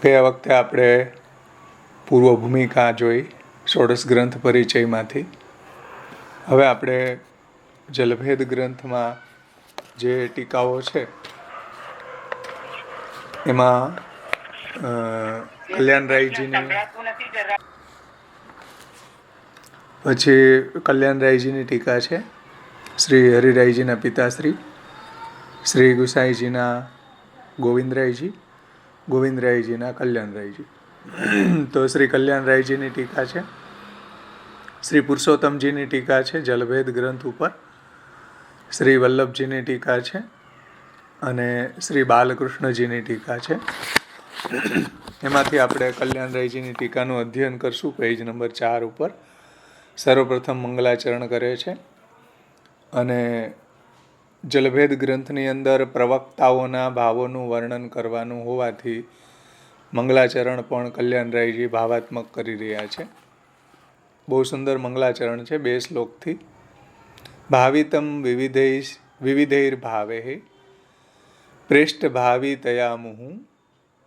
ગયા વખતે આપણે પૂર્વ ભૂમિકા જોઈ ષોડશ ગ્રંથ પરિચયમાંથી. હવે આપણે જલભેદ ગ્રંથમાં જે ટીકાઓ છે એમાં કલ્યાણરાયજીની ટીકા છે. શ્રી હરિરાયજીના પિતાશ્રી, શ્રી ગુસાઈજીના ગોવિંદરાયજી, ગોવિંદરાયજીના કલ્યાણરાયજી. તો શ્રી કલ્યાણરાયજીની ટીકા છે. શ્રી પુરુષોત્તમજીની ટીકા છે જલભેદ ગ્રંથ ઉપર. શ્રી વલ્લભજીની ટીકા છે અને શ્રી બાલકૃષ્ણજીની ટીકા છે. એમાંથી આપણે કલ્યાણરાયજીની ટીકાનું અધ્યયન કરશું. પેજ નંબર 4 ઉપર સર્વપ્રથમ મંગલાચરણ કરે છે અને જલભેદ ગ્રંથની અંદર પ્રવક્તાઓના ભાવોનું વર્ણન કરવાનું હોવાથી મંગલાચરણ પણ કલ્યાણરાયજી ભાવાત્મક કરી રહ્યા છે. બહુ સુંદર મંગલાચરણ છે 2 શ્લોકથી. ભાવિતમ વિવિધૈર્ભાવે પ્રેષ્ઠભાવી તયા મુહુ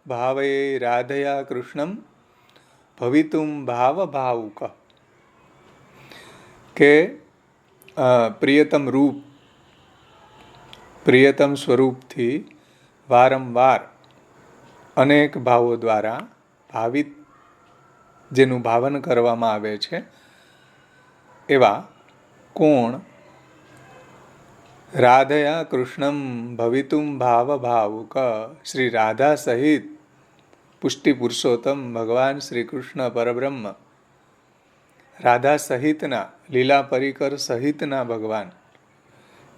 ભાવયે રાધયા કૃષ્ણમ ભવિતુમ ભાવ ભાવુક. કે પ્રિયતમ રૂપ, પ્રિયતમ સ્વરૂપથી વારંવાર અનેક ભાવો દ્વારા ભાવિત જેનું ભાવન કરવામાં આવે છે એવા કોણ રાધયા કૃષ્ણમ ભવિતુમ ભાવ ભાવુક, શ્રી રાધા સહિત પુષ્ટિ પુરુષોત્તમ ભગવાન શ્રી કૃષ્ણ પરબ્રહ્મ, રાધા સહિતના લીલા પરિકર સહિતના ભગવાન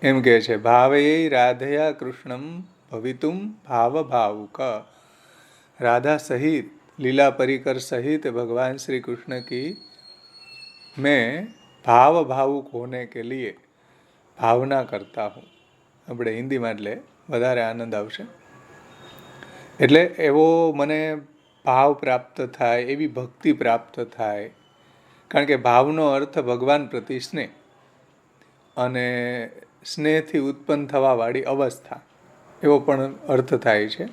એમ કહે છે. ભાવયે રાધયા કૃષ્ણમ ભવિતુમ ભાવ ભાવુક. राधा सहित लीला परिकर सहित भगवान श्री कृष्ण की मैं भाव भावुक होने के लिए भावना करता हूँ. આપણે હિન્દીમાં એટલે વધારે આનંદ આવશે. એટલે એવો મને ભાવ પ્રાપ્ત થાય, એવી ભક્તિ પ્રાપ્ત થાય. કારણ કે ભાવનો અર્થ ભગવાન પ્રતિ સ્નેહ અને સ્નેહથી ઉત્પન્ન થવાવાળી અવસ્થા એવો પણ અર્થ થાય છે.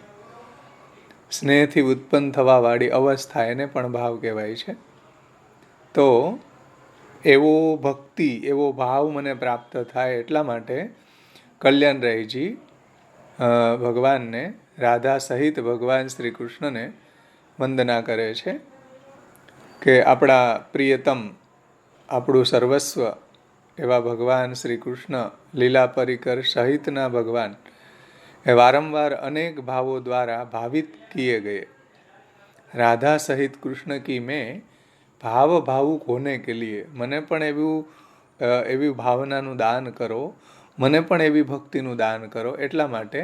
સ્નેહથી ઉત્પન્ન થવાવાળી અવસ્થા એને પણ ભાવ કહેવાય છે. તો એવો ભક્તિ, એવો ભાવ મને પ્રાપ્ત થાય એટલા માટે કલ્યાણરાયજી ભગવાનને, રાધા સહિત ભગવાન શ્રી કૃષ્ણને વંદના કરે છે કે આપણા પ્રિયતમ, આપણું સર્વસ્વ એવા ભગવાન શ્રી કૃષ્ણ લીલા પરિકર સહિતના ભગવાન એ વારંવાર અનેક ભાવો દ્વારા ભાવિત किए गए. राधा सहित कृष्ण की मैं भाव भावुक होने के लिए મને પણ એવી ભાવનાનું દાન કરો, મને પણ એવી ભક્તિનું દાન કરો. એટલા માટે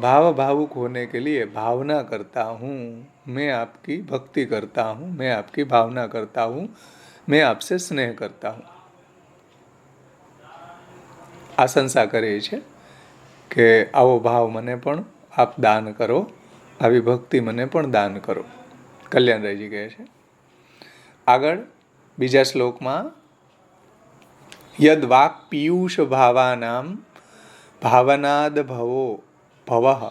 भाव भावुक होने के लिए भावना करता हूँ, मैं आपकी भक्ति करता हूँ, मैं आपकी भावना करता हूँ, मैं आपसे स्नेह करता हूँ. આશંસા કરે છે કે આવો ભાવ મને પણ આપ દાન કરો, આવી ભક્તિ મને પણ દાન કરો. કલ્યાણરાયજી કહે છે. આગળ બીજા શ્લોકમાં યદ વાક પિયુષ ભાવાનામ ભાવનાદ ભવો ભવઃ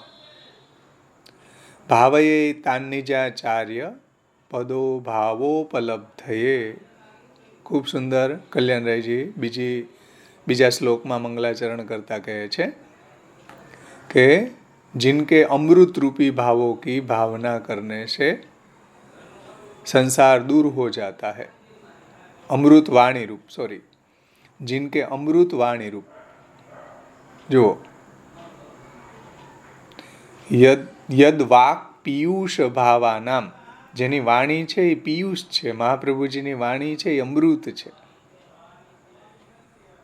ભાવયે તાન્નિજાચાર્ય પદો ભાવોપલબ્ધયે. ખૂબ સુંદર કલ્યાણરાયજી બીજા શ્લોકમાં મંગલાચરણ કરતા કહે છે કે जिनके अमृत रूपी भावों की भावना करने से संसार दूर हो जाता है. अमृत वाणी रूप, जिनके अमृत वाणी रूप. जो यद वाक पीयूष भावानाम, જેની વાણી છે એ પિયુષ છે, મહાપ્રભુજીની વાણી છે એ અમૃત છે.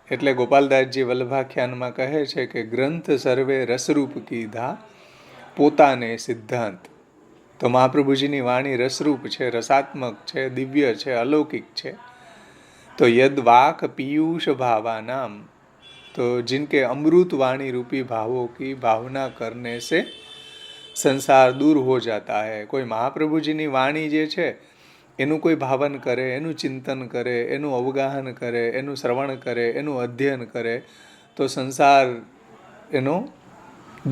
એટલે ગોપાલદાસજી વલ્લભાખ્યાનમાં કહે છે કે ગ્રંથ સર્વે રસરૂપ કીધા પોતાને સિદ્ધાંત. તો મહાપ્રભુજીની વાણી રસરૂપ છે, રસાત્મક છે, દિવ્ય છે, અલૌકિક છે. તો યદ વાક પિયુષ ભાવાનામ, તો जिनके अमृत वाणी रूपी भावों की भावना करने से संसार दूर हो जाता है. કોઈ મહાપ્રભુજીની વાણી જે છે એનું કોઈ ભાવન કરે, એનું ચિંતન કરે, એનું અવગાહન કરે, એનું શ્રવણ કરે, એનું અધ્યયન કરે તો સંસાર એનો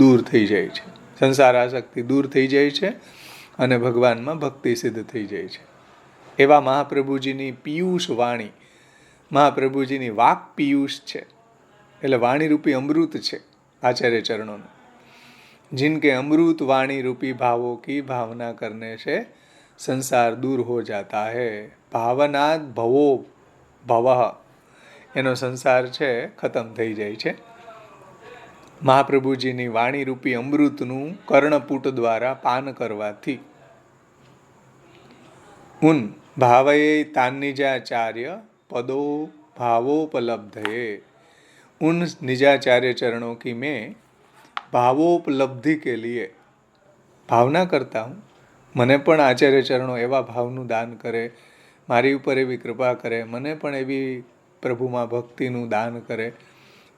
દૂર થઈ જાય છે. સંસાર આસક્તિ દૂર થઈ જાય છે અને ભગવાનમાં ભક્તિ સિદ્ધ થઈ જાય છે. એવા મહાપ્રભુજીની પિયુષ વાણી, મહાપ્રભુજીની વાક પિયુષ છે, એટલે વાણીરૂપી અમૃત છે આચાર્ય ચરણોનું. जिनके अमृत वाणी रूपी भावों की भावना करने से संसार दूर हो जाता है. भावनाद भवो भवः, એનો સંસાર છે ખતમ થઈ જાય છે. મહાપ્રભુજીની વાણી રૂપી અમૃતનું કર્ણપુટ દ્વારા પાન કરવાથી. ઉન ભાવયે તાન્નિજાચાર્ય पदो भावोपलब्धये. उन निजाचार्य चरणों की मैं भावोपलब्धि के लिए भावना करता हूँ. મને પણ આચાર્ય ચરણો એવા ભાવનું દાન કરે, મારી ઉપર એવી કૃપા કરે, મને પણ એવી પ્રભુમાં ભક્તિનું દાન કરે,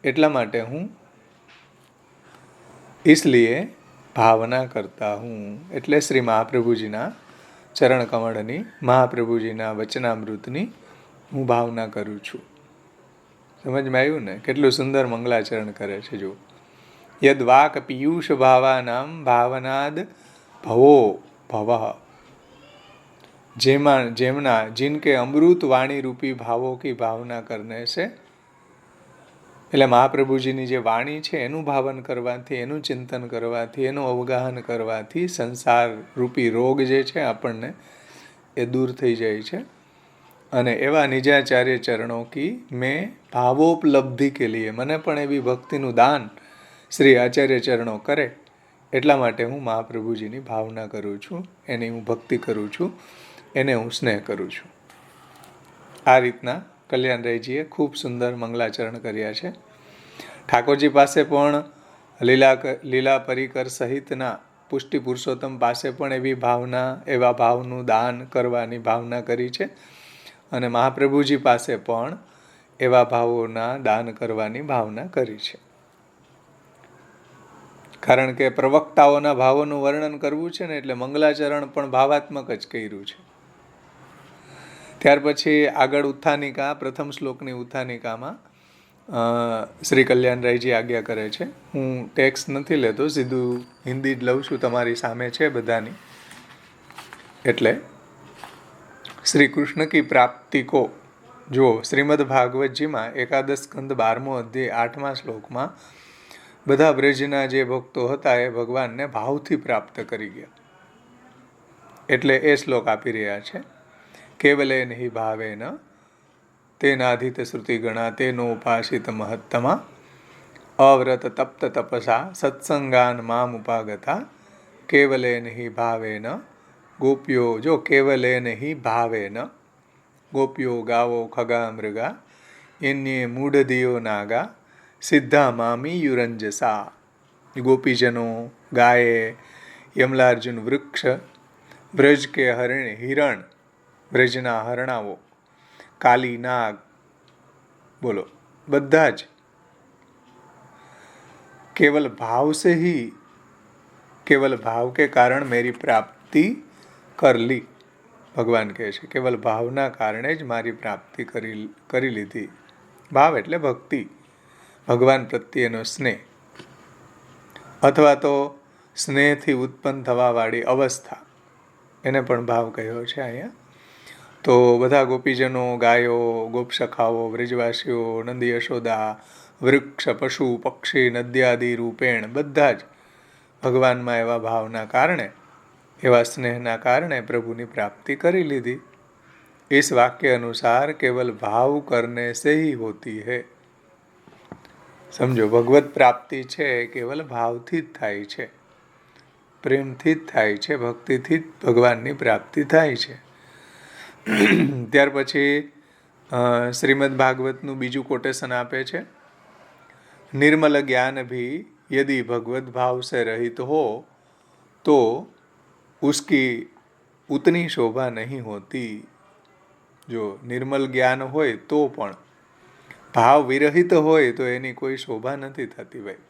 એટલા માટે હું इसलिए ભાવના કરતા હું. એટલે શ્રી મહાપ્રભુજીના ચરણ કમળની, મહાપ્રભુજીના વચનામૃતની હું ભાવના કરું છું. સમજમાં આવ્યું ને? કેટલું સુંદર મંગલાચરણ કરે છે જો. યદ વાક પિયુષ ભાવાનામ ભાવનાદ ભવો ભવ. જેમના जिनके अमृत वाणी रूपी भावों की भावना करने से, એટલે મહાપ્રભુજીની જે વાણી છે એનું ભાવન કરવાથી, એનું ચિંતન કરવાથી, એનું અવગાહન કરવાથી સંસાર રૂપી રોગ જે છે આપણને એ દૂર થઈ જાય છે. અને એવા નિજાચાર્ય ચરણો કી મેં ભાવોપલબ્ધિ કે લીએ, મને પણ એવી ભક્તિનું દાન શ્રી આચાર્ય ચરણો કરે, એટલા માટે હું મહાપ્રભુજીની ભાવના કરું છું, એની હું ભક્તિ કરું છું, એને હું સ્નેહ કરું છું. આ રીતના કલ્યાણરાયજીએ ખૂબ સુંદર મંગલાચરણ કર્યા છે. ઠાકોરજી પાસે પણ લીલા પરિકર સહિતના પુષ્ટિ પુરુષોત્તમ પાસે પણ એવી ભાવના, એવા ભાવનું દાન કરવાની ભાવના કરી છે. અને મહાપ્રભુજી પાસે પણ એવા ભાવોના દાન કરવાની ભાવના કરી છે. કારણ કે પ્રવક્તાઓના ભાવોનું વર્ણન કરવું છે ને, એટલે મંગલાચરણ પણ ભાવાત્મક જ કર્યું છે. ત્યાર પછી આગળ ઉત્થાનિકા, પ્રથમ શ્લોકની ઉત્થાનિકામાં શ્રી કલ્યાણરાયજી આજ્ઞા કરે છે. હું ટેક્સ્ટ નથી લેતો, સીધું હિન્દી જ લઉં છું, તમારી સામે છે બધાની. એટલે શ્રી કૃષ્ણ કી પ્રાપ્તિ કો જો શ્રીમદ ભાગવતજીમાં એકાદશ સ્કંદ 12મો અધ્યાય 8મા શ્લોકમાં બધા બ્રજના જે ભક્તો હતા એ ભગવાનને ભાવથી પ્રાપ્ત કરી ગયા. એટલે એ શ્લોક આપી રહ્યા છે. કેવલે નહીં ભાવેન તેનાધિત શ્રુતિ ગણા તેનોપાસિત મહત્તમા અવ્રત તપ્ત તપસા સત્સંગાન મામ ઉપાગતા કેવલે નહીં ભાવેન ગોપ્યો. જો કેવલે નહીં ભાવેન ગોપ્યો ગાવો ખગા મૃગા એન્યે મૂઢધિયો નાગા સિદ્ધા મામી યુરંજસા. ગોપીજનો, ગાયે, યમલાર્જુન વૃક્ષ, બ્રજ કે હિરણ, બ્રજના હરણાઓ, કાલી નાગ, બોલો બધા જ केवल भाव से ही, केवल भाव के कारण मेरी प्राप्ति कर ली. ભગવાન કહે છે કેવલ ભાવના કારણે જ મારી પ્રાપ્તિ કરી લીધી. ભાવ એટલે ભક્તિ, ભગવાન પ્રત્યેનો સ્નેહ, અથવા તો સ્નેહથી ઉત્પન્ન થવાવાળી અવસ્થા, એને પણ ભાવ કહ્યો છે અહીંયા. તો બધા ગોપીજનો, ગાયો, ગોપસખાઓ, વ્રજવાસીઓ, નંદી યશોદા, વૃક્ષ, પશુ, પક્ષી, નદ્યાદિ રૂપેણ બધા જ ભગવાનમાં એવા ભાવના કારણે, એવા સ્નેહના કારણે પ્રભુની પ્રાપ્તિ કરી લીધી. इस वाक्य अनुसार केवल भाव करने से ही होती है. સમજો, ભગવત પ્રાપ્તિ છે કેવલ ભાવથી જ થાય છે, પ્રેમથી જ થાય છે, ભક્તિથી જ ભગવાનની પ્રાપ્તિ થાય છે. ત્યાર પછી શ્રીમદ ભાગવતનું બીજું કોટેશન આપે છે. निर्मल ज्ञान भी यदि भगवत भाव से रहित हो तो उसकी उतनी शोभा नहीं होती. જો નિર્મલ જ્ઞાન હોય તો પણ ભાવ વિરહિત હોય તો એની કોઈ શોભા નથી થતી ભાઈ.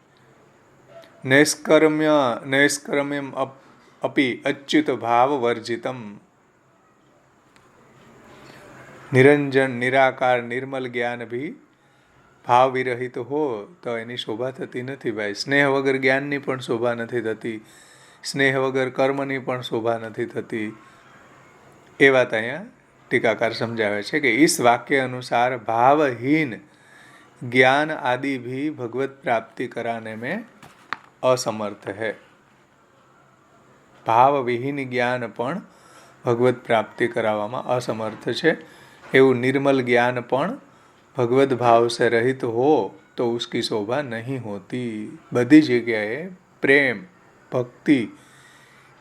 નૈષ્કર્મ્યમ અપી અચ્યુત ભાવ વર્જિતમ. નિરંજન, નિરાકાર, નિર્મલ જ્ઞાન ભી ભાવ વિરહિત હો તો એની શોભા થતી નથી ભાઈ. સ્નેહ વગર જ્ઞાનની પણ શોભા નથી થતી. સ્નેહ વગર કર્મની પણ શોભા નથી થતી. એ વાત અહીંયા ટીકાકાર સમજાવે છે કે इस वाक्य अनुसार भावहीन ज्ञान आदि भी भगवत प्राप्ति कराने में असमर्थ है. ભાવવિહીન જ્ઞાન પણ ભગવત પ્રાપ્તિ કરાવવામાં અસમર્થ છે. એવું નિર્મલ જ્ઞાન પણ ભગવત ભાવ સે રહિત હો તો उसकी शोभा नहीं होती. બધી જગ્યાએ પ્રેમ ભક્તિ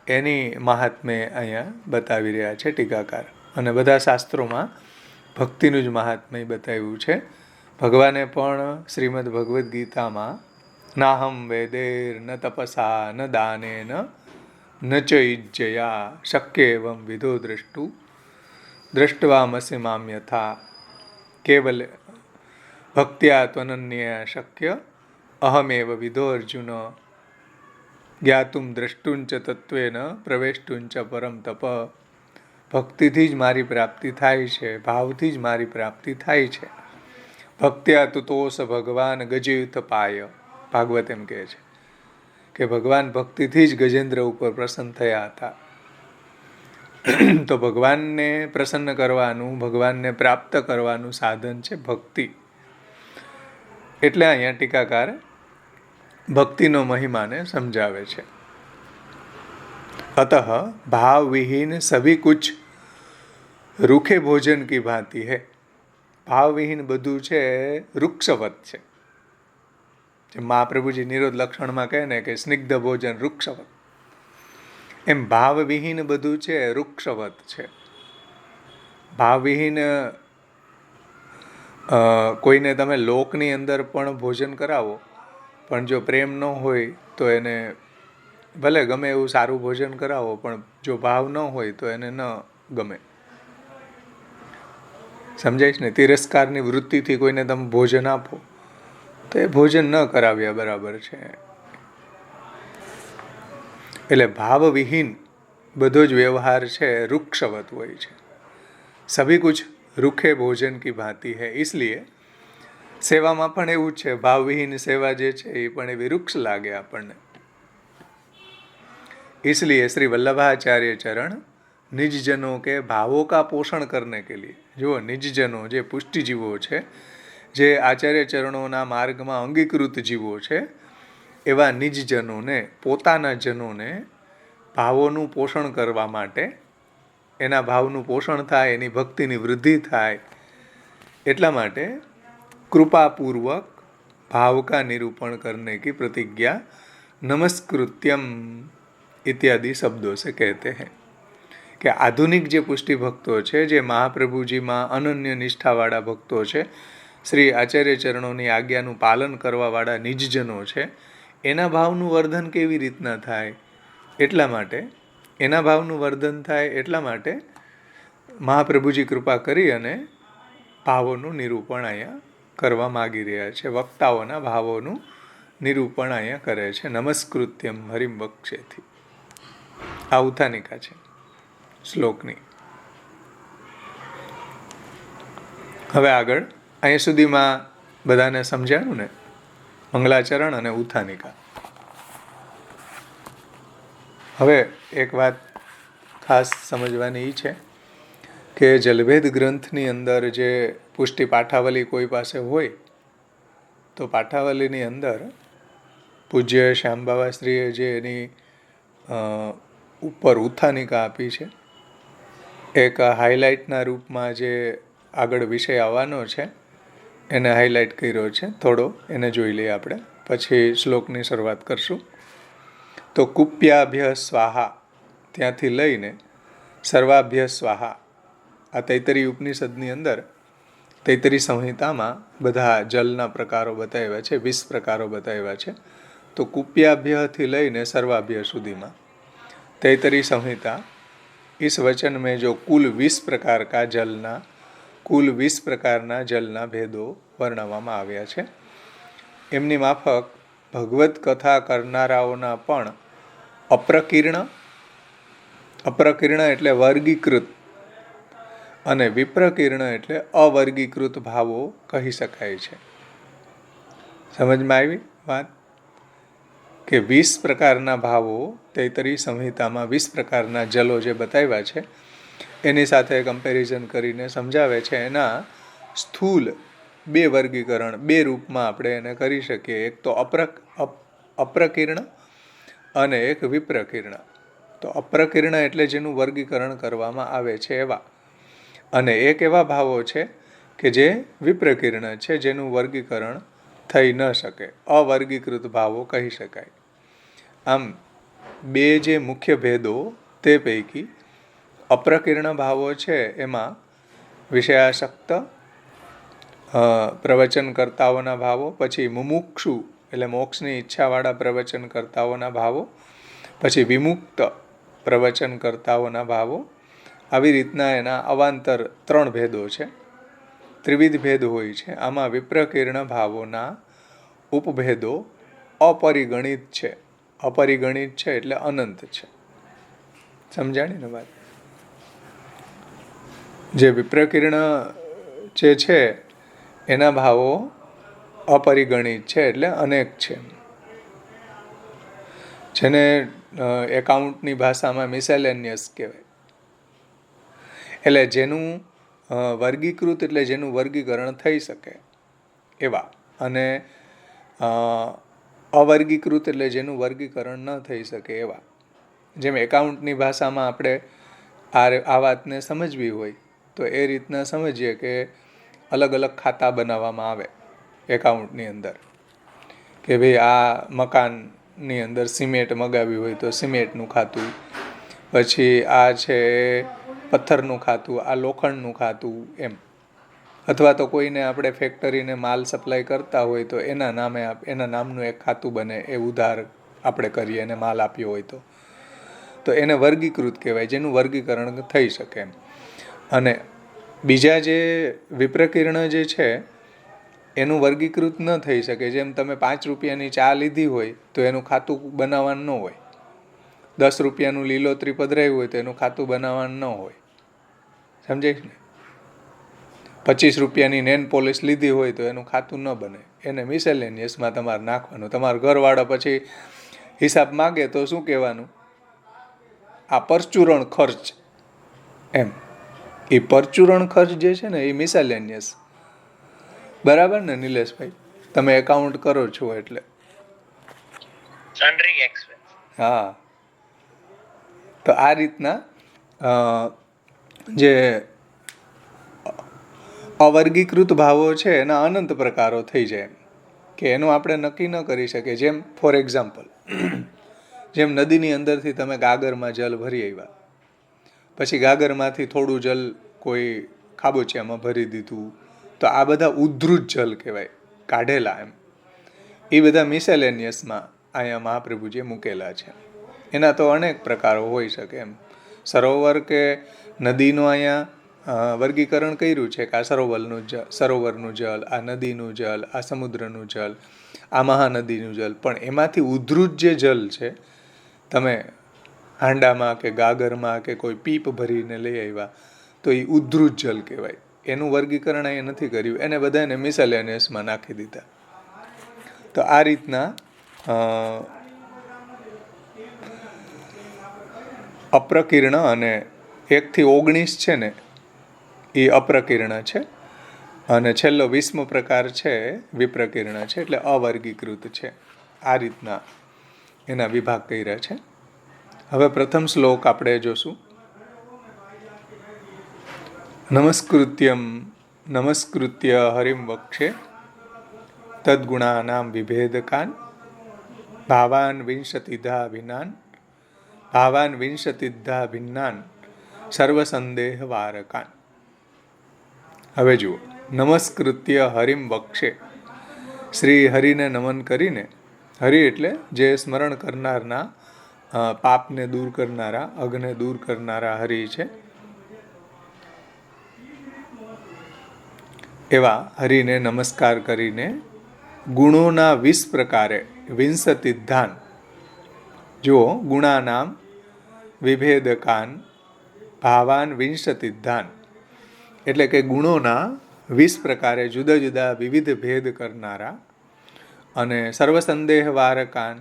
એની મહાત્મ્ય અહીંયા બતાવી રહ્યા છે ટીકાકાર. અને બધા શાસ્ત્રોમાં ભક્તિનું જ મહાત્મ્ય બતાવ્યું છે. ભગવાને પણ શ્રીમદ ભગવદ્ ગીતામાં નાહમ વેદેર ન તપસા ન દાનેન ન ચ ઇજ્જયા શક્ય એવં વિધો દ્રષ્ટવામસી મામ યથા કેવલ ભક્ત્યા ત્વનન્યા શક્ય અહમેવ વિધો અર્જુન જ્ઞાતુમ દ્રષ્ટુંચ તત્વેન પ્રવેષ્ટુંચ પરમ તપ. ભક્તિથી જ મારી પ્રાપ્તિ થાય છે, ભાવથી જ મારી પ્રાપ્તિ થાય છે. ભક્ત્યા તુતોષ ભગવાન ગજયુથ પાય. ભાગવત એમ કહે છે કે ભગવાન ભક્તિથી જ ગજેન્દ્ર ઉપર પ્રસન્ન થયા હતા. તો ભગવાનને પ્રસન્ન કરવાનું, ભગવાનને પ્રાપ્ત કરવાનું સાધન છે ભક્તિ. એટલે અહીંયા ટીકાકાર ભક્તિનો મહિમાને સમજાવે છે. अतः भाव विहीन सभी कुछ रूखे भोजन की भांति है. ભાવ વિહીન બધું છે વૃક્ષવત છે. જે મહાપ્રભુજી નિરોધ લક્ષણમાં કહે ને કે સ્નિગ્ધ ભોજન વૃક્ષવત, એમ ભાવ વિહીન બધું છે વૃક્ષવત છે. ભાવ વિહીન કોઈને તમે લોકની અંદર પણ ભોજન કરાવો, પણ જો પ્રેમ ન હોય તો એને ભલે ગમે એવું સારું ભોજન કરાવો, પણ જો ભાવ ન હોય તો એને ન ગમે. સમજાય છે ને? તિરસ્કારની વૃત્તિથી કોઈને તમે ભોજન આપો તો એ ભોજન ન કરાવ્યા બરાબર છે. એટલે ભાવવિહીન બધો જ વ્યવહાર છે વૃક્ષવત હોય છે. સભી કુછ રૂખે ભોજન કી ભાંતિ હૈ. इसलिए સેવામાં પણ એવું જ છે. ભાવવિહીન સેવા જે છે એ પણ એવી વૃક્ષ લાગે આપણને. इसलिए श्री वल्लभाचार्य चरण निजजनों के भावों का पोषण करने के लिए, जो निजजनों જે પુષ્ટિ જીવો છે, જે આચાર્ય ચરણોના માર્ગમાં અંગીકૃત જીવો છે, એવા નિજજનોને, પોતાના જનોને ભાવોનું પોષણ કરવા માટે, એના ભાવનું પોષણ થાય, એની ભક્તિની વૃદ્ધિ થાય, એટલા માટે કૃપાપૂર્વક ભાવ કા નિરૂપણ કરને કી પ્રતિજ્ઞા નમસ્કૃત્યમ इत्यादि शब्दों से कहते हैं. કે આધુનિક જે પુષ્ટિ ભક્તો છે, જે મહાપ્રભુજીમાં અનન્ય નિષ્ઠાવાળા ભક્તો છે, શ્રી આચાર્ય ચરણોની આજ્ઞાનું પાલન કરવાવાળા નિજજનો છે, એના ભાવનું વર્ધન કેવી રીતના થાય? એટલા માટે, એના ભાવનું વર્ધન થાય એટલા માટે મહાપ્રભુજી કૃપા કરી અને ભાવોનું નિરૂપણ અહીંયા કરવા માગી રહ્યા છે. વક્તાઓના ભાવોનું નિરૂપણ અહીંયા કરે છે. નમસ્કૃત્યમ હરિમ વક્ષેથી. આ ઉત્થાનિકા છે શ્લોકની. હવે આગળ અહીંયા સુધીમાં બધાને સમજાયું ને? મંગલાચરણ અને ઉત્થાનિકા. હવે એક વાત ખાસ સમજવાની છે કે જલભેદ ગ્રંથની અંદર જે પુષ્ટિ પાઠાવલી કોઈ પાસે હોય તો પાઠાવલીની અંદર પૂજ્ય શ્યામબાવાશ્રીએ જે એની ઉપર ઉત્થાનિકા આપી છે, એક હાઇલાઇટના રૂપમાં જે આગળ વિષય આવવાનો છે એને હાઇલાઇટ કર્યો છે થોડો, એને જોઈ લઈએ આપણે, પછી શ્લોકની શરૂઆત કરશું. તો કુપ્યાભ્ય સ્વાહા ત્યાંથી લઈને સર્વાભ્ય સ્વાહા, આ તૈતરી ઉપનિષદની અંદર તૈતરી સંહિતામાં બધા જલના પ્રકારો બતાવ્યા છે, 20 પ્રકારો બતાવ્યા છે. તો કુપ્યાભ્યથી લઈને સર્વાભ્ય સુધીમાં तैतरी संहिता इस वचन में जो कुल 20 प्रकार का जलना, कुल 20 प्रकारना जलना भेदो वर्णवવામાં આવ્યા છે. એમની માફક ભગવત કથા કરનારાઓના પણ અપ્રકીર્ણ એટલે વર્ગીકૃત અને વિપ્રકીર્ણ એટલે અવર્ગીકૃત ભાવો કહી શકાય છે. સમજમાં આવી વાત? કે 20 પ્રકારના ભાવો તૈતરી સંહિતામાં 20 પ્રકારના જલો જે બતાવ્યા છે એની સાથે કમ્પેરિઝન કરીને સમજાવે છે. એના સ્થૂલ 2 વર્ગીકરણ 2 રૂપમાં આપણે એને કરી શકીએ. એક તો અપ્રકીર્ણ અને એક વિપ્રકીર્ણ. તો અપ્રકીર્ણ એટલે જેનું વર્ગીકરણ કરવામાં આવે છે એવા, અને એક એવા ભાવો છે કે જે વિપ્રકીર્ણ છે જેનું વર્ગીકરણ થઈ ન શકે, અવર્ગીકૃત ભાવો કહી શકાય. આમ 2 જે મુખ્ય ભેદો તે પૈકી અપ્રકીર્ણ ભાવો છે એમાં વિષયાસક્ત પ્રવચનકર્તાઓના ભાવો, પછી મુમુક્ષુ એટલે મોક્ષની ઈચ્છાવાળા પ્રવચનકર્તાઓના ભાવો, પછી વિમુક્ત પ્રવચનકર્તાઓના ભાવો. આવી રીતના એના અવાંતર 3 ભેદો છે, ત્રિવિધ ભેદ હોય છે. આમાં વિપ્રકીર્ણ ભાવોના ઉપભેદો અપરિગણિત છે. અપરિગણિત છે એટલે અનંત છે. સમજાણી ને વાત? જે વિપ્રકીર્ણ જે છે એના ભાવો અપરિગણિત છે એટલે અનેક છે, જેને એકાઉન્ટની ભાષામાં મિસેલેનિયસ કહેવાય. એટલે જેનું વર્ગીકૃત એટલે જેનું વર્ગીકરણ થઈ શકે એવા, અને અવર્ગીકૃત એટલે જેનું વર્ગીકરણ ન થઈ શકે એવા. જેમ એકાઉન્ટની ભાષામાં આપણે આ વાતને સમજવી હોય તો એ રીતના સમજીએ કે અલગ અલગ ખાતા બનાવવામાં આવે એકાઉન્ટની અંદર, કે ભાઈ આ મકાનની અંદર સિમેન્ટ મગાવ્યું હોય તો સિમેન્ટનું ખાતું, પછી આ છે પથ્થરનું ખાતું, આ લોખંડનું ખાતું, એમ. અથવા તો કોઈને આપણે ફેક્ટરીને માલ સપ્લાય કરતા હોય તો એના નામે એના નામનું એક ખાતું બને, એ ઉધાર આપણે કરીએ અને માલ આપ્યો હોય તો એને વર્ગીકૃત કહેવાય, જેનું વર્ગીકરણ થઈ શકે એમ. અને બીજા જે વિપ્રકીર્ણ જે છે એનું વર્ગીકૃત ન થઈ શકે. જેમ તમે 5 રૂપિયાની ચા લીધી હોય તો એનું ખાતું બનાવવાનું ન હોય, 10 રૂપિયાનું લીલોતરી પધરાયું હોય તો એનું ખાતું બનાવવાનું ન હોય. સમજાય ને? 25 રૂપિયાની નેન પોલિશ લીધી હોય તો એનું ખાતું ન બને, એને મિસેલેનિયસમાં તમારે નાખવાનું. તમારા ઘરવાળા પછી હિસાબ માગે તો શું કહેવાનું? આ પરચુરણ ખર્ચ, એમ. એ પરચુરણ ખર્ચ જે છે ને એ મિસેલેનિયસ. બરાબર ને નિલેશભાઈ? તમે એકાઉન્ટ કરો છો એટલે હા. તો આ રીતના જે અવર્ગીકૃત ભાવો છે એના અનંત પ્રકારો થઈ જાય, કે એનું આપણે નક્કી ન કરી શકીએ. જેમ ફોર એક્ઝામ્પલ, જેમ નદીની અંદરથી તમે ગાગરમાં જલ ભરી આવ્યા, પછી ગાગરમાંથી થોડું જલ કોઈ ખાબોચિયામાં ભરી દીધું, તો આ બધા ઉદ્ધૃત જલ કહેવાય, કાઢેલા એમ. એ બધા મિસેલેનિયસમાં અહીંયા મહાપ્રભુજીએ મૂકેલા છે. એના તો અનેક પ્રકારો હોઈ શકે એમ. સરોવર કે નદીનું અહીંયા વર્ગીકરણ કર્યું છે કે આ સરોવરનું જલ, આ નદીનું જલ, આ સમુદ્રનું જલ, આ મહાનદીનું જલ. પણ એમાંથી ઉદ્ધૃત જે જલ છે, તમે હાંડામાં કે ગાગરમાં કે કોઈ પીપ ભરીને લઈ આવ્યા તો એ ઉદ્ધૃત જલ કહેવાય. એનું વર્ગીકરણ અહીંયા નથી કર્યું, એને બધાને મિસેલેનિયસમાં નાખી દીધા. તો આ રીતના અપ્રકીર્ણ અને 1 થી 19 છે ને એ અપ્રકીર્ણ છે, અને છેલ્લો 20મો પ્રકાર છે વિપ્રકીર્ણ છે, એટલે અવર્ગીકૃત છે. આ રીતના એના વિભાગ કર્યા છે. હવે પ્રથમ શ્લોક આપણે જોશું. નમસ્કૃત્ય હરિમ વક્ષે તદ્ગુણાનામ વિભેદકાન ભાવાન વિંશતિધા ભિન્નાન સર્વસંદેહ વારકાન. હવે જુઓ, નમસ્કૃત્ય હરિમ વક્ષે, શ્રી હરિને નમન કરીને, હરિ એટલે જે સ્મરણ કરનારના પાપને દૂર કરનારા, અઘને દૂર કરનારા હરિ છે. એવા હરિને નમસ્કાર કરીને ગુણોના 20 પ્રકારે વિંશતિધાન, જુઓ, ગુણાનામ વિભેદકાન ભાવાન વિંશતિધાન, એટલે કે ગુણોના 20 પ્રકારે જુદા જુદા વિવિધ ભેદ કરનારા, અને સર્વસંદેહ વારકાન,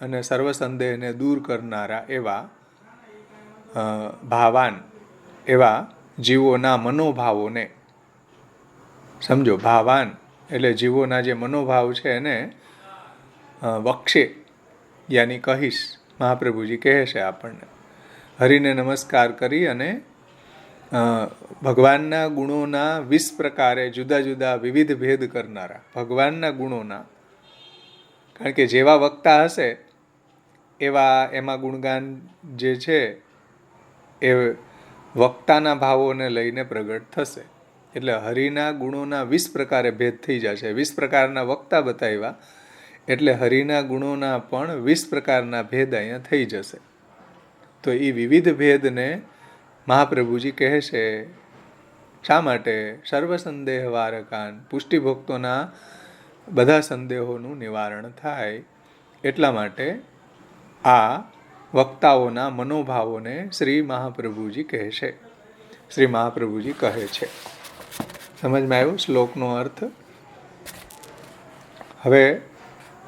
અને સર્વ સંદેહને દૂર કરનારા એવા ભાવાન એવા જીવોના મનોભાવોને, સમજો, ભાવાન એટલે જીવોના જે મનોભાવ છે એને વક્ષે યાની કહીશ. મહાપ્રભુજી કહે છે આપણને હરિને નમસ્કાર કરી અને ભગવાનના ગુણોના 20 પ્રકારે જુદા જુદા વિવિધ ભેદ કરનારા ભગવાનના ગુણોના, કારણ કે જેવા વક્તા હશે એવા એમાં ગુણગાન જે છે એ વક્તાના ભાવોને લઈને પ્રગટ થશે. એટલે હરિના ગુણોના 20 પ્રકારે ભેદ થઈ જશે. 20 પ્રકારના વક્તા બતાવ્યા એટલે હરિના ગુણોના પણ 20 પ્રકારના ભેદ અહીંયા થઈ જશે. તો એ વિવિધ ભેદને મહાપ્રભુજી કહે છે. શા માટે? સર્વ સંદેહ વારકાન, પુષ્ટિ ભક્તોના બધા સંદેહોનું નિવારણ થાય એટલા માટે આ વક્તાઓના મનોભાવોને શ્રી મહાપ્રભુજી કહે છે. શ્રી મહાપ્રભુજી કહે છે. સમજમાં આવ્યું શ્લોકનો અર્થ? હવે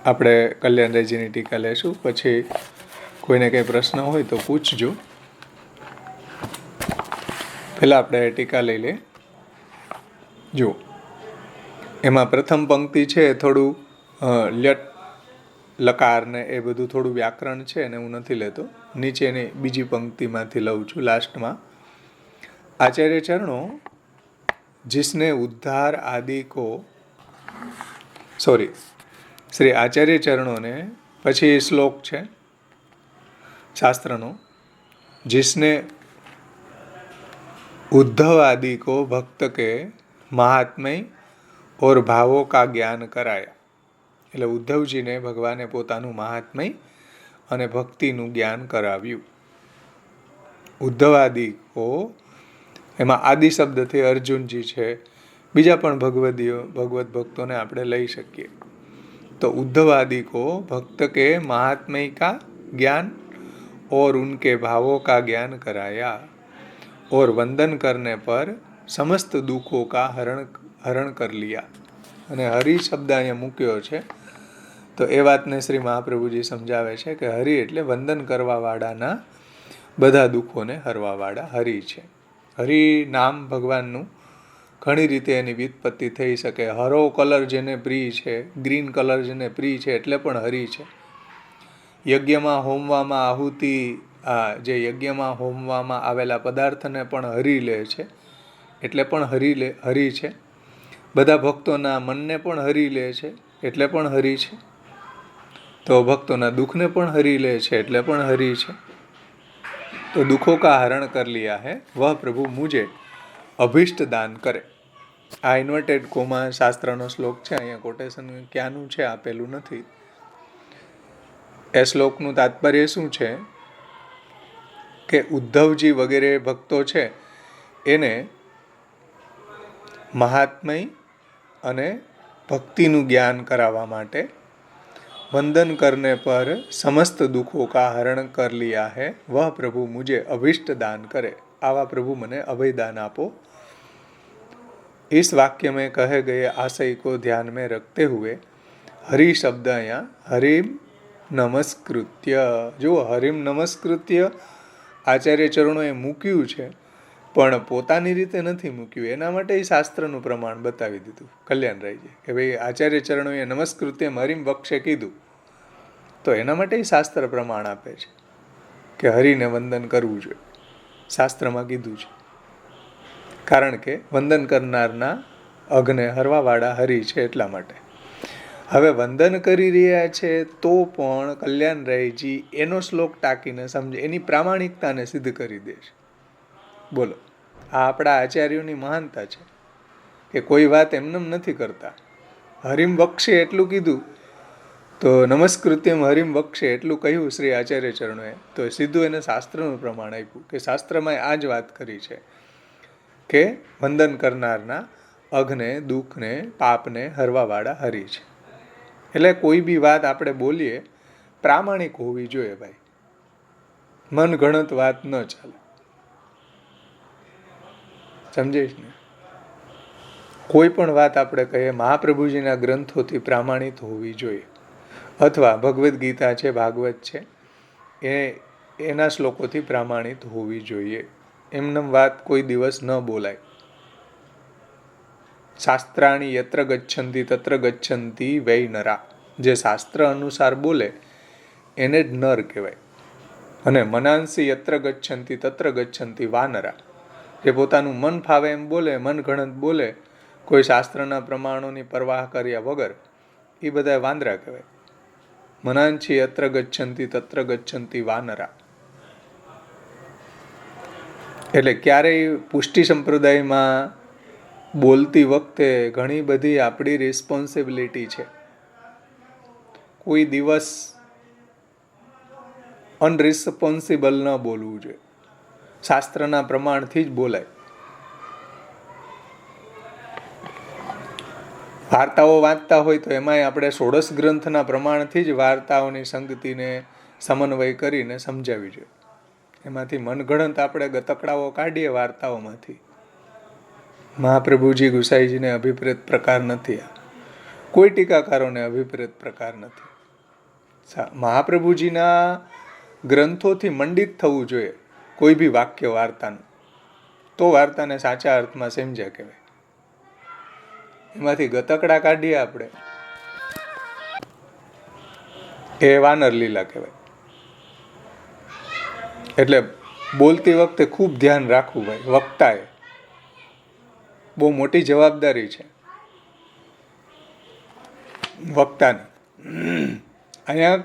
આપણે કલ્યાણરાયજીની ટીકા લેશું. પછી કોઈને કંઈ પ્રશ્ન હોય તો પૂછજો. પહેલાં આપણે ટીકા લઈ લે. જો એમાં પ્રથમ પંક્તિ છે થોડું લ્યટ લકાર ને એ બધું થોડું વ્યાકરણ છે ને હું નથી લેતો. નીચેની બીજી પંક્તિમાંથી લઉં છું લાસ્ટમાં. આચાર્ય ચરણો जिसने उद्धार आदि को श्री आचार्य चरणों ने પછી શ્લોક છે શાસ્ત્રનો, जिसने उद्धव आदि को भक्त के महात्म्य और भावों का ज्ञान कराया. એટલે ઉદ્ધવજીને ભગવાને પોતાનું મહાત્મ્ય અને ભક્તિનું જ્ઞાન કરાવ્યું. ઉદ્ધવ આદિ કો, એમાં આદિ શબ્દથી અર્જુનજી છે, બીજા પણ ભગવત ભક્તોને આપણે લઈ શકીએ. તો उद्धव आदि को भक्त के महात्म्य का ज्ञान और उनके भावों का ज्ञान कराया और वंदन करने पर समस्त दुखों का हरण कर लिया. અને હરિ શબ્દ અહીંયા મૂક્યો છે તો એ વાતને શ્રી મહાપ્રભુજી સમજાવે છે કે હરિ એટલે વંદન કરવાવાળાના બધા દુઃખોને હરવાવાળા હરિ છે. હરિ નામ ભગવાનનું ઘણી રીતે એની વ્યુત્પત્તિ થઈ શકે. હરો કલર જેને પ્રિય છે, ગ્રીન કલર જેને પ્રિય છે એટલે પણ હરિ છે. યજ્ઞમાં હોમવામાં આહુતિ, જે યજ્ઞમાં હોમવામાં આવેલા પદાર્થને પણ હરિ લે છે એટલે પણ હરિ છે. બધા ભક્તોના મનને પણ હરિ લે છે એટલે પણ હરિ છે. તો ભક્તોના દુઃખને પણ હરિ લે છે એટલે પણ હરિ છે. તો દુઃખો કા હરણ કર લિયા હૈ વહ પ્રભુ મુझे અભિષ્ટ દાન કરે. આ ઇન્વર્ટેડ કોમા શાસ્ત્રનો શ્લોક છે. અહીંયા કોટેશન ક્યાંનું છે આપેલું નથી. એ શ્લોકનું તાત્પર્ય શું છે કે ઉદ્ધવજી વગેરે ભક્તો છે એને મહાત્મય અને ભક્તિનું જ્ઞાન કરાવવા માટે વંદન કરને પર સમસ્ત દુઃખો કા હરણ કર લિયા હૈ વહ પ્રભુ મુझे અભિષ્ટ દાન કરે. આવા પ્રભુ મને અભયદાન આપો. इस वाक्य में कहे गए आशय को ध्यान में रखते हुए हरि शब्द અહીંયા હરિમ નમસ્કૃત્ય, જો હરિમ નમસ્કૃત્ય આચાર્ય ચરણોએ મૂક્યું છે પણ પોતાની રીતે નથી મૂક્યું. એના માટે શાસ્ત્રનું પ્રમાણ બતાવી દીધું કલ્યાણરાયજી કે ભાઈ આચાર્ય ચરણોએ નમસ્કૃત્ય હરિમ વક્ષે કીધું તો એના માટે શાસ્ત્ર પ્રમાણ આપે છે કે હરિને વંદન કરવું જોઈએ. શાસ્ત્રમાં કીધું છે કારણ કે વંદન કરનારના અઘને હરવાવાળા હરિ છે એટલા માટે. હવે વંદન કરી રહ્યા છે તો પણ કલ્યાણરાયજી એનો શ્લોક ટાંકીને સમજે, એની પ્રામાણિકતાને સિદ્ધ કરી દે છે. બોલો, આ આપણા આચાર્યોની મહાનતા છે કે કોઈ વાત એમનેમ નથી કરતા. હરિમ વક્ષે એટલું કીધું તો નમસ્કૃત્યમ હરિમ વક્ષે એટલું કહ્યું શ્રી આચાર્ય ચરણોએ તો સીધું એને શાસ્ત્રનું પ્રમાણ આપ્યું કે શાસ્ત્રમાં આ જ વાત કરી છે કે વંદન કરનારના અઘને, દુઃખને, પાપને હરવાવાળા હરિ છે. એટલે કોઈ બી વાત આપણે બોલીએ પ્રામાણિક હોવી જોઈએ ભાઈ. મન ગણત વાત ન ચાલે. સમજીશ ને? કોઈ પણ વાત આપણે કહીએ મહાપ્રભુજીના ગ્રંથોથી પ્રામાણિત હોવી જોઈએ. અથવા ભગવદ્ ગીતા છે, ભાગવત છે, એના શ્લોકોથી પ્રમાણિત હોવી જોઈએ. એમનેમ વાત કોઈ દિવસ ન બોલાય. શાસ્ત્રાણી યત્ર ગચ્છન્તિ તત્ર ગચ્છન્તિ વૈ નરા. જે શાસ્ત્ર અનુસાર બોલે એને જ નર કહેવાય. અને મનાંસી યત્ર ગચ્છન્તિ તત્ર ગચ્છન્તિ વાનરા. જે પોતાનું મન ફાવે એમ બોલે, મન ગણત બોલે, કોઈ શાસ્ત્રના પ્રમાણોની પરવાહ કર્યા વગર, એ બધા વાંદરા કહેવાય. મનાંસી યત્ર ગચ્છન્તિ તત્ર ગચ્છન્તિ વાનરા. એટલે ક્યારેય પુષ્ટિ સંપ્રદાયમાં બોલતી વખતે ઘણી બધી આપણી રિસ્પોન્સિબિલિટી છે. કોઈ દિવસ અનરિસ્પોન્સિબલ ન બોલવું જોઈએ. શાસ્ત્રના પ્રમાણથી જ બોલાય. વાર્તાઓ વાંચતા હોય તો એમાંય આપણે ષોડશ ગ્રંથના પ્રમાણથી જ વાર્તાઓની સંગતિને સમન્વય કરીને સમજાવી જોઈએ. એમાંથી મનગણત આપણે ગતકડાઓ કાઢીએ વાર્તાઓમાંથી. મહાપ્રભુજી ગુસાઈજીને અભિપ્રેત પ્રકાર નથી. કોઈ ટીકાકારોને અભિપ્રેત પ્રકાર નથી. મહાપ્રભુજીના ગ્રંથોથી મંડિત થવું જોઈએ કોઈ બી વાક્ય વાર્તાનું, તો વાર્તાને સાચા અર્થમાં સમજ્યા કહેવાય. એમાંથી ગતકડા કાઢીએ આપણે, એ વાનર લીલા કહેવાય. એટલે બોલતી વખતે ખૂબ ધ્યાન રાખવું ભાઈ. વક્તાએ બહુ મોટી જવાબદારી છે વક્તાની. અહીંયા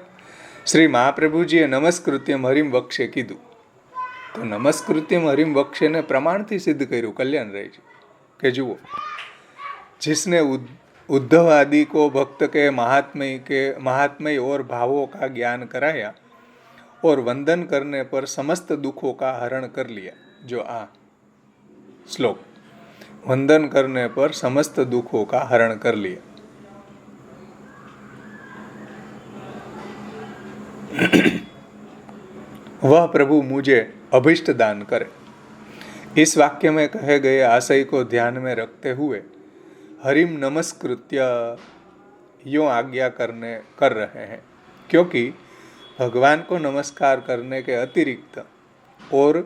શ્રી મહાપ્રભુજીએ નમસ્કૃત્યમ હરિમ વક્ષે કીધું, તો નમસ્કૃત્યમ હરિમ વક્ષેને પ્રમાણથી સિદ્ધ કર્યું કલ્યાણરાયજી કે જુઓ, जिसने उद्धव आदि को भक्त के महात्म्य और भावों का ज्ञान कराया और वंदन करने पर समस्त दुखों का हरण कर लिया. जो आ श्लोक, वंदन करने पर समस्त दुखों का हरण कर लिया. वह प्रभु मुझे अभिष्ट दान करे. इस वाक्य में कहे गए आशय को ध्यान में रखते हुए हरिम नमस्कृत्य यूँ आज्ञा कर रहे हैं, क्योंकि भगवान को नमस्कार करने के अतिरिक्त और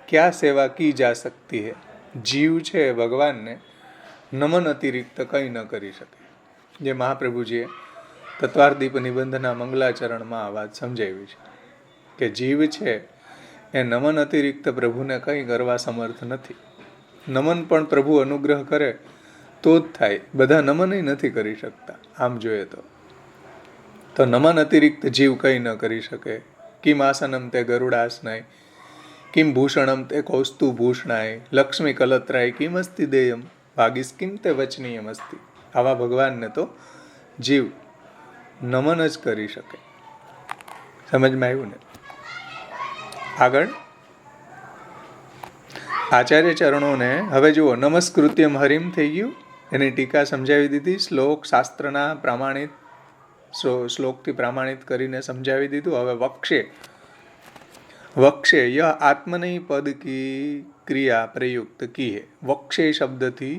क्या सेवा की जा सकती है. जीव છે ભગવાનને નમન અતિરિક્ત કંઈ ન કરી શકે. જે મહાપ્રભુજીએ તત્વાર્દીપ નિબંધના મંગલાચરણમાં આ વાત સમજાવી છે કે જીવ છે એ નમન અતિરિક્ત પ્રભુને કંઈ કરવા સમર્થ નથી. નમન પણ પ્રભુ અનુગ્રહ કરે તો જ થાય. બધા નમન નથી કરી શકતા. આમ જોઈએ તો નમન અતિરિક્ત જીવ કંઈ ન કરી શકે. કિમ આસનમ તે ગરુડાસનાય, કિમ ભૂષણમ તે કૌસ્તુભૂષણાય, લક્ષ્મી કલત્રાય કિમ અસ્તિ દેયમ, ભાગીસ કિમ તે વચનીયમ અસ્તિ. આવા ભગવાનને તો જીવ નમન જ કરી શકે. સમજમાં આવ્યું ને? આગળ આચાર્ય ચરણોને હવે જુઓ, નમસ્કૃત્યમ હરિમ થઈ ગયું, એની ટીકા સમજાવી દીધી. શ્લોક શાસ્ત્રના પ્રમાણિત શ્લોકથી પ્રમાણિત કરીને સમજાવી દીધું. હવે વક્ષે યહ આત્મનૈ પદ કી ક્રિયા પ્રયુક્ત કી હે. વક્ષે શબ્દથી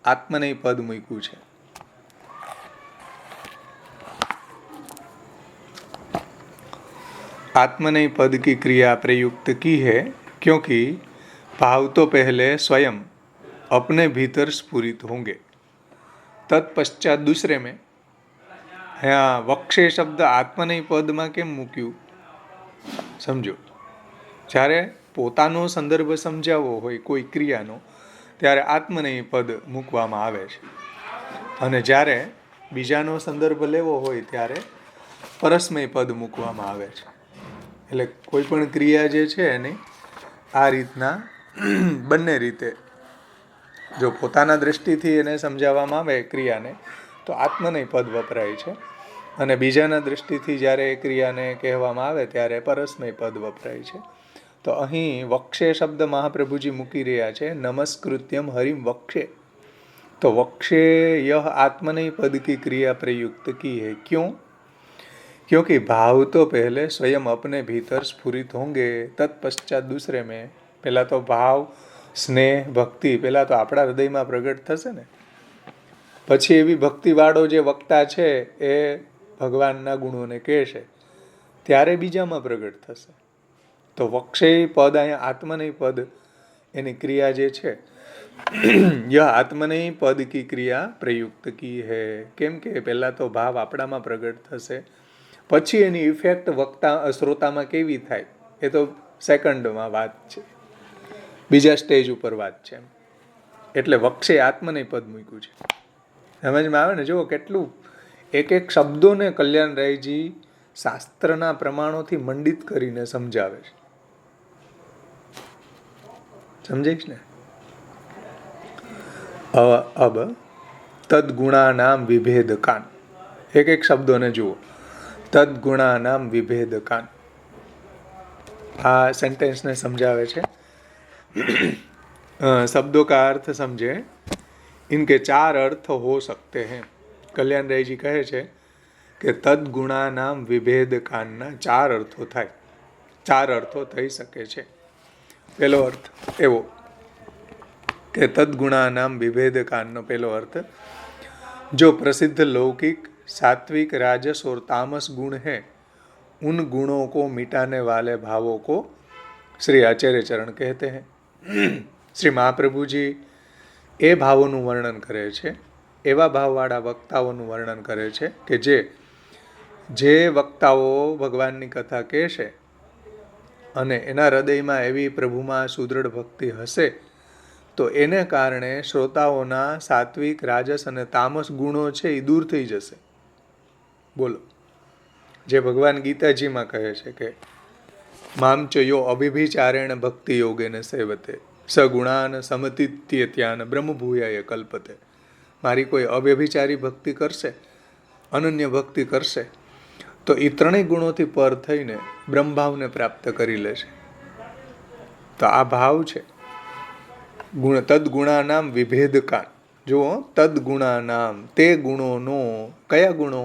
આત્મનૈ પદ મૂક્યું છે. आत्मनई पद की क्रिया प्रयुक्त की है, क्योंकि भाव तो पहले स्वयं अपने भीतर स्फुरित होंगे, तत्पश्चात दूसरे में. हाँ, वक्षे शब्द आत्मनई पदમાં કેમ મૂક્યું સમજો. જ્યારે પોતાનો સંદર્ભ સમજાવવો હોય કોઈ ક્રિયાનો ત્યારે આત્મનઈ પદ મૂકવામાં આવે છે, અને જ્યારે બીજાનો સંદર્ભ લેવો હોય ત્યારે પરસ્મય પદ મૂકવામાં આવે છે. એટલે કોઈ પણ ક્રિયા જે છે એની આ રીતના બંને રીતે જો પોતાના દ્રષ્ટિથી એને સમજાવવામાં આવે ક્રિયાને તો આત્મનય પદ વપરાય છે, અને બીજાના દ્રષ્ટિથી જ્યારે એ ક્રિયાને કહેવામાં આવે ત્યારે પરસ્મય પદ વપરાય છે. તો અહીં વક્ષે શબ્દ મહાપ્રભુજી મૂકી રહ્યા છે, નમસ્કૃત્યમ હરિમ વક્ષે. તો વક્ષે યહ આત્મનય પદ કી ક્રિયા પ્રયુक्त की है. क्यों? क्योंकि भाव तो पहले स्वयं अपने भीतर स्फुरित होंगे, तत्पश्चात दूसरे में. પહેલાં તો ભાવ, સ્નેહ, ભક્તિ પહેલાં તો આપણા હૃદયમાં પ્રગટ થશે ને, પછી એવી ભક્તિવાળો જે વક્તા છે એ ભગવાનના ગુણોને કહેશે ત્યારે બીજામાં પ્રગટ થશે. તો વક્ષેય પદ, અહીંયા આત્મનેય પદ એની ક્રિયા જે છે, યહ આત્મનેય પદ કી ક્રિયા પ્રયુક્ત કી હે. કેમ કે પહેલાં તો ભાવ આપણામાં પ્રગટ થશે, પછી એની ઇફેક્ટ શ્રોતામાં કેવી થાય એ તો સેકન્ડમાં વાત છે, બીજા સ્ટેજ ઉપર વાત છે. એટલે વક્ષે આત્મનેય પદ મૂક્યું છે. સમજમાં આવે ને? જુઓ કેટલું એક એક શબ્દોને કલ્યાણરાયજી શાસ્ત્રના પ્રમાણોથી મંડિત કરીને સમજાવે છે. સમજાઈશ ને? અબ તદગુણાનામ વિભેદકાન, એક એક શબ્દોને જુઓ. તદગુણાનામ વિભેદકાન, આ સેન્ટેન્સને સમજાવે છે. शब्दों का अर्थ समझे, इनके 4 अर्थ हो सकते हैं. કલ્યાણરાયજી કહે છે કે તદગુણાનામ વિભેદ કાનના 4 અર્થો થાય, 4 અર્થો થઈ શકે છે. પહેલો અર્થ એવો કે તદગુણાનામ વિભેદ કાનનો પહેલો અર્થ, जो प्रसिद्ध लौकिक सात्विक राजस और तामस गुण है, उन गुणों को मिटाने वाले भावों को श्री आचार्य चरण कहते हैं. શ્રી મહાપ્રભુજી એ ભાવોનું વર્ણન કરે છે, એવા ભાવવાળા વક્તાઓનું વર્ણન કરે છે કે જે વક્તાઓ ભગવાનની કથા કહેશે અને એના હૃદયમાં એવી પ્રભુમાં સુદૃઢ ભક્તિ હશે તો એને કારણે શ્રોતાઓના સાત્વિક, રાજસ અને તામસ ગુણો છે એ દૂર થઈ જશે. બોલો, જે ભગવાન ગીતાજીમાં કહે છે કે મામ ચ યો અભિભિચારેણ ભક્તિ યોગેન સેવતે સગુણાન સમતિત્યત્યાન બ્રહ્મભૂયાય કલ્પતે. મારી કોઈ અવ્યભિચારી ભક્તિ કરશે, અનન્ય ભક્તિ કરશે તો એ 3 ગુણોથી પર થઈને બ્રહ્મભાવને પ્રાપ્ત કરી લેશે. તો આ ભાવ છે તદગુણાનામ વિભેદકાન. જુઓ, તદગુણાનામ, તે ગુણોનો, કયા ગુણો?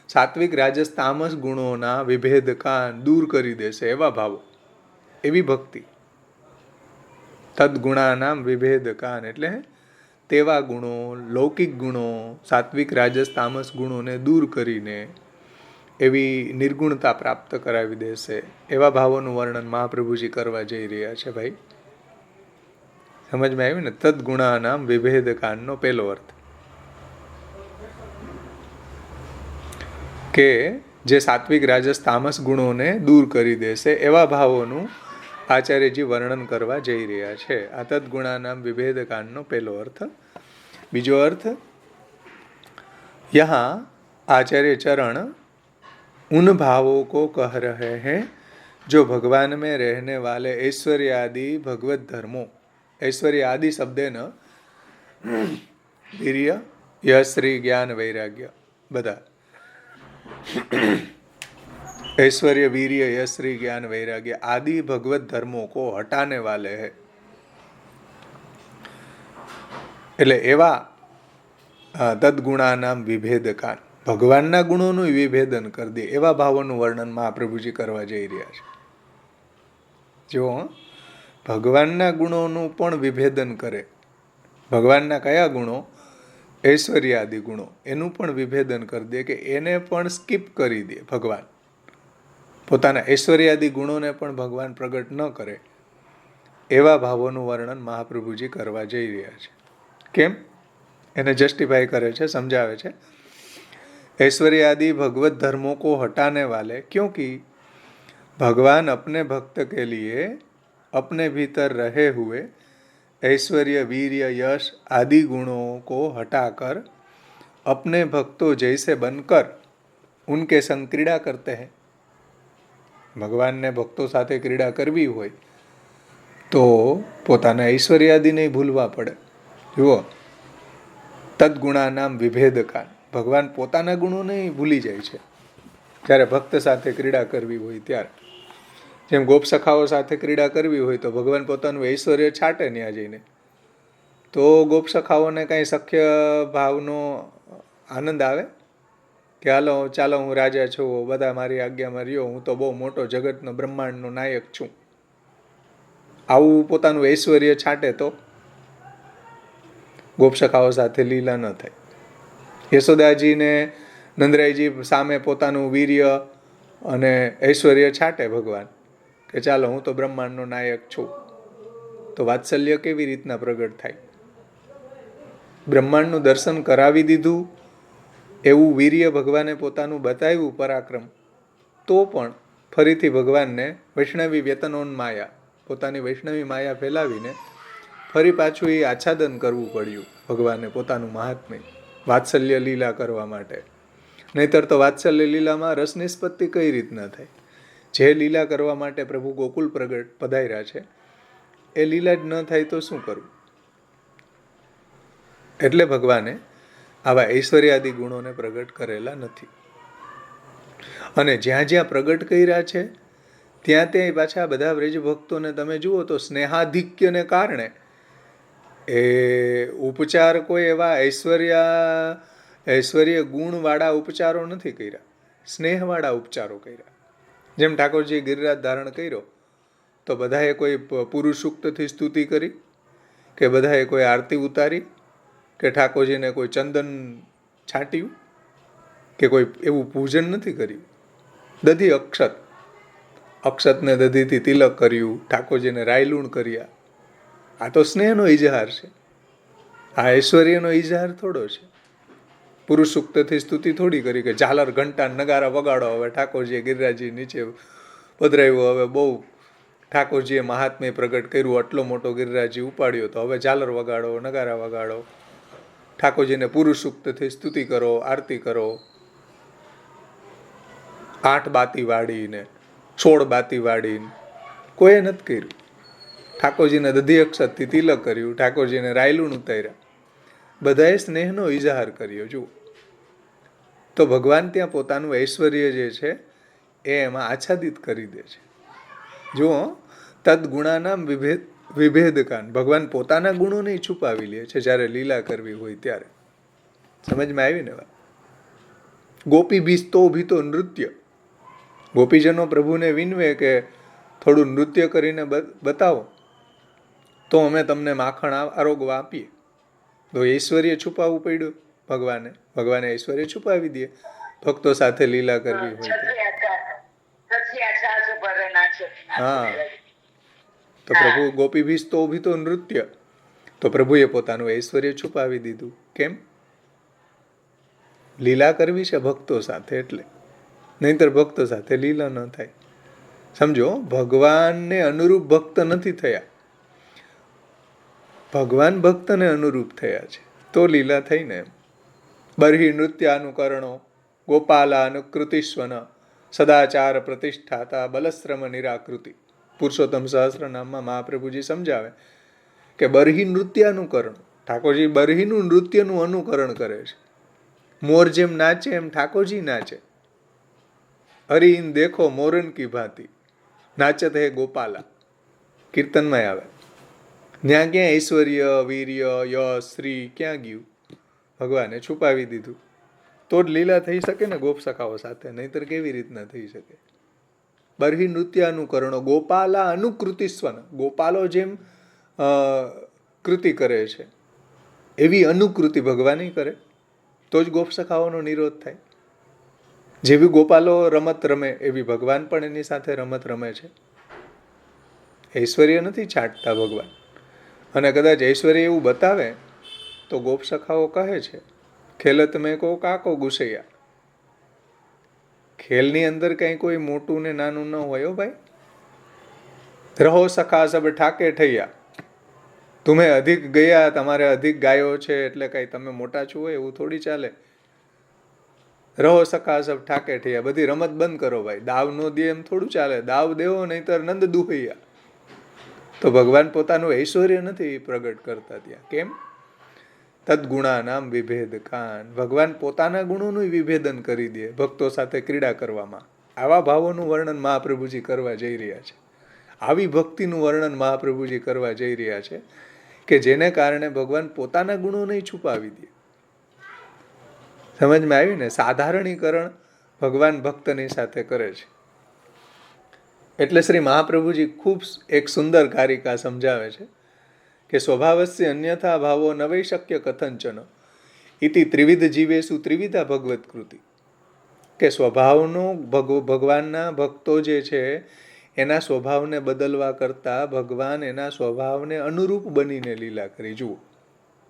સાત્વિક, રાજસ, તામસ ગુણોના વિભેદકાન, દૂર કરી દેશે એવા ભાવો, એવી ભક્તિ. તદગુણાનામ વિભેદકાન એટલે તેવા ગુણો, લૌકિક ગુણો, સાત્વિક, રાજસ, તામસ ગુણોને દૂર કરીને એવી નિર્ગુણતા પ્રાપ્ત કરાવી દેશે એવા ભાવોનું વર્ણન મહાપ્રભુજી કરવા જઈ રહ્યા છે. ભાઈ સમજમાં આવ્યું ને? તદગુણાનામ વિભેદકાનનો પહેલો અર્થ કે જે સાત્વિક, રાજસ, તામસ ગુણોને દૂર કરી દેશે એવા ભાવોનું આચાર્યજી વર્ણન કરવા જઈ રહ્યા છે. આ તદગુણાનામ વિભેદકાનનો પહેલો અર્થ. બીજો અર્થ, यहाँ आचार्य चरण उन भावों को कह रहे हैं जो भगवान में रहने वाले ऐश्वर्य आदि भगवत धर्मों, ऐश्वर्य आदि शब्द न वीर्य, यश, श्री, ज्ञान, वैराग्य, બધા ऐश्वर्य, वीर्य, यश, श्री, ज्ञान, वैराग्य आदि भगवत धर्मों को हटाने वाले है. એટલે એવા તદગુણાનામ વિભેદકાન, ભગવાનના ગુણોનું વિભેદન કરી દે એવા ભાવોનું વર્ણન મહાપ્રભુજી કરવા જઈ રહ્યા છે. જો ભગવાનના ગુણોનું પણ વિભેદન કરે, ભગવાનના કયા ગુણો? ઐશ્વર્ય આદિ ગુણો, એનું પણ વિભેદન કરી દે, કે એને પણ સ્કીપ કરી દે. ભગવાન પોતાના ઐશ્વર્યાદિ ગુણોને પણ ભગવાન પ્રગટ ન કરે એવા ભાવોનું વર્ણન મહાપ્રભુજી કરવા જઈ રહ્યા છે. કેમ? એને જસ્ટિફાઈ કરે છે, સમજાવે છે. ऐश्वर्य आदि भगवत धर्मों को हटाने वाले, क्योंकि भगवान अपने भक्त के लिए अपने भीतर रहे हुए ऐश्वर्य, वीर्य, यश आदि गुणों को हटाकर अपने भक्तों जैसे बनकर उनके संग क्रीड़ा करते हैं. ભગવાનને ભક્તો સાથે ક્રીડા કરવી હોય તો પોતાના ઐશ્વર્યાદિ નહીં ભૂલવા પડે. જુઓ, તદગુણાનામ વિભેદકાન, ભગવાન પોતાના ગુણો નહીં ભૂલી જાય છે જ્યારે ભક્ત સાથે ક્રીડા કરવી હોય ત્યારે. જેમ ગોપસખાઓ સાથે ક્રીડા કરવી હોય તો ભગવાન પોતાનું ઐશ્વર્ય છાંટે ત્યાં જઈને, તો ગોપસખાઓને કાંઈ સખ્ય ભાવનો આનંદ આવે કે હાલો ચાલો હું રાજા છું, બધા મારી આજ્ઞામાં રહ્યો, હું તો બહુ મોટો જગતનો બ્રહ્માંડનો નાયક છું. આવું પોતાનું ઐશ્વર્ય છાંટે તો ગોપસખાઓ સાથે લીલા ન થાય. યશોદાજીને નંદરાયજી સામે પોતાનું વીર્ય અને ઐશ્વર્ય છાંટે ભગવાન કે ચાલો હું તો બ્રહ્માંડનો નાયક છું. તો વાત્સલ્ય કેવી રીતના પ્રગટ થાય? બ્રહ્માંડનું દર્શન કરાવી દીધું એવું વીર્ય ભગવાને પોતાનું બતાવ્યું પરાક્રમ, તો પણ ફરીથી ભગવાનને વૈષ્ણવી વ્યતનોન માયા, પોતાની વૈષ્ણવી માયા ફેલાવીને ફરી પાછું એ આચ્છાદન કરવું પડ્યું ભગવાને પોતાનું મહાત્મ્ય વાત્સલ્ય લીલા કરવા માટે. નહીતર તો વાત્સલ્ય લીલામાં રસ નિષ્પત્તિ કઈ રીતના થાય? જે લીલા કરવા માટે પ્રભુ ગોકુલ પ્રગટ પધાર્યા છે એ લીલા જ ન થાય તો શું કરવું? એટલે ભગવાને આવા ઐશ્વર્યાદિ ગુણોને પ્રગટ કરેલા નથી. અને જ્યાં જ્યાં પ્રગટ કર્યા છે ત્યાં ત્યાં પાછા બધા વ્રજ ભક્તોને તમે જુઓ તો સ્નેહાધિક્યને કારણે એ ઉપચાર કોઈ એવા ઐશ્વર્ય ગુણવાળા ઉપચારો નથી કર્યા, સ્નેહવાળા ઉપચારો કર્યા. જેમ ઠાકોરજીએ ગિરિરાજ ધારણ કર્યો તો બધાએ કોઈ પુરુષ સૂક્તથી સ્તુતિ કરી, કે બધાએ કોઈ આરતી ઉતારી, કે ઠાકોરજીને કોઈ ચંદન છાંટ્યું, કે કોઈ એવું પૂજન નથી કર્યું. દધી અક્ષતને દધીથી તિલક કર્યું, ઠાકોરજીને રાયલુણ કર્યા. આ તો સ્નેહનો ઇજહાર છે, આ ઐશ્વર્યનો ઇજહાર થોડો છે. પુરુષ સૂક્તથી સ્તુતિ થોડી કરી કે ઝાલર ઘંટા નગારા વગાડો, હવે ઠાકોરજીએ ગિરિરાજજી નીચે પધરાવ્યો, હવે બહુ ઠાકોરજીએ મહાત્મ્ય પ્રગટ કર્યું, આટલો મોટો ગિરિરાજજી ઉપાડ્યો તો હવે ઝાલર વગાડો, નગારા વગાડો, ઠાકોરજીને પુરુષ સૂક્તથી સ્તુતિ કરો, આરતી કરો. 8 બાતી વાળીને 16 બાતી વાળીને કોઈએ નથી કર્યું. ઠાકોરજીને દધી અક્ષતથી તિલક કર્યું, ઠાકોરજીને રાયલુણ ઉતાર્યા, બધાએ સ્નેહનો ઇજહાર કર્યો. જુઓ તો ભગવાન ત્યાં પોતાનું ઐશ્વર્ય જે છે એ એમાં આચ્છાદિત કરી દે છે. જુઓ, તદગુણાનામ વિભેદકાન, ભગવાન પોતાના ગુણો નહીં છુપાવી લે છે જ્યારે લીલા કરવી હોય ત્યારે. સમજમાં આવી ને વાત? ગોપી ભીસ્તો ભીતો નૃત્ય, ગોપીજનો પ્રભુને વિનવે કે થોડું નૃત્ય કરીને બતાવો તો અમે તમને માખણ આરોગવા આપીએ. તો ઐશ્વર્ય છુપાવવું પડ્યું ભગવાને ઐશ્વર્ય છુપાવી દે ભક્તો સાથે લીલા કરવી હોય તો. હા, તો પ્રભુ ગોપી ભીસ્તો ભીતો નૃત્ય, તો પ્રભુએ પોતાનું ઐશ્વર્ય છુપાવી દીધું. કેમ? લીલા કરવી છે ભક્તો સાથે એટલે, નહીંતર ભક્તો સાથે લીલા ન થાય. સમજો, ભગવાનને અનુરૂપ ભક્ત નથી થયા, ભગવાન ભક્તને અનુરૂપ થયા છે તો લીલા થઈને. એમ બર્હિ નૃત્યાનુકરણો ગોપાલા અનુકૃતિસ્વન સદાચાર પ્રતિષ્ઠાતા બલશ્રમ નિરાકૃતિ. પુરુષોત્તમ સહસ્રનામમાં મહાપ્રભુજી સમજાવે કે બર્હિ નૃત્યાનુકરણ, ઠાકોરજી બર્હિનું નૃત્યનું અનુકરણ કરે છે. મોર જેમ નાચે એમ ઠાકોરજી નાચે. હરિન દેખો મોરન કી ભાંતિ નાચત હે ગોપાલા, કીર્તનમાં આવે. ત્યાં ક્યાં ઐશ્વર્ય, વીર્ય, યશ, શ્રી ક્યાં ગયું? ભગવાને છુપાવી દીધું. તો જ લીલા થઈ શકે ને ગોપ સખાઓ સાથે, નહીતર કેવી રીતના થઈ શકે? બર્હિ નૃત્ય અનુકરણો ગોપાલા અનુકૃતિસ્વન, ગોપાલો જેમ કૃતિ કરે છે એવી અનુકૃતિ ભગવાન કરે તો જ ગોપ સખાઓનો નિરોધ થાય. જેવી ગોપાલો રમત રમે એવી ભગવાન પણ એની સાથે રમત રમે છે. ઐશ્વર્ય નથી છાંટતા ભગવાન. અને કદાચ ઐશ્વર્ય એવું બતાવે તો ગોપ સખાઓ કહે છે ખેલત મેં કો કાકો ગુસૈયા. ખેલની અંદર કંઈ કોઈ મોટું ને નાનું ન હોય. ભાઈ, રહો સખા સબ ઠાકે ઠૈયા, તમે અધિક ગયા, તમારે અધિક ગાયો છે એટલે કઈ તમે મોટા છો એવું થોડી ચાલે. રહો સખા સબ ઠાકે ઠૈયા, બધી રમત બંધ કરો ભાઈ, દાવ નો દે એમ થોડું ચાલે. દાવ દેવો નહીતર નંદ દુહૈયા. તો ભગવાન પોતાનું ઐશ્વર્ય નથી પ્રગટ કરતા ત્યાં. કેમ? તદગુણાનામ વિભેદકાન, ભગવાન પોતાના ગુણોનું વિભેદન કરી દે ભક્તો સાથે ક્રીડા કરવામાં. આવા ભાવોનું વર્ણન મહાપ્રભુજી કરવા જઈ રહ્યા છે. આવી ભક્તિનું વર્ણન મહાપ્રભુજી કરવા જઈ રહ્યા છે કે જેને કારણે ભગવાન પોતાના ગુણો નહીં છુપાવી દે. સમજમાં આવી ને? સાધારણીકરણ ભગવાન ભક્તની સાથે કરે છે. એટલે શ્રી મહાપ્રભુજી ખૂબ એક સુંદર કારિકા સમજાવે છે કે સ્વભાવસ્ય અન્યથા ભાવો ન વૈ શક્ય કથંચન ઇતિ ત્રિવિધ જીવેશુ ત્રિવિધા ભગવત કૃતિ. કે સ્વભાવનો ભગવાનના ભક્તો જે છે એના સ્વભાવને બદલવા કરતાં ભગવાન એના સ્વભાવને અનુરૂપ બનીને લીલા કરી. જુઓ,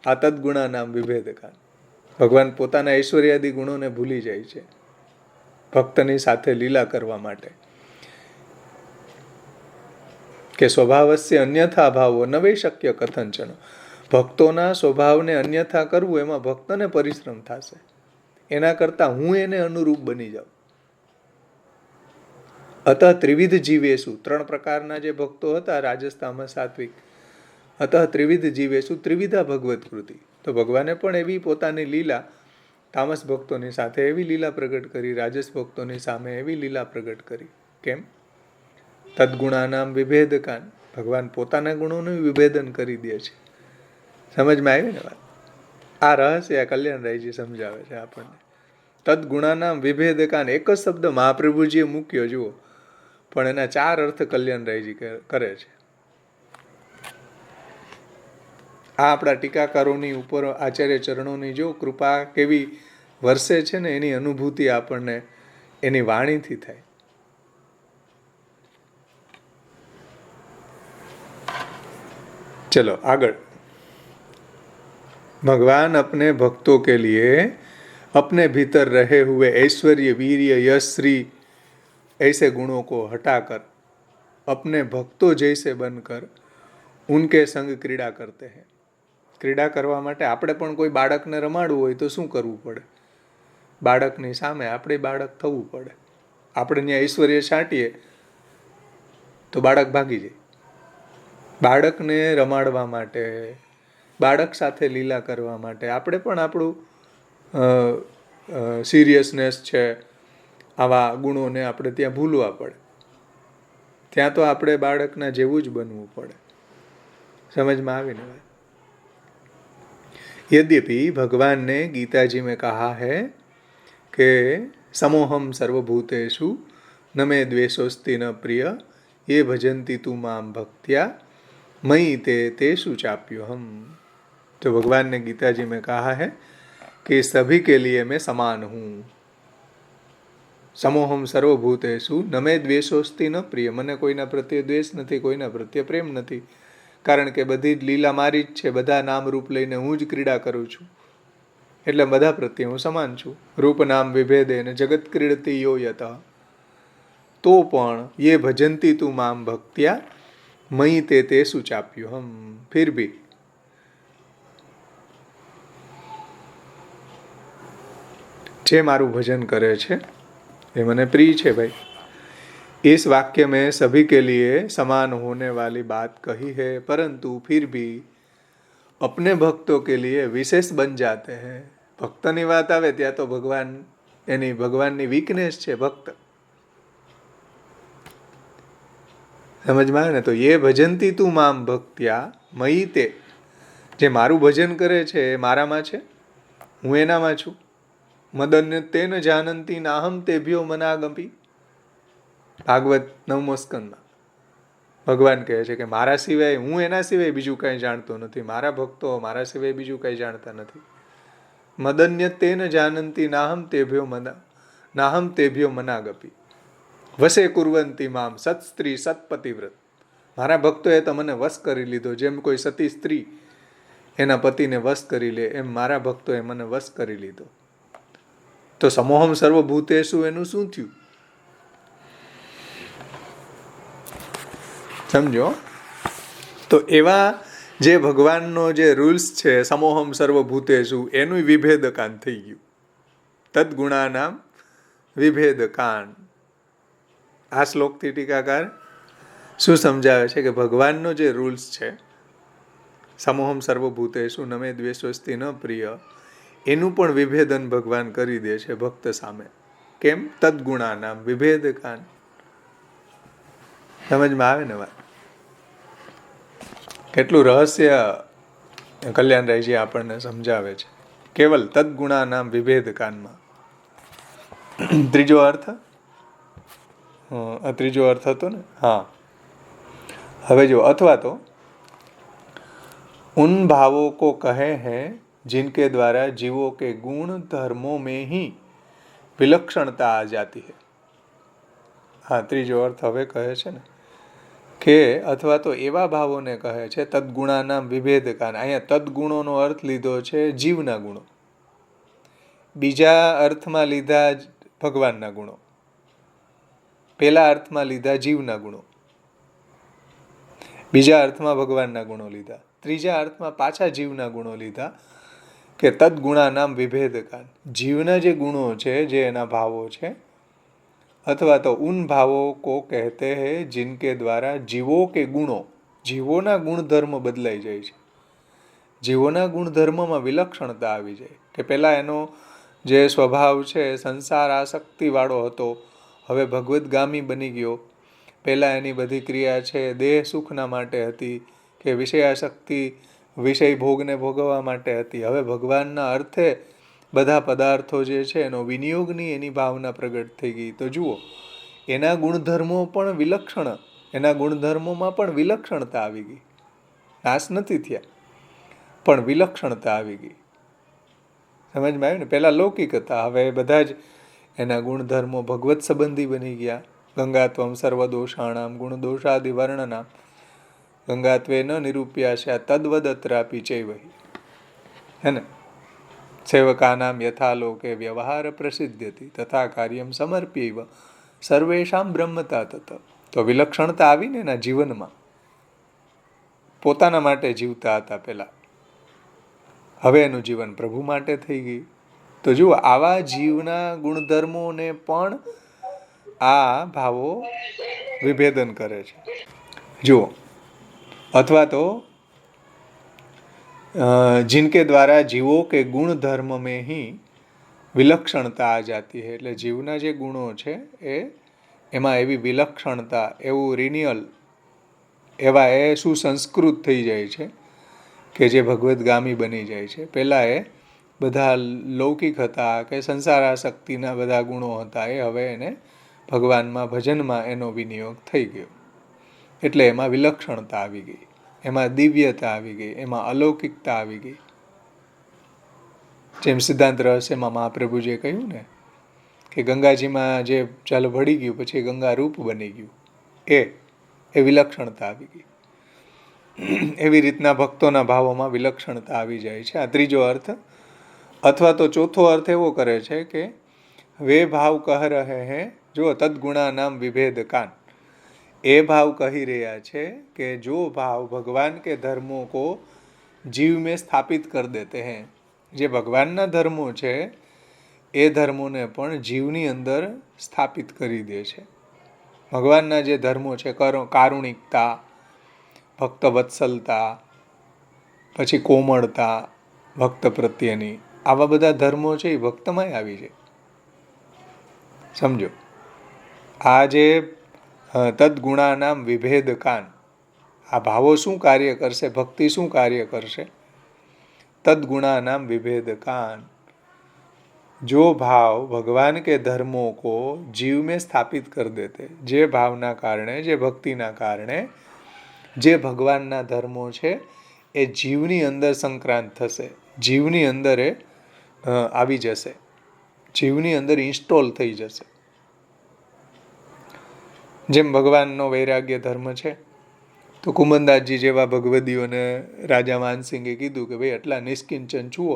આ તદ્ગુણા નામ વિભેદકાન. ભગવાન પોતાના ઐશ્વર્યાદિ ગુણોને ભૂલી જાય છે ભક્તની સાથે લીલા કરવા માટે. કે સ્વભાવસ્ય અન્યથા ભાવો નવે શક્ય કથંચન. ભક્તોના સ્વભાવને અન્યથા કરવું એમાં ભક્તને પરિશ્રમ થશે. એના કરતાં હું એને અનુરૂપ બની જાઉં. અતઃ ત્રિવિધ જીવેશુ, 3 પ્રકારના જે ભક્તો હતા રાજસ્થાનમાં સાત્વિક. અતઃ ત્રિવિધ જીવેશુ ત્રિવિધા ભગવત કૃતિ. તો ભગવાને પણ એવી પોતાની લીલા તામસ ભક્તોની સાથે એવી લીલા પ્રગટ કરી, રાજસ ભક્તોની સામે એવી લીલા પ્રગટ કરી. કેમ? તદ્ગુણાનામ વિભેદકાન. ભગવાન પોતાના ગુણોનું વિભેદન કરી દે છે. સમજમાં આવી ને વાત? આ રહસ્ય કલ્યાણરાયજી સમજાવે છે આપણને. તદ્ગુણાનામ વિભેદકાન એક જ શબ્દ મહાપ્રભુજીએ મૂક્યો જુઓ, પણ એના 4 અર્થ કલ્યાણરાયજી કરે છે. આ આપણા ટીકાકારોની ઉપર આચાર્ય ચરણોની જો કૃપા કેવી વરસે છે ને એની અનુભૂતિ આપણને એની વાણીથી થાય. चलो आगे. भगवान अपने भक्तों के लिए अपने भीतर रहे हुए ऐश्वर्य, वीर्य, यश, श्री ऐसे गुणों को हटाकर अपने भक्तों जैसे बनकर उनके संग क्रीड़ा करते हैं. क्रीड़ा કરવા માટે આપણે પણ કોઈ બાળકને રમાડવું હોય તો શું કરવું પડે? બાળકની સામે આપણે બાળક થવું પડે. આપણે ત્યાં ઐશ્વર્ય છાંટીએ તો બાળક ભાગી જાય. બાળકને રમાડવા માટે, બાળક સાથે લીલા કરવા માટે આપણે પણ આપણું સિરિયસનેસ છે, આવા ગુણોને આપણે ત્યાં ભૂલવા પડે. ત્યાં તો આપણે બાળકના જેવું જ બનવું પડે. समझ में आवी ने? यद्यपि भगवान ने गीता जी में कहा है कि समोहम सर्वभूतेषु न मे द्वेषोस्ति न प्रिय ये भजन्ति तु माम भक्त्या मयि ते तेषु चाप्योहम. तो भगवान ने गीता जी में कहा है कि सभी के लिए मैं समान हूँ. समोहम सर्वभूतेषु न मे द्वेषोस्ति न प्रिय. મને કોઈના પ્રત્યે દ્વેષ નથી, કોઈના પ્રત્યે પ્રેમ નથી. કારણ કે બધી જ લીલા મારી જ છે. બધા નામ રૂપ લઈને હું જ ક્રીડા કરું છું. એટલે બધા પ્રત્યે હું સમાન છું. રૂપ નામ વિભેદેન જગત ક્રીડતી યો યતઃ. તો પણ ये भजन्ति तु माम भक्त्या मयि ते तेषु चाप्योहम. फिर भी જે મારું ભજન કરે છે એ મને પ્રિય છે ભાઈ. इस वाक्य में सभी के लिए समान होने वाली बात कही है, परंतु फिर भी अपने भक्तों के लिए विशेष बन जाते हैं. ભક્તની વાત આવે ત્યાં તો ભગવાન એની ભગવાનની વીકનેસ છે ભક્ત. સમજમાં આવે ને? તો ये भजन्ति तु माम भक्त्या मयि ते. જે મારું ભજન કરે છે એ મારામાં છે, હું એનામાં છું. મદન્ય તેન જાનંતી નાહમ તેભ્યો મનાગમી. ભાગવત 9મો સ્કંદમાં ભગવાન કહે છે કે મારા સિવાય, હું એના સિવાય બીજું કંઈ જાણતો નથી. મારા ભક્તો મારા સિવાય બીજું કંઈ જાણતા નથી. મદન્ય તેન જાનંતી નાહમ તેભ્યો મનાગપી. વશે કુર્વંતી મામ સત સ્ત્રી સતપતિવ્રત. મારા ભક્તોએ તો મને વશ કરી લીધો. જેમ કોઈ સતી સ્ત્રી એના પતિને વશ કરી લે, એમ મારા ભક્તોએ મને વશ કરી લીધો. તો સમોહમ સર્વભૂતેષુ એનું શું થયું? સમજો. તો એવા જે ભગવાનનો જે રૂલ્સ છે સમોહમ સર્વભૂતેષુ, એનું વિભેદકાન થઈ ગયું. તદ્ગુણાનામ વિભેદકાન. આ શ્લોકથી ટીકાકાર શું સમજાવે છે કે ભગવાનનો જે રૂલ્સ છે સમોહમ સર્વભૂતેષુ ન મે દ્વેષોસ્તિ ન પ્રિય, એનું પણ વિભેદન ભગવાન કરી દે છે ભક્ત સામે. કેમ? તદ્ગુણાનામ વિભેદકાન. સમજમાં આવે ને વાત? કેટલું રહસ્ય કલ્યાણરાયજી આપણને સમજાવે છે કેવલ તદ્ગુણાનામ વિભેદકાનમાં. ત્રીજો અર્થ, ત્રીજો અર્થ હતો ને? હા. હવે જો, અથવા તો उन भावों को कहे हैं जिनके द्वारा जीवों के गुण धर्मों में ही વિલક્ષણતા આ જાતિ હે. હા, ત્રીજો અર્થ હવે કહે છે ને કે અથવા તો એવા ભાવોને કહે છે તદ્ગુણાનામ વિભેદકાન. અહીંયા તદ્ગુણોનો અર્થ લીધો છે જીવના ગુણો, બીજા અર્થમાં લીધા ભગવાનના ગુણો, પેલા અર્થમાં લીધા જીવના ગુણો, બીજા અર્થમાં ભગવાનના ગુણો લીધા, ત્રીજા અર્થમાં પાછા જીવના ગુણો લીધા કે તદ્ગુણાનામ વિભેદકાન. જીવના જે ગુણો છે, જે એના ભાવો છે, અથવા તો ઉન ભાવો કો કહેતે હૈ जिनके द्वारा जीवो के गुणों, જીવોના ગુણધર્મ બદલાઈ જાય છે. જીવોના ગુણધર્મમાં વિલક્ષણતા આવી જાય કે પહેલાં એનો જે સ્વભાવ છે સંસાર આસક્તિવાળો હતો, હવે ભગવદગામી બની ગયો. પહેલાં એની બધી ક્રિયા છે દેહ સુખના માટે હતી કે વિષયાસક્તિ, વિષય ભોગને ભોગવવા માટે હતી. હવે ભગવાનના અર્થે બધા પદાર્થો જે છે એનો વિનિયોગની એની ભાવના પ્રગટ થઈ ગઈ. તો જુઓ, એના ગુણધર્મો પણ વિલક્ષણ, એના ગુણધર્મોમાં પણ વિલક્ષણતા આવી ગઈ. નાશ નથી થયા, પણ વિલક્ષણતા આવી ગઈ. સમજમાં આવ્યું ને? પહેલાં લૌકિક હતા, હવે બધા જ એના ગુણધર્મો ભગવત સંબંધી બની ગયા. ગંગાત્વમ સર્વદોષાણામ ગુણદોષાદિ વર્ણનામ ગંગાત્વે ન નિરૂપ્યાસ્યા તદ્વદત્રાપી ચૈવહી. હે ને? સેવકાનામ યથાલોકે વ્યવહાર પ્રસિદ્ધ્યતિ તથા કાર્યમ સમર્પ્યૈવ સર્વેષામ બ્રહ્મતા તત. તો વિલક્ષણતા આવીને એના જીવનમાં. પોતાના માટે જીવતા હતા પહેલાં, હવે એનું જીવન પ્રભુ માટે થઈ ગયું. તો જુઓ, આવા જીવના ગુણધર્મોને પણ આ ભાવો વિભેદન કરે છે. જુઓ, અથવા તો जिनके द्वारा जीवो के गुण धर्म में ही વિલક્ષણતા આ જાતિ છે. એટલે જીવના જે ગુણો છે એમાં એવી વિલક્ષણતા, એવું રિન્યુઅલ, એવા એ સુસંસ્કૃત થઈ જાય છે કે જે ભગવદગામી બની જાય છે. પહેલાં એ બધા લૌકિક હતા કે સંસારાસક્તિના બધા ગુણો હતા, એ હવે એને ભગવાનમાં ભજનમાં એનો વિનિયોગ થઈ ગયો. એટલે એમાં વિલક્ષણતા આવી ગઈ, એમાં દિવ્યતા આવી ગઈ, એમાં અલૌકિકતા આવી ગઈ. જેમ સિદ્ધાંત રહસ્યમાં મહાપ્રભુજીએ કહ્યું ને કે ગંગાજીમાં જે ચાલો ભળી ગયું પછી ગંગા રૂપ બની ગયું, એ વિલક્ષણતા આવી ગઈ. એવી રીતના ભક્તોના ભાવોમાં વિલક્ષણતા આવી જાય છે. આ ત્રીજો અર્થ. અથવા તો ચોથો અર્થ એવો કરે છે કે વે ભાવ કહ રહે હે જો તદ્ગુણા નામ વિભેદ કાન. એ ભાવ કહી રહ્યા છે કે જો ભાવ ભગવાન કે ધર્મો को जीव में स्थापित कर देते हैं, જે ભગવાનના ધર્મો છે એ ધર્મોને પણ જીવની અંદર સ્થાપિત કરી દે છે. ભગવાનના જે ધર્મો છે, કારુણિકતા, ભક્ત વત્સલતા, પછી કોમળતા ભક્ત પ્રત્યેની, આવા બધા ધર્મો છે એ ભક્તમાં આવી જાય. સમજો, આ જે તદ્ગુણાનામ વિભેદ કાન, આ ભાવો શું કાર્ય કરશે, ભક્તિ શું કાર્ય કરશે? तद्गुणानाम विभेद कान. जो भाव भगवान के धर्मों को जीव में स्थापित कर देते, जे भावना कारणे, जे भक्तिना कारणे જે ભગવાનના ધર્મો છે એ જીવની અંદર સંક્રાંત થશે, જીવની અંદર એ આવી જશે, જીવની અંદર ઇન્સ્ટોલ થઈ જશે. જેમ ભગવાનનો વૈરાગ્ય ધર્મ છે, તો કુમનદાસજી જેવા ભગવદીઓને રાજા માનસિંગે કીધું કે ભાઈ એટલા નિષ્કિંચન છુઓ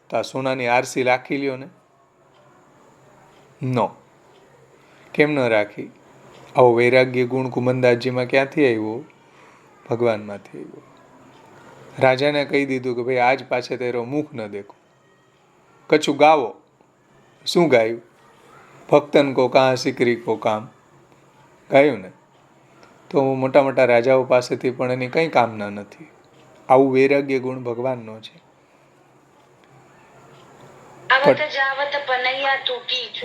તો આ સોનાની આરસી રાખી લ્યો ને. નો, કેમ ન રાખી? આવો વૈરાગ્ય ગુણ કુમનદાસજીમાં ક્યાંથી આવ્યો? ભગવાનમાંથી આવ્યો. રાજાને કહી દીધું કે ભાઈ આજ પાછે તેરો મુખ ન દેખો. કછું ગાવો. શું ગાયું? ભક્તન કો કાં સિકરી કો કામ ગાયું ને. તો મોટા મોટા રાજાઓ પાસેથી પણ એની કંઈ કામના નથી. આવું વૈરાગ્ય ગુણ ભગવાનનો છે.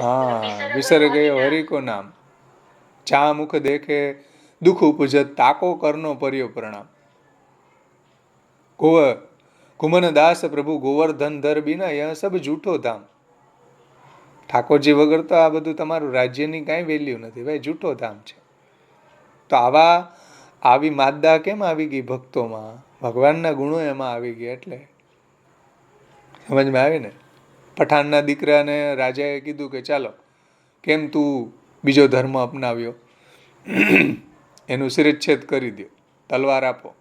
હા, વિસર ગયો હરિ કો નામ, ચા મુખ દેખે દુઃખ ઉપજત તાકો કરનો પર્યો પ્રણામ. કુમન દાસ પ્રભુ ગોવર્ધન ધર બીના યહ સબ જૂઠો ધામ. ઠાકોરજી વગર તો આ બધું તમારું રાજ્યની કાંઈ વેલ્યુ નથી ભાઈ, જૂઠો ધામ છે. તો આવી માદા કેમ આવી ગઈ ભક્તોમાં? ભગવાનના ગુણો એમાં આવી ગયા એટલે. સમજમાં આવે ને? પઠાણના દીકરાને રાજાએ કીધું કે ચાલો, કેમ તું બીજો ધર્મ અપનાવ્યો, એનું શિરચ્છેદ કરી દો, તલવાર આપો.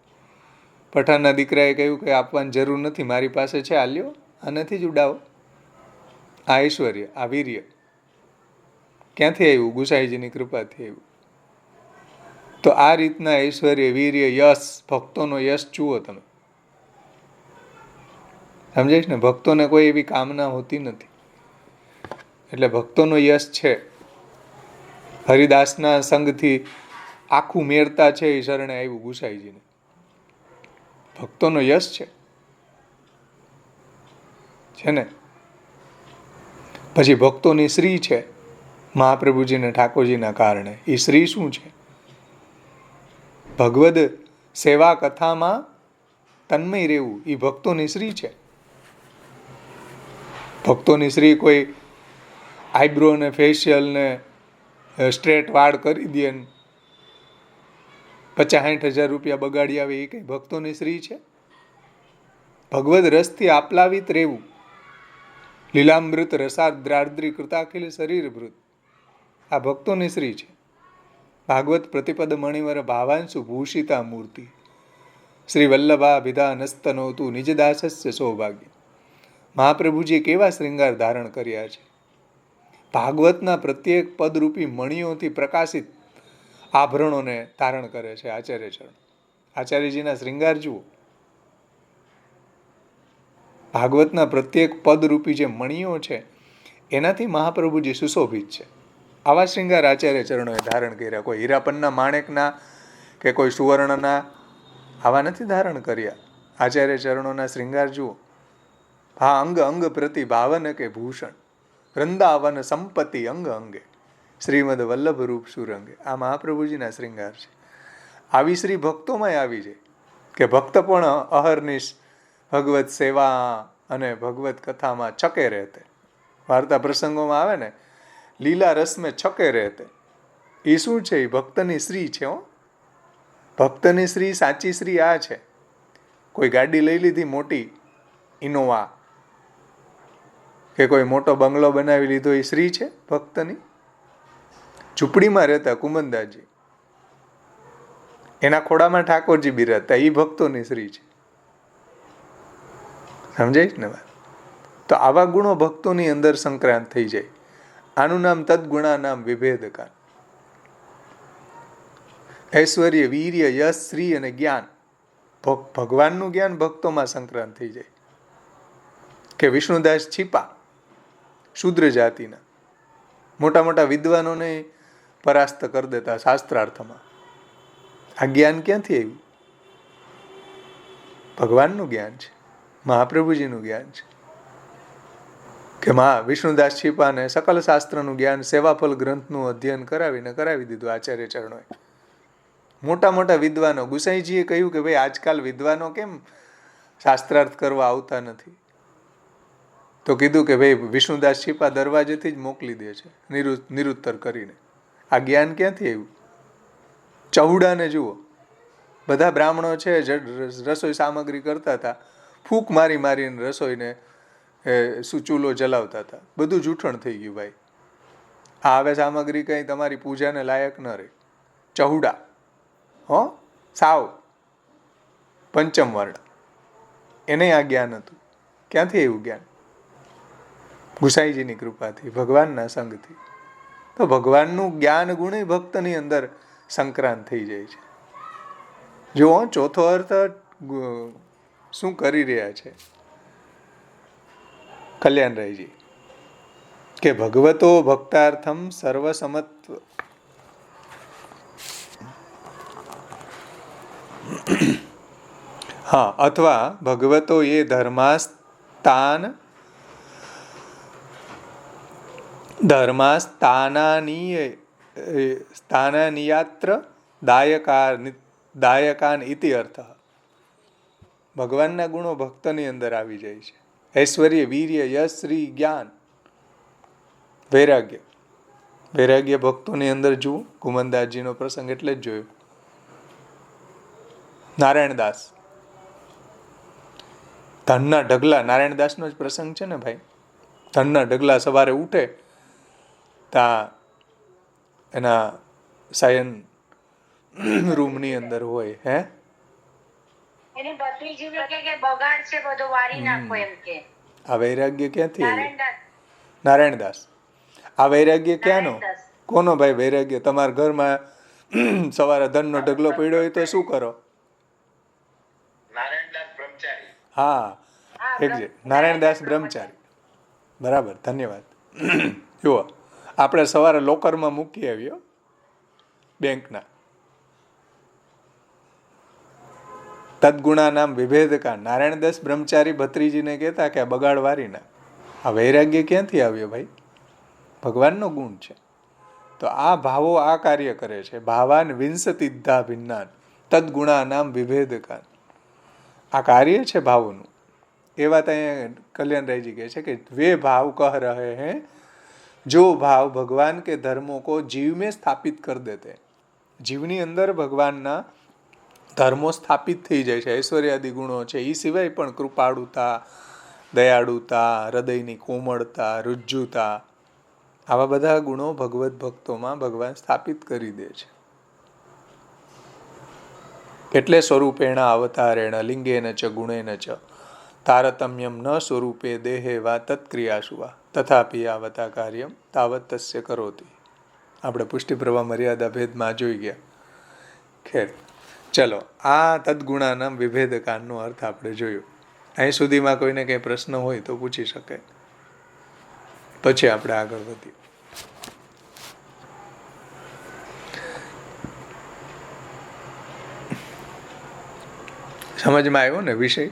પઠાણના દીકરાએ કહ્યું કે આપવાની જરૂર નથી, મારી પાસે છે, આ લ્યો, આનાથી જ ઉડાવો. આ ઐશ્વર્ય, આ વીર્ય ક્યાંથી આવ્યું? ગુસાઈજીની કૃપાથી આવ્યું. તો આ રીતના ઐશ્વર્ય, વીર્ય, યશ, ભક્તોનો યશ જુઓ તમે. સમજાય ને? ભક્તોને કોઈ એવી કામના હોતી નથી, એટલે ભક્તોનો યશ છે. હરિદાસના સંગથી આખું મેરતા છે એ શરણે આવ્યું ગુસાઈજીને. ભક્તોનો યશ છે ને. પછી ભક્તોની શ્રી છે મહાપ્રભુજીને ઠાકોરજીના કારણે. એ શ્રી શું છે? ભગવદ સેવા કથામાં તન્મય રહેવું એ ભક્તોની શ્રી છે. ભક્તોની શ્રી કોઈ આઈબ્રો ને ફેશિયલ ને સ્ટ્રેટ વાળ કરી દે ને 50-60 હજાર રૂપિયા બગાડી આવે એ કઈ ભક્તોની શ્રી છે? ભગવદ રસથી આપલાવિત રહેવું. લીલામૃત રસાદ્રાદ્રી કૃતાખિલ શરીર ભૃત, આ ભક્તોની શ્રી છે. ભાગવત પ્રતિપદ મણિવર ભાવાંશુ ભૂષિતા મૂર્તિ શ્રી વલ્લભા વિધા નસ્તનોતું નિજદાસસ્ય સૌભાગ્ય. મહાપ્રભુજીએ કેવા શ્રૃંગાર ધારણ કર્યા છે. ભાગવતના પ્રત્યેક પદરૂપી મણિઓથી પ્રકાશિત આભરણોને ધારણ કરે છે આચાર્ય ચરણ. આચાર્યજીના શ્રૃંગાર જુઓ. ભાગવતના પ્રત્યેક પદરૂપી જે મણિઓ છે એનાથી મહાપ્રભુજી સુશોભિત છે. આવા શ્રૃંગાર આચાર્ય ચરણોએ ધારણ કર્યા. કોઈ હીરાપનના માણેકના કે કોઈ સુવર્ણના આવા નથી ધારણ કર્યા. આચાર્ય ચરણોના શ્રૃંગાર જુઓ. હા, અંગ અંગ પ્રતિ ભાવન કે ભૂષણ વૃંદાવન સંપત્તિ અંગ અંગે શ્રીમદ વલ્લભ રૂપ સુરંગે. આ મહાપ્રભુજીના શ્રૃંગાર છે. આવી શ્રી ભક્તોમાં આવી છે કે ભક્ત પણ અહર્નિશ ભગવત સેવા અને ભગવત કથામાં છકે રહેતે. વાર્તા પ્રસંગોમાં આવે ને, લીલા રસમે છકે રહેતે. એ શું છે? એ ભક્તની શ્રી છે. હો, ભક્તની શ્રી, સાચી શ્રી આ છે. કોઈ ગાડી લઈ લીધી મોટી ઇનોવા કે કોઈ મોટો બંગલો બનાવી લીધો, એ શ્રી છે ભક્તની? ઝૂંપડીમાં રહેતા કુમનદાસજી, એના ખોડામાં ઠાકોરજી બિરાજતા, એ ભક્તોની શ્રી છે. સમજાય ને વાત? તો આવા ગુણો ભક્તોની અંદર સંક્રાંત થઈ જાય. આનું નામ તદગુણા નામ વિભેદકા. ઐશ્વર્ય, વીર્ય, યશ, શ્રી અને જ્ઞાન, ભગવાનનું જ્ઞાન ભક્તોમાં સંક્રાંત થઈ જાય. કે વિષ્ણુદાસ છીપા શૂદ્ર જાતિના મોટા મોટા વિદ્વાનોને પરાસ્ત કરી દેતા શાસ્ત્રાર્થમાં. આ જ્ઞાન ક્યાંથી આવ્યું? ભગવાનનું જ્ઞાન છે, મહાપ્રભુજીનું જ્ઞાન છે. કે વિષ્ણુદાસ છીપાને સકલ શાસ્ત્રનું જ્ઞાન સેવાફલ ગ્રંથનું અધ્યયન કરાવી દીધું આચાર્ય ચરણોએ. મોટા મોટા વિદ્વાનો. ગુસાઈજીએ કહ્યું કે ભાઈ આજકાલ વિદ્વાનો કેમ શાસ્ત્રાર્થ કરવા આવતા નથી? તો કીધું કે ભાઈ વિષ્ણુદાસ છીપા દરવાજેથી જ મોકલી દે છે નિરુત્તર કરીને. આ જ્ઞાન ક્યાંથી આવ્યું? ચહુડાને જુઓ, બધા બ્રાહ્મણો છે રસોઈ સામગ્રી કરતા હતા, ફૂંક મારી મારીને રસોઈને ચૂલો જલાવતા હતા. બધું જૂઠણ થઈ ગયું ભાઈ. આ હવે સામગ્રી કંઈ તમારી પૂજાને લાયક ન રહે. ચહુડા, હો, સાવ પંચમ વર્ણ, એને આ જ્ઞાન હતું. ક્યાંથી આવ્યું જ્ઞાન? ગુસાઈજીની કૃપાથી, ભગવાનના સંગથી. તો ભગવાનનું જ્ઞાન ગુણ ભક્તની અંદર સંક્રાંત થઈ જાય છે. જો ચોથો અર્થ શું કરી રહ્યા છે કલ્યાણરાયજી, કે ભગવતો ભક્તાર્થમ સર્વસમત્વ. હા, અથવા ભગવતો એ ધર્માસ્તાનાનિયાત્ર દાયકાન ઇતિ અર્થ. ભગવાનના ગુણો ભક્તની અંદર આવી જાય છે. ઐશ્વર્ય, વીર્ય, યશ, શ્રી, જ્ઞાન, વૈરાગ્ય. વૈરાગ્ય ભક્તોની અંદર જુઓ. કુમનદાસજીનો પ્રસંગ એટલે જ જોયો. નારાયણદાસ, ધનના ઢગલા, નારાયણદાસનો જ પ્રસંગ છે ને ભાઈ. ધનના ઢગલા સવારે ઉઠે ત્યાં એના સાયન રૂમની અંદર હોય. હે એની ભત્રીજીને કે બગાડ છે બધો વારી નાખો એમ કે. આ વૈરાગ્ય ક્યાંથી આવ્યું? નારાયણદાસ. આ વૈરાગ્ય ક્યાંનો? કોનો ભાઈ વૈરાગ્ય? તમારા ઘરમાં સવારે ધનનો ઢગલો પડ્યો હોય તો શું કરો? હા, એક્ઝેક્ટ, નારાયણદાસ બ્રહ્મચારી. બરાબર, ધન્યવાદ. જુઓ, આપણે સવારે લોકરમાં મૂકી આવ્યો બેંકના. તદગુણા નામ વિભેદકા. નારાયણદાસ બ્રહ્મચારી ભત્રીજીને કહેતા કે આ બગાડ વારીના. આ વૈરાગ્ય ક્યાંથી આવ્યો ભાઈ? ભગવાનનો ગુણ છે. તો આ ભાવો આ કાર્ય કરે છે. ભાવાન વિંસતિદ્ધા ભિન્નાન તદગુણા નામ વિભેદકાન. આ કાર્ય છે ભાવોનું. એ વાત અહીંયા કલ્યાણરાયજી કહે છે કે વે ભાવ કહ રહે હૈ જો ભાવ ભગવાન કે ધર્મો કો જીવ में સ્થાપિત કર દેતે. જીવની અંદર ભગવાનના ધર્મો સ્થાપિત થઈ જાય છે. ઐશ્વર્યાદિ ગુણો છે. એ સિવાય પણ કૃપાળુતા, દયાળુતા, હૃદયની કોમળતા, રુજ્જુતા, આવા બધા ગુણો ભગવત ભક્તોમાં ભગવાન સ્થાપિત કરી દે છે. એટલે સ્વરૂપેણ અવતારેણ લિંગેન ચ ગુણેન ચ તારતમ્યમ ન સ્વરૂપે દેહે વા તત્ક્રિયાસુ વા તથાપિ આવતા કાર્યમ તાવત તસ્ય કરોતિ. આપણે પુષ્ટિ પ્રવાહ મર્યાદા ભેદમાં જોઈ ગયા. ખેર, ચલો, આ તદગુણાનામ વિભેદકાનનો અર્થ આપણે જોયો. અહીં સુધીમાં કોઈને કંઈ પ્રશ્ન હોય તો પૂછી શકે, પછી આપણે આગળ વધીએ. સમજમાં આવ્યો ને વિષય?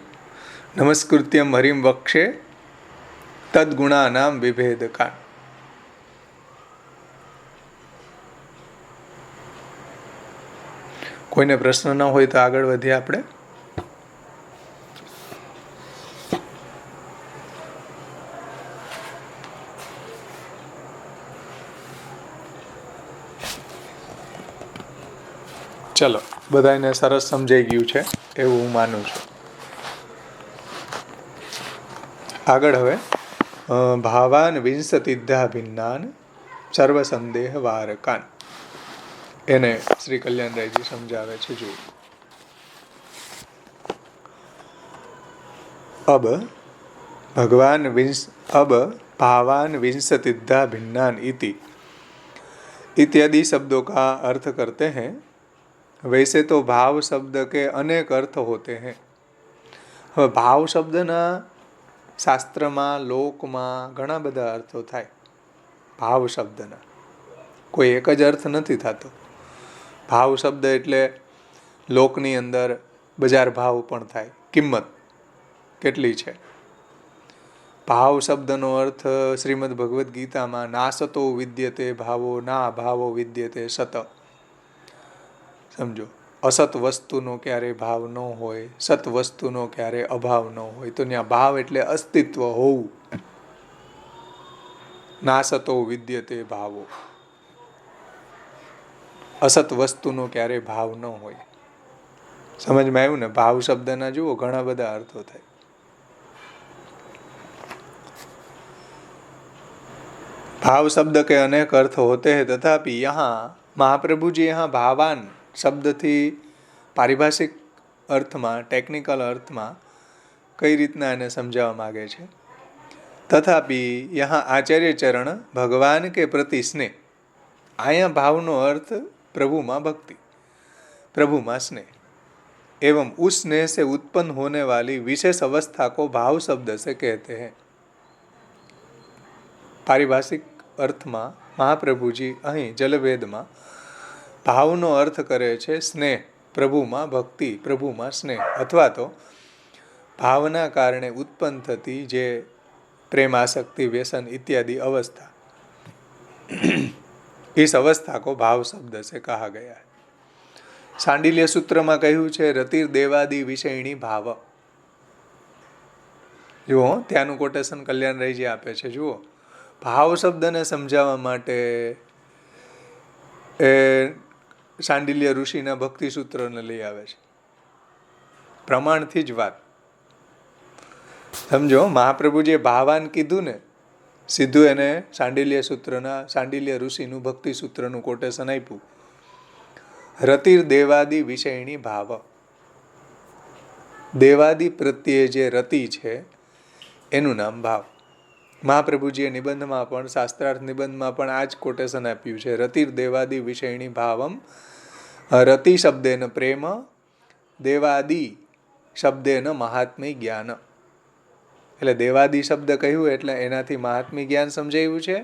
નમસ્કૃત્યમ હરિમ વક્ષે તદગુણાનામ વિભેદકાન. કોઈને પ્રશ્ન ન હોય તો આગળ વધીએ આપણે. ચલો, બધાને સરસ સમજાઈ ગયું છે એવું હું માનું છું. આગળ હવે ભાવાન વિંસતિદ્ધા ભિન્નાન સર્વસંદેહ વારકાન, એને શ્રી કલ્યાણરાયજી સમજાવે છે. જુઓ, અબ भावान विंसतिद्धा भिन्नान इति इत्यादि शब्दों का अर्थ करते हैं. वैसे तो भाव शब्द के अनेक अर्थ होते हैं. હવે ભાવ શબ્દના શાસ્ત્રમાં, લોકમાં ઘણા બધા અર્થો થાય. ભાવ શબ્દના કોઈ એક જ અર્થ નથી થતો. ભાવ શબ્દ એટલે લોકની અંદર બજાર ભાવ પણ થાય, કિંમત કેટલી છે. ભાવ શબ્દનો અર્થ શ્રીમદ ભગવદ્ ગીતામાં નાસતો વિદ્યતે ભાવો ના ભાવો વિદ્યતે સત. સમજો, અસત વસ્તુનો ક્યારે ભાવ ન હોય, સત વસ્તુનો ક્યારે અભાવ ન હોય. તો ત્યાં ભાવ એટલે અસ્તિત્વ હોવું. નાસતો વિદ્યતે ભાવો, અસત વસ્તુનો ક્યારે ભાવ ન હોય. સમજમાં આવ્યું ને? ભાવ શબ્દના જુઓ ઘણા બધા અર્થો થાય. भाव शब्द के अनेक अर्थ होते हैं, तथापि यहाँ महाप्रभु जी यहाँ भावान शब्दથી પારિભાષિક અર્થમાં, ટેકનિકલ અર્થમાં કઈ રીતના એને સમજાવવા માગે છે. તથાપિ यहाँ आचार्य चरण भगवान के प्रति स्नेह. અહીંયા ભાવનો અર્થ प्रभुમાં भक्ति, प्रभुમાં स्नेह एवं उस स्नेह से उत्पन्न होने वाली विशेष अवस्था को भाव शब्द से कहते हैं. પારિભાષિક અર્થમાં મહાપ્રભુજી અહીં જલભેદમાં ભાવનો અર્થ કરે છે સ્નેહ, પ્રભુમાં ભક્તિ, પ્રભુમાં સ્નેહ, અથવા તો ભાવના કારણે ઉત્પન્ન થતી જે પ્રેમ, આસક્તિ, વ્યસન इत्यादि अवस्था, इस अवस्था को भाव शब्द से कहा गया है. सांडिल्य सूत्રમાં કહ્યું છે રતિર દેવાદિ વિષયણી ભાવ. જુઓ, ત્યાંનું કોટેશન કલ્યાણરાયજી આપે છે. જુઓ, ભાવ શબ્દને સમજાવવા માટે એ શાંડિલ્ય ઋષિના ભક્તિ સૂત્રને લઈ આવે છે. પ્રમાણથી જ વાત. સમજો, મહાપ્રભુજીએ ભાવાન કીધું ને સીધું એને સાંડિલ્ય ઋષિનું ભક્તિ સૂત્રનું કોટેશન આપ્યું. રતિર દેવાદિ વિષયણી ભાવ. દેવાદિ પ્રત્યે જે રતિ છે એનું નામ ભાવ. મહાપ્રભુજીએ નિબંધમાં પણ, શાસ્ત્રાર્થ નિબંધમાં પણ આ જ કોટેશન આપ્યું છે. રતિર દેવાદિ વિષયણી ભાવમ. રતિ શબ્દેન પ્રેમ, દેવાદિ શબ્દેન મહાત્મ્ય જ્ઞાન. એટલે દેવાદિ શબ્દ કહ્યું એટલે એનાથી મહાત્મ્ય જ્ઞાન સમજાવ્યું છે,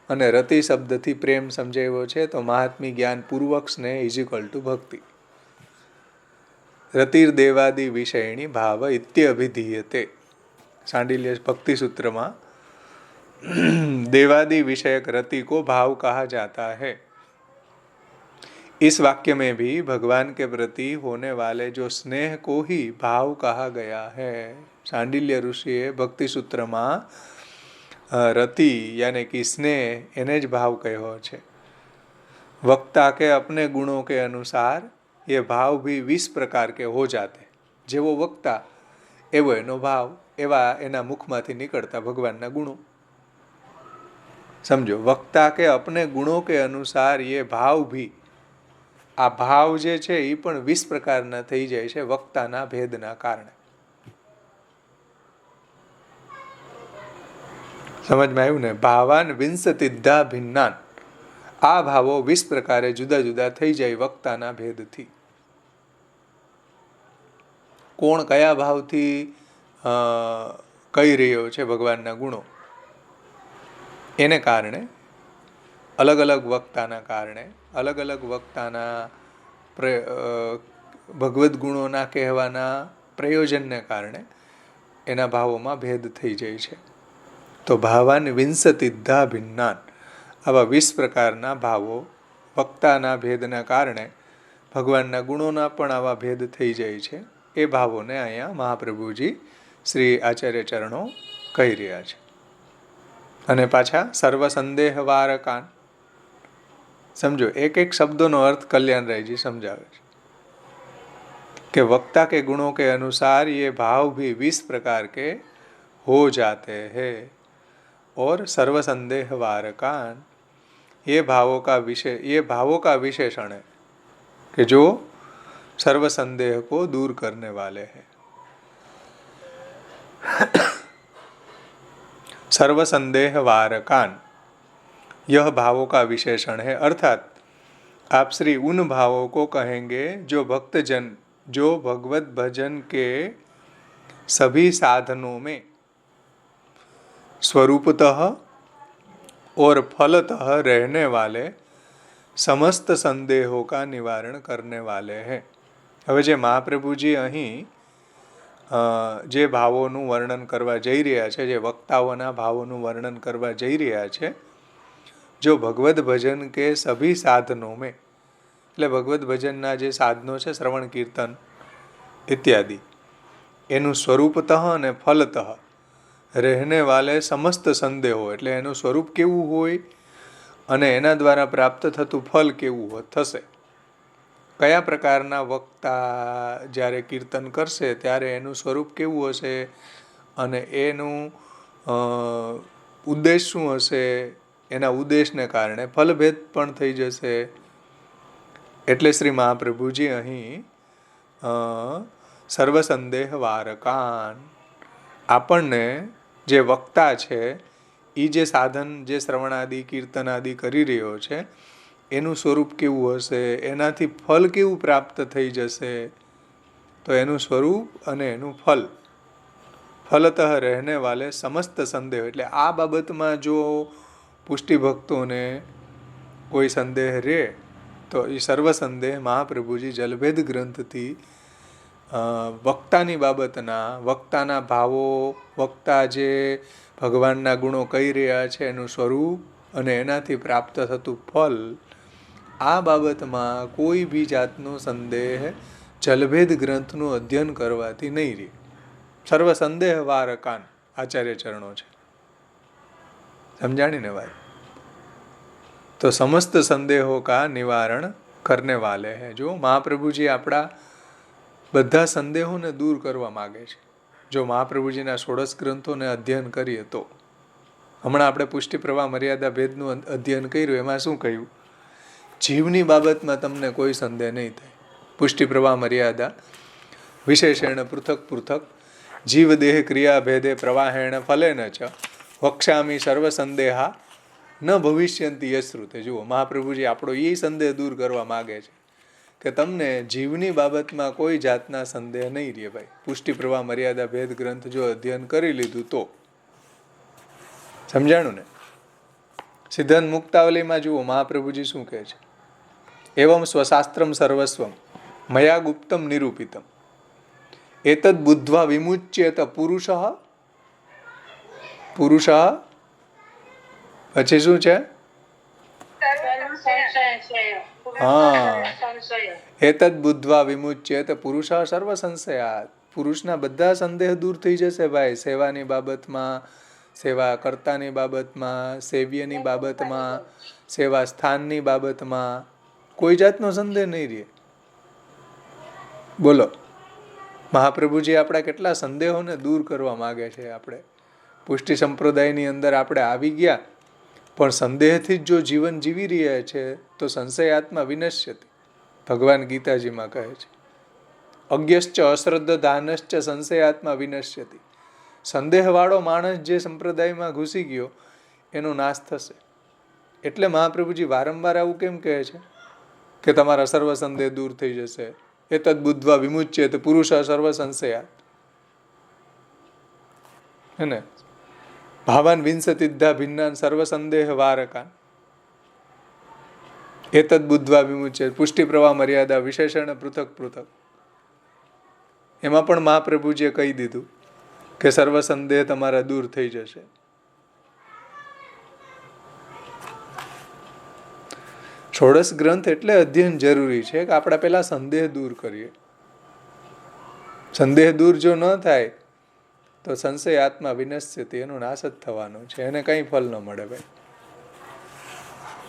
અને રતિ શબ્દથી પ્રેમ સમજાવ્યો છે. તો મહાત્મ્ય જ્ઞાન પૂર્વક સ્નેહ ઇઝ ઇક્વલ ટુ ભક્તિ. રતિર દેવાદિ વિષયણી ભાવ ઇત્યભિધીયતે. सांडिल्य भक्ति सूत्र में देवादि विषयक रति को भाव कहा जाता है. इस वाक्य में भी भगवान के प्रति होने वाले जो स्नेह को ही भाव कहा गया है. सांडिल्य ऋषिए भक्ति सूत्र में रति यानी कि स्नेह एने ज भाव कहो है. वक्ता के अपने गुणों के अनुसार ये भाव भी 20 प्रकार के हो जाते. जेवो वक्ता एवो एनो भाव, एवा एना मुखमांथी निकलता भगवानना गुणों. समझो, वक्ता के अपने गुणों के अनुसार ये भाव भी, आ भाव जे छे ई पण 20 प्रकारना थई जाय छे वक्ताना भेदना कारणे. समझ में आव्युं ने? भावान विंशतिद्धा भिन्नान. आ भावो 20 प्रकारे जुदा जुदा थई जाय वक्ताना भेदथी. कोण कया भावथी कही रह्यो छे भगवानना गुणो, एने कारणे अलग अलग वक्ताना कारणे, अलग अलग वक्ताना भगवत गुणोना कहेवाना प्रयोजनने कारणे एना भावोमां भेद थई जाय छे. तो भावान विंशतिद्धा भिन्नान. आवा 20 प्रकारना भावो वक्ताना भेदना कारणे भगवानना गुणोना पण आवा भेद थई जाय छे. ए भावोने अहींया महाप्रभुजी श्री आचार्य चरणो कही रह्या छे. अने पाछा सर्वसंदेहवारकान. समझो, एक एक शब्दों अर्थ कल्याणरायजी समझावे छे कि वक्ता के गुणों के अनुसार ये भाव भी 20 प्रकार के हो जाते हैं. और सर्वसंदेहवारकान, ये भावों का विशेषण है कि जो सर्व संदेह को दूर करने वाले हैं. सर्व संदेह वारकान, यह भावों का विशेषण है. अर्थात आप श्री उन भावों को कहेंगे जो भक्तजन, जो भगवत भजन के सभी साधनों में स्वरूपतः और फलतः रहने वाले समस्त संदेहों का निवारण करने वाले हैं. હવે જે મહાપ્રભુજી અહીં જે ભાવોનું વર્ણન કરવા જઈ રહ્યા છે, જે વક્તાઓના ભાવોનું વર્ણન કરવા જઈ રહ્યા છે, જો ભગવદ ભજન કે સભી સાધનો મેં, એટલે ભગવદ ભજનના જે સાધનો છે શ્રવણ કીર્તન ઇત્યાદિ, એનું સ્વરૂપતઃ અને ફલતઃ રહેને વાલે સમસ્ત સંદેહો, એટલે એનું સ્વરૂપ કેવું હોય અને એના દ્વારા પ્રાપ્ત થતું ફલ કેવું થશે. કયા પ્રકારના વક્તા જ્યારે કીર્તન કરશે ત્યારે એનું સ્વરૂપ કેવું હશે અને એનું ઉદ્દેશ શું હશે, એના ઉદ્દેશને કારણે ફલભેદ પણ થઈ જશે. એટલે શ્રી મહાપ્રભુજી અહીં સર્વસંદેહ વારકાન, આપણને જે વક્તા છે એ જે સાધન, જે શ્રવણાદિ કીર્તનાદિ કરી રહ્યો છે એનું સ્વરૂપ કેવું હશે, એનાથી ફલ કેવું પ્રાપ્ત થઈ જશે, તો એનું સ્વરૂપ અને એનું ફલ, ફલતઃ રહેને વાલે સમસ્ત સંદેહ. એટલે આ બાબતમાં જો પુષ્ટિ ભક્તોને કોઈ સંદેહ રહે તો એ સર્વ સંદેહ મહાપ્રભુજી જલભેદ ગ્રંથથી વક્તાની બાબતના, વક્તાના ભાવો, વક્તા જે ભગવાનના ગુણો કહી રહ્યા છે એનું સ્વરૂપ અને એનાથી પ્રાપ્ત થતું ફલ, આ બાબતમાં કોઈ બી જાતનો સંદેહ જલભેદ ગ્રંથનું અધ્યયન કરવાથી નહીં રહે. સર્વ સંદેહ વારકાન આચાર્ય ચરણો છે. समझानी ने भाई? तो समस्त संदेहों का निवारण करने वाले हैं. जो महाप्रभुजी अपना બધા સંદેહોને દૂર કરવા માગે છે. જો મહાપ્રભુજીના 16 ગ્રંથોને અધ્યયન કરીએ તો હમણાં આપણે પુષ્ટિ પ્રવાહ મર્યાદા ભેદનું અધ્યયન કર્યું, એમાં શું કહ્યું? જીવની બાબતમાં તમને કોઈ સંદેહ નહીં થાય. પુષ્ટિ પ્રવાહ મર્યાદા વિશેષેણ પૃથક પૃથક જીવ દેહ ક્રિયા ભેદે પ્રવાહેણ ફલેન ચ વક્ષામી સર્વ સંદેહા ન ભવિષ્યંતિ યશ્રુતે. જુઓ, મહાપ્રભુજી આપણો એ સંદેહ દૂર કરવા માગે છે કે તમને જીવની બાબતમાં કોઈ જાતના સંદેહ નહીં રહે ભાઈ. પુષ્ટિ પ્રવાહ મર્યાદા ભેદ ગ્રંથ જો અધ્યયન કરી લીધું તો સમજાણું ને? સિદ્ધાંત મુક્તાવલીમાં જુઓ મહાપ્રભુજી શું કહે છે? એવમ સ્વશાસ્ત્રમ સર્વસ્વમ મયા ગુપ્તમ નિરૂપિતમ એતદ બુદ્ધ્વા વિમુચ્યેત પુરુષ. પુરુષ પછી શું છે? એતદ બુદ્ધ્વા વિમુચ્યેત પુરુષ સર્વ સંશયાત. પુરુષના બધા સંદેહ દૂર થઈ જશે ભાઈ. સેવાની બાબતમાં, સેવા કર્તાની બાબતમાં, સેવ્યની બાબતમાં, સેવા સ્થાનની બાબતમાં કોઈ જાતનો સંદેહ નહીં રહે. બોલો, મહાપ્રભુજી આપણા કેટલા સંદેહોને દૂર કરવા માગે છે. આપણે પુષ્ટિ સંપ્રદાયની અંદર આપણે આવી ગયા, પણ સંદેહથી જ જો જીવન જીવી રહ્યા છે તો સંશયાત્મા વિનશ્યતિ. ભગવાન ગીતાજીમાં કહે છે, અજ્ઞશ્ચ અશ્રદ્ધ દાનશ્ચ સંશયાત્મા વિનશ્યતિ. સંદેહવાળો માણસ જે સંપ્રદાયમાં ઘૂસી ગયો એનો નાશ થશે. એટલે મહાપ્રભુજી વારંવાર આવું કેમ કહે છે કે તમારા સર્વ સંદેહ દૂર થઈ જશે? એતદ બુદ્ધ્વા વિમુચ્યેત પુરુષ સર્વ સંશયાત. હે ને? ભાવાન વિંસતિદ્ધા ભિન્નાન સર્વ સંદેહ વારકાન એતદ બુદ્ધ્વા વિમુચ્યેત. પુષ્ટિ પ્રવાહ મર્યાદા વિશેષણ પૃથક પૃથક. એમાં પણ મહાપ્રભુજીએ કહી દીધું કે સર્વ સંદેહ તમારા દૂર થઈ જશે. ષોડશ ગ્રંથ એટલે અધ્યયન જરૂરી છે કે આપણે પહેલા સંદેહ દૂર કરીએ. સંદેહ દૂર જો ન થાય તો સંશય આત્મા વિનશ્યતિ, એનો નાશ જ થવાનો છે, એને કંઈ ફલ ન મળે ભાઈ.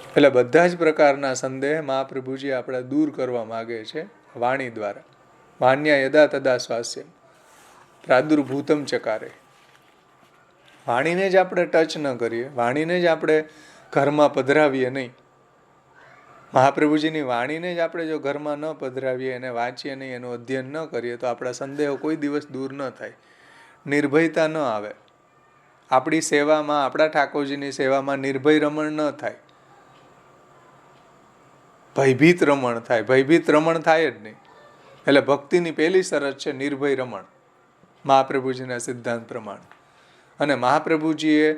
એટલે બધા જ પ્રકારના સંદેહ મહાપ્રભુજી આપણે દૂર કરવા માગે છે વાણી દ્વારા. વાણ્યા યદા તદા સ્વાસ્યમ પ્રાદુર્ભૂતમ ચકારે. વાણીને જ આપણે ટચ ન કરીએ, વાણીને જ આપણે ઘરમાં પધરાવીએ નહીં. મહાપ્રભુજીની વાણીને જ આપણે જો ઘરમાં ન પધરાવીએ, એને વાંચીએ નહીં, એનું અધ્યયન ન કરીએ તો આપણા સંદેહો કોઈ દિવસ દૂર ન થાય, નિર્ભયતા ન આવે. આપણી સેવામાં, આપણા ઠાકોરજીની સેવામાં નિર્ભય રમણ ન થાય, ભયભીત રમણ થાય. ભયભીત રમણ થાય જ નહીં. એટલે ભક્તિની પહેલી શરત છે નિર્ભય રમણ, મહાપ્રભુજીના સિદ્ધાંત પ્રમાણે. અને મહાપ્રભુજીએ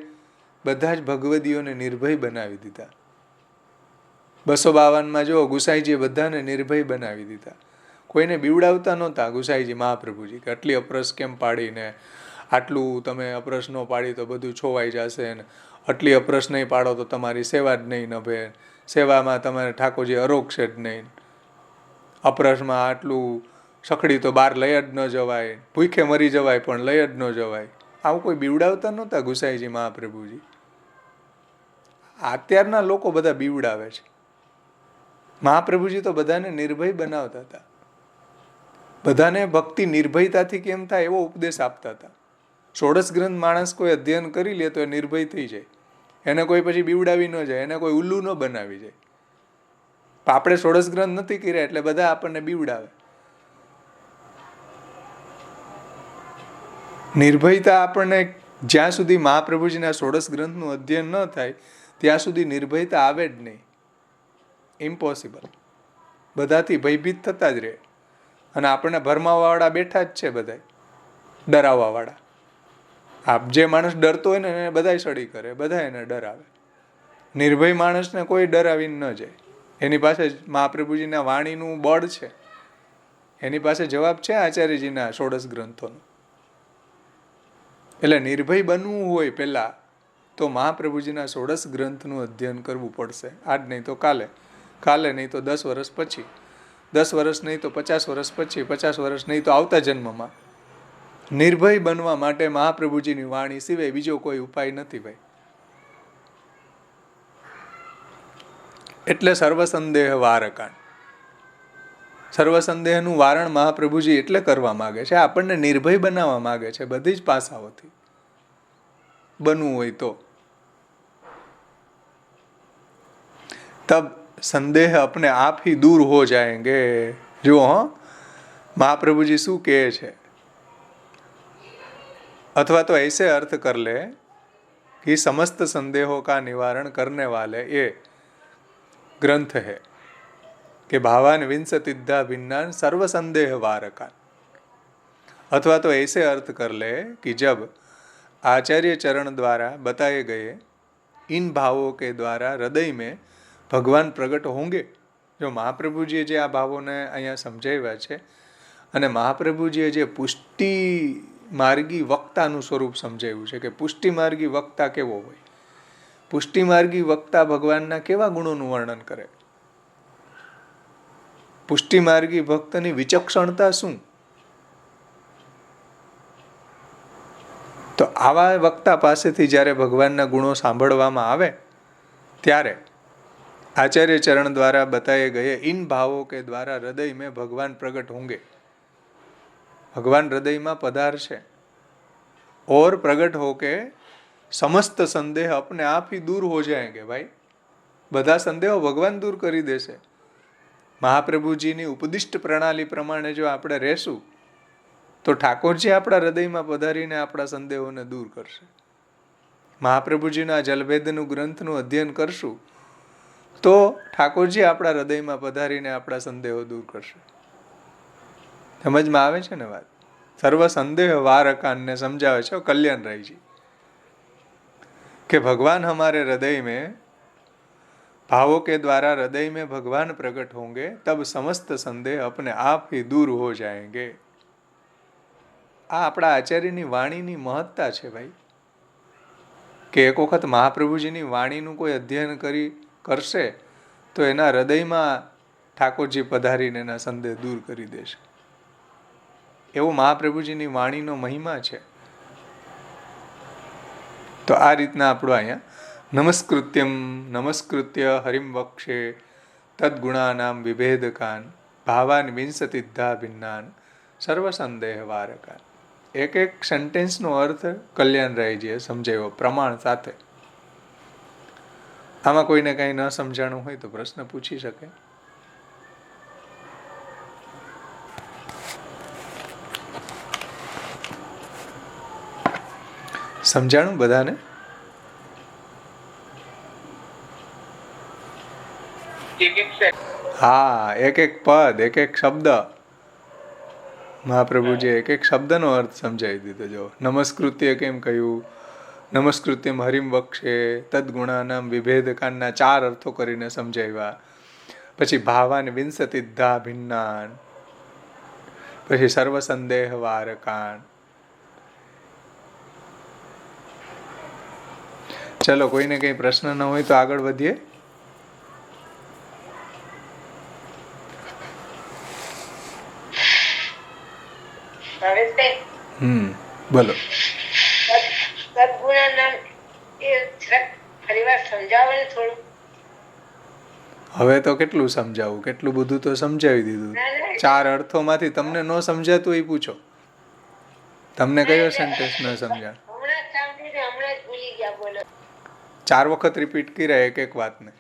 બધા જ ભગવદીઓને નિર્ભય બનાવી દીધા. 252 જો ગુસાઈજીએ બધાને નિર્ભય બનાવી દીધા. કોઈને બીવડાવતા નહોતા ગુસાઈજી મહાપ્રભુજી કે આટલી અપરસ કેમ પાડીને, આટલું તમે અપરસ ન પાડી તો બધું છોવાઈ જશે ને, આટલી અપરસ નહીં પાડો તો તમારી સેવા જ નહીં નભે, સેવામાં તમારે ઠાકોરજી અરોગશે જ નહીં, અપરસમાં આટલું સખડી તો બહાર લઈ જ ન જવાય, ભૂખે મરી જવાય પણ લઈ જ ન જવાય. આવું કોઈ બીવડાવતા નહોતા ગુસાઈજી મહાપ્રભુજી. અત્યારના લોકો બધા બીવડાવે છે. મહાપ્રભુજી તો બધાને નિર્ભય બનાવતા હતા. બધાને ભક્તિ નિર્ભયતાથી કેમ થાય એવો ઉપદેશ આપતા હતા. ષોડશ ગ્રંથ માણસ કોઈ અધ્યયન કરી લે તો એ નિર્ભય થઈ જાય. એને કોઈ પછી બીવડાવી ન જાય, એને કોઈ ઉલ્લુ ન બનાવી જાય. આપણે ષોડશ ગ્રંથ નથી કર્યા એટલે બધા આપણને બીવડાવે. નિર્ભયતા આપણને જ્યાં સુધી મહાપ્રભુજીના ષોડશ ગ્રંથનું અધ્યયન ન થાય ત્યાં સુધી નિર્ભયતા આવે જ નહીં. ઇમ્પોસિબલ. બધાથી ભયભીત થતા જ રહે. અને આપણને ભરમાવાવાળા બેઠા જ છે બધા, ડરાવવાવાળા. આપ જે માણસ ડરતો હોય ને એને બધા સડી કરે, બધા એને ડરાવે. નિર્ભય માણસને કોઈ ડરાવીને ન જાય. એની પાસે મહાપ્રભુજીના વાણીનું બળ છે, એની પાસે જવાબ છે આચાર્યજીના ષોડશ ગ્રંથોનો. એટલે નિર્ભય બનવું હોય પહેલાં તો મહાપ્રભુજીના ષોડશ ગ્રંથનું અધ્યયન કરવું પડશે. આજ નહીં તો કાલે, કાલે નહીં તો 10 વર્ષ પછી, 10 વર્ષ નહીં તો 50 વર્ષ પછી, 50 વર્ષ નહીં તો આવતા જન્મમાં. નિર્ભય બનવા માટે મહાપ્રભુજીની વાણી સિવાય બીજો કોઈ ઉપાય નથી ભાઈ. એટલે સર્વસંદેહ વારકાંડ, સર્વસંદેહનું વારણ મહાપ્રભુજી એટલે કરવા માગે છે, આપણને નિર્ભય બનાવવા માગે છે બધી જ પાસાઓથી. બનવું હોય તો तब संदेह अपने आप ही दूर हो जाएंगे। जो महाप्रभु जी शू कहे छे, अथवा तो ऐसे अर्थ कर ले कि समस्त संदेहों का निवारण करने वाले ये ग्रंथ है कि भावान विंशतिद्धा भिन्नान सर्व संदेह वारकान। अथवा तो ऐसे अर्थ कर ले कि जब आचार्य चरण द्वारा बताए गए इन भावों के द्वारा हृदय में भगवान प्रगट होंगे। जो महाप्रभुजीए जे आ भावोने અહીંયા સમજાવ્યા છે અને મહાપ્રભુજીએ જે પુષ્ટિ માર્ગી વક્તાનું સ્વરૂપ સમજાવ્યું છે કે પુષ્ટિ માર્ગી વક્તા કેવો હોય, પુષ્ટિ માર્ગી વક્તા ભગવાનના કેવા ગુણોનું વર્ણન કરે, પુષ્ટિ માર્ગી ભક્તની વિચક્ષણતા શું, તો આવા વક્તા પાસેથી જ્યારે ભગવાનના ગુણો સાંભળવામાં આવે ત્યારે आचार्य चरण द्वारा बताए गए इन भावों के द्वारा हृदय में भगवान प्रकट होंगे। भगवान हृदय में पधार से और प्रकट होके समस्त संदेह अपने आप ही दूर हो जाएंगे। भाई बधा संदेहो भगवान दूर करी देशे। महाप्रभुजी नी उपदिष्ट प्रणाली प्रमाणे जो आपणे रहेशुं तो ठाकुरजी आपणा हृदय में पधारीने आपणा संदेहोने दूर करशे। महाप्रभुजीना जलभेदनु ग्रंथनु अध्ययन करशुं तो ठाकुरजी આપણા હૃદયમાં પધારીને આપણા સંદેહો દૂર કરશે। સમજમાં આવે છે ને વાત? સર્વ સંદેહ वारकान ने समझावे છે कल्याण राय जी कि भगवान हमारे हृदय में भावों के द्वारा हृदय में भगवान प्रकट होंगे तब समस्त संदेह अपने आप ही दूर हो जाएंगे। આ આપણા આચાર્યની વાણીની મહત્તા છે ભાઈ, કે એક વખત મહાપ્રભુજીની વાણીનું કોઈ અધ્યયન કરશે તો એના હૃદયમાં ઠાકોરજી પધારીને એના સંદેહ દૂર કરી દેશે। એવો મહાપ્રભુજીની વાણીનો મહિમા છે। તો આ રીતના આપણું અહીંયા નમસ્કૃત્યમ નમસ્કૃત્ય હરિમ વક્ષે તદ્ગુણાનામ વિભેદકાન ભાવાન વિંશતિદ્ધા ભિન્નાન સર્વ સંદેહ વારકાન। એક એક સેન્ટેન્સનો અર્થ કલ્યાણ રાયજીએ સમજાવ્યો પ્રમાણ સાથે। આમાં કોઈને કંઈ ન સમજાણું હોય તો પ્રશ્ન પૂછી શકે। સમજાણું બધાને? હા, એક એક પદ, એક એક શબ્દ મહાપ્રભુજીએ એક એક શબ્દનો અર્થ સમજાવી દીધો। જો નમસ્કૃત્ય કેમ કહ્યું, નમસ્કૃત્યમ હરિમ વક્ષે તદ્ગુણાનામ વિભેદકાનના 4 અર્થો કરીને સમજાવ્યા। પછી ભાવાન વિંશતિદ્ધા ભિન્નાન, પછી સર્વ સંદેહ વારકાન। ચલો કોઈને કઈ પ્રશ્ન ન હોય તો આગળ વધીએ। બોલો। હવે તો કેટલું સમજાવું, કેટલું બધું તો સમજાવી દીધું। 4 અર્થોમાંથી તમને ન સમજાતું એ પૂછો, તમને કયો સેન્ટેન્સ ન સમજાણ? 4 વખત રિપીટ કર્યા એક એક વાતને।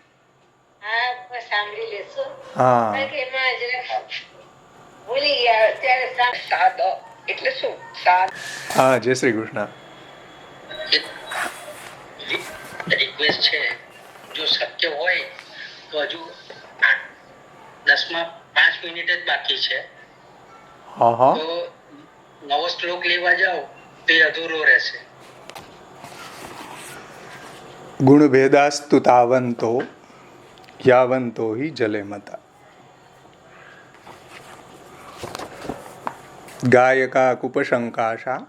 હા હા, જય શ્રી કૃષ્ણ। રિક્વેસ્ટ છે, જો શક્ય હોય તો હજુ 10 મિનિટ જ બાકી છે, તો નવો શ્લોક લેવા જાઓ તો અધૂરો રહેશે। ગુણ ભેદાસ્તુ તાવંતો યાવંતો હિ જલે મતા ગાયકા કુપશંકાશા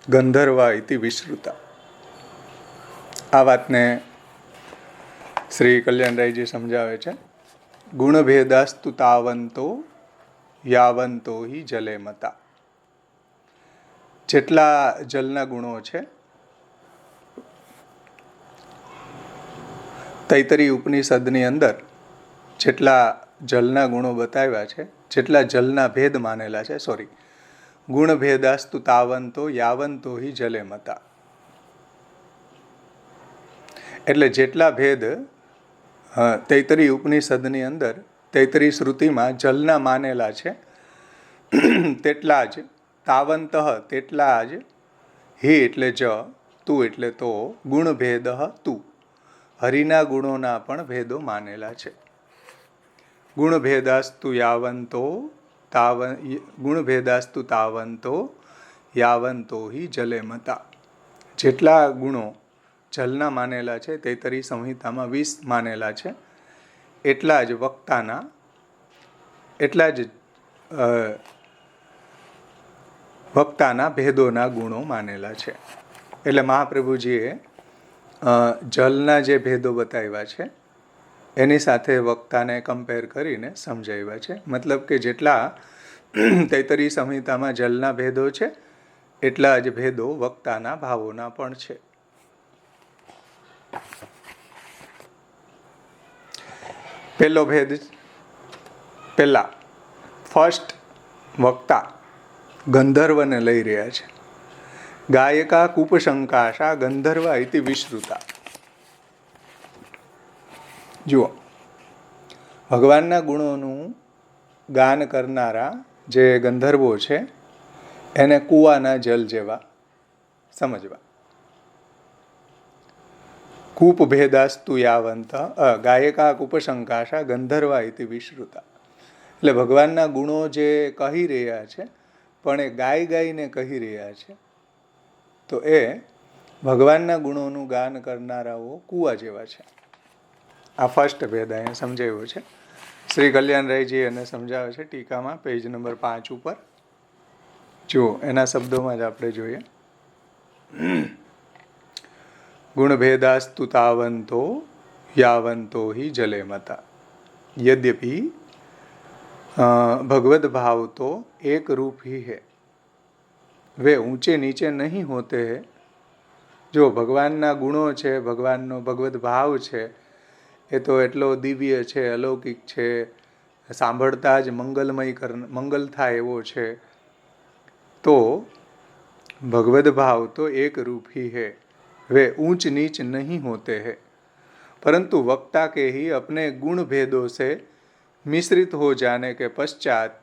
ગંધર્વા ઇતિ વિશ્રુતા। આ વાતને શ્રી કલ્યાણરાયજી સમજાવે છે। ગુણભેદાસ્તુ તાવંતો યાવંતો હિ જલે મતા। જેટલા જલના ગુણો છે, તૈતરી ઉપનિષદની અંદર જેટલા જલના ગુણો બતાવ્યા છે, જેટલા જલના ભેદ માનેલા છે, ગુણ ભેદાસ્તુ તાવંતો યાવંતો હિ જલે મતા, એટલે જેટલા ભેદ તૈતરી ઉપનિષદની અંદર તૈતરી શ્રુતિમાં જલના માનેલા છે તેટલા જ, તાવંત તેટલા જ, હિ એટલે જ, તું એટલે તો, ગુણભેદ તું, હરિના ગુણોના પણ ભેદો માનેલા છે. ગુણભેદાસ્તુ યાવંતો ગુણભેદાસ્તુ તાવંતો યાવંતો હિ જલે મતા. જેટલા ગુણો જલના માનેલા છે, તૈતરી સંહિતામાં 20 માનેલા છે, એટલા જ વક્તાના, એટલા જ વક્તાના ભેદોના ગુણો માનેલા છે. એટલે મહાપ્રભુજીએ જલના જે ભેદો બતાવ્યા છે એની સાથે વક્તાને કમ્પેર કરીને સમજાવ્યા છે. મતલબ કે જેટલા તૈતરી સંહિતામાં જલના ભેદો છે એટલા જ ભેદો વક્તાના ભાવોના પણ છે. પહેલો ભેદ, પહેલા ફર્સ્ટ વક્તા ગંધર્વને લઈ રહ્યા છે. ગાયકા કૂપશંકાશા ગંધર્વા ઇતિ વિશ્રુતા. જુઓ, ભગવાનના ગુણોનું ગાન કરનારા જે ગંધર્વો છે એને કૂવાના જલ જેવા સમજવા. કૂપ ભેદાસ્તુ યાવંત ગાયકા કૂપશંકાશા ગંધર્વા ઇતિ વિશ્રુતા. એટલે ભગવાનના ગુણો જે કહી રહ્યા છે પણ એ ગાઈને કહી રહ્યા છે, તો એ ભગવાનના ગુણોનું ગાન કરનારાઓ કૂવા જેવા છે. આ ફર્સ્ટ ભેદ અહીંયા સમજાવ્યો છે. શ્રી કલ્યાણરાયજી એને સમજાવે છે ટીકામાં પેજ નંબર 5 ઉપર. જુઓ, એના શબ્દોમાં જ આપણે જોઈએ. ગુણભેદાસ્તુ તાવંતો યાવંતો હિ જલે મતા. યદ્યપિ भगवत भाव तो एक रूप ही है, वे ऊंचे नीचे नहीं होते हैं. जो भगवानના ગુણો છે, ભગવાનનો ભગવત ભાવ છે, એ તો એટલો દિવ્ય છે, અલૌકિક છે, સાંભળતા જ મંગલ થાય એવો છે. તો भगवत भाव तो एक रूप ही है, वे ऊंच नीच नहीं होते हैं, परंतु वक्ता के ही अपने गुण भेदों से मिश्रित हो जाने के पश्चात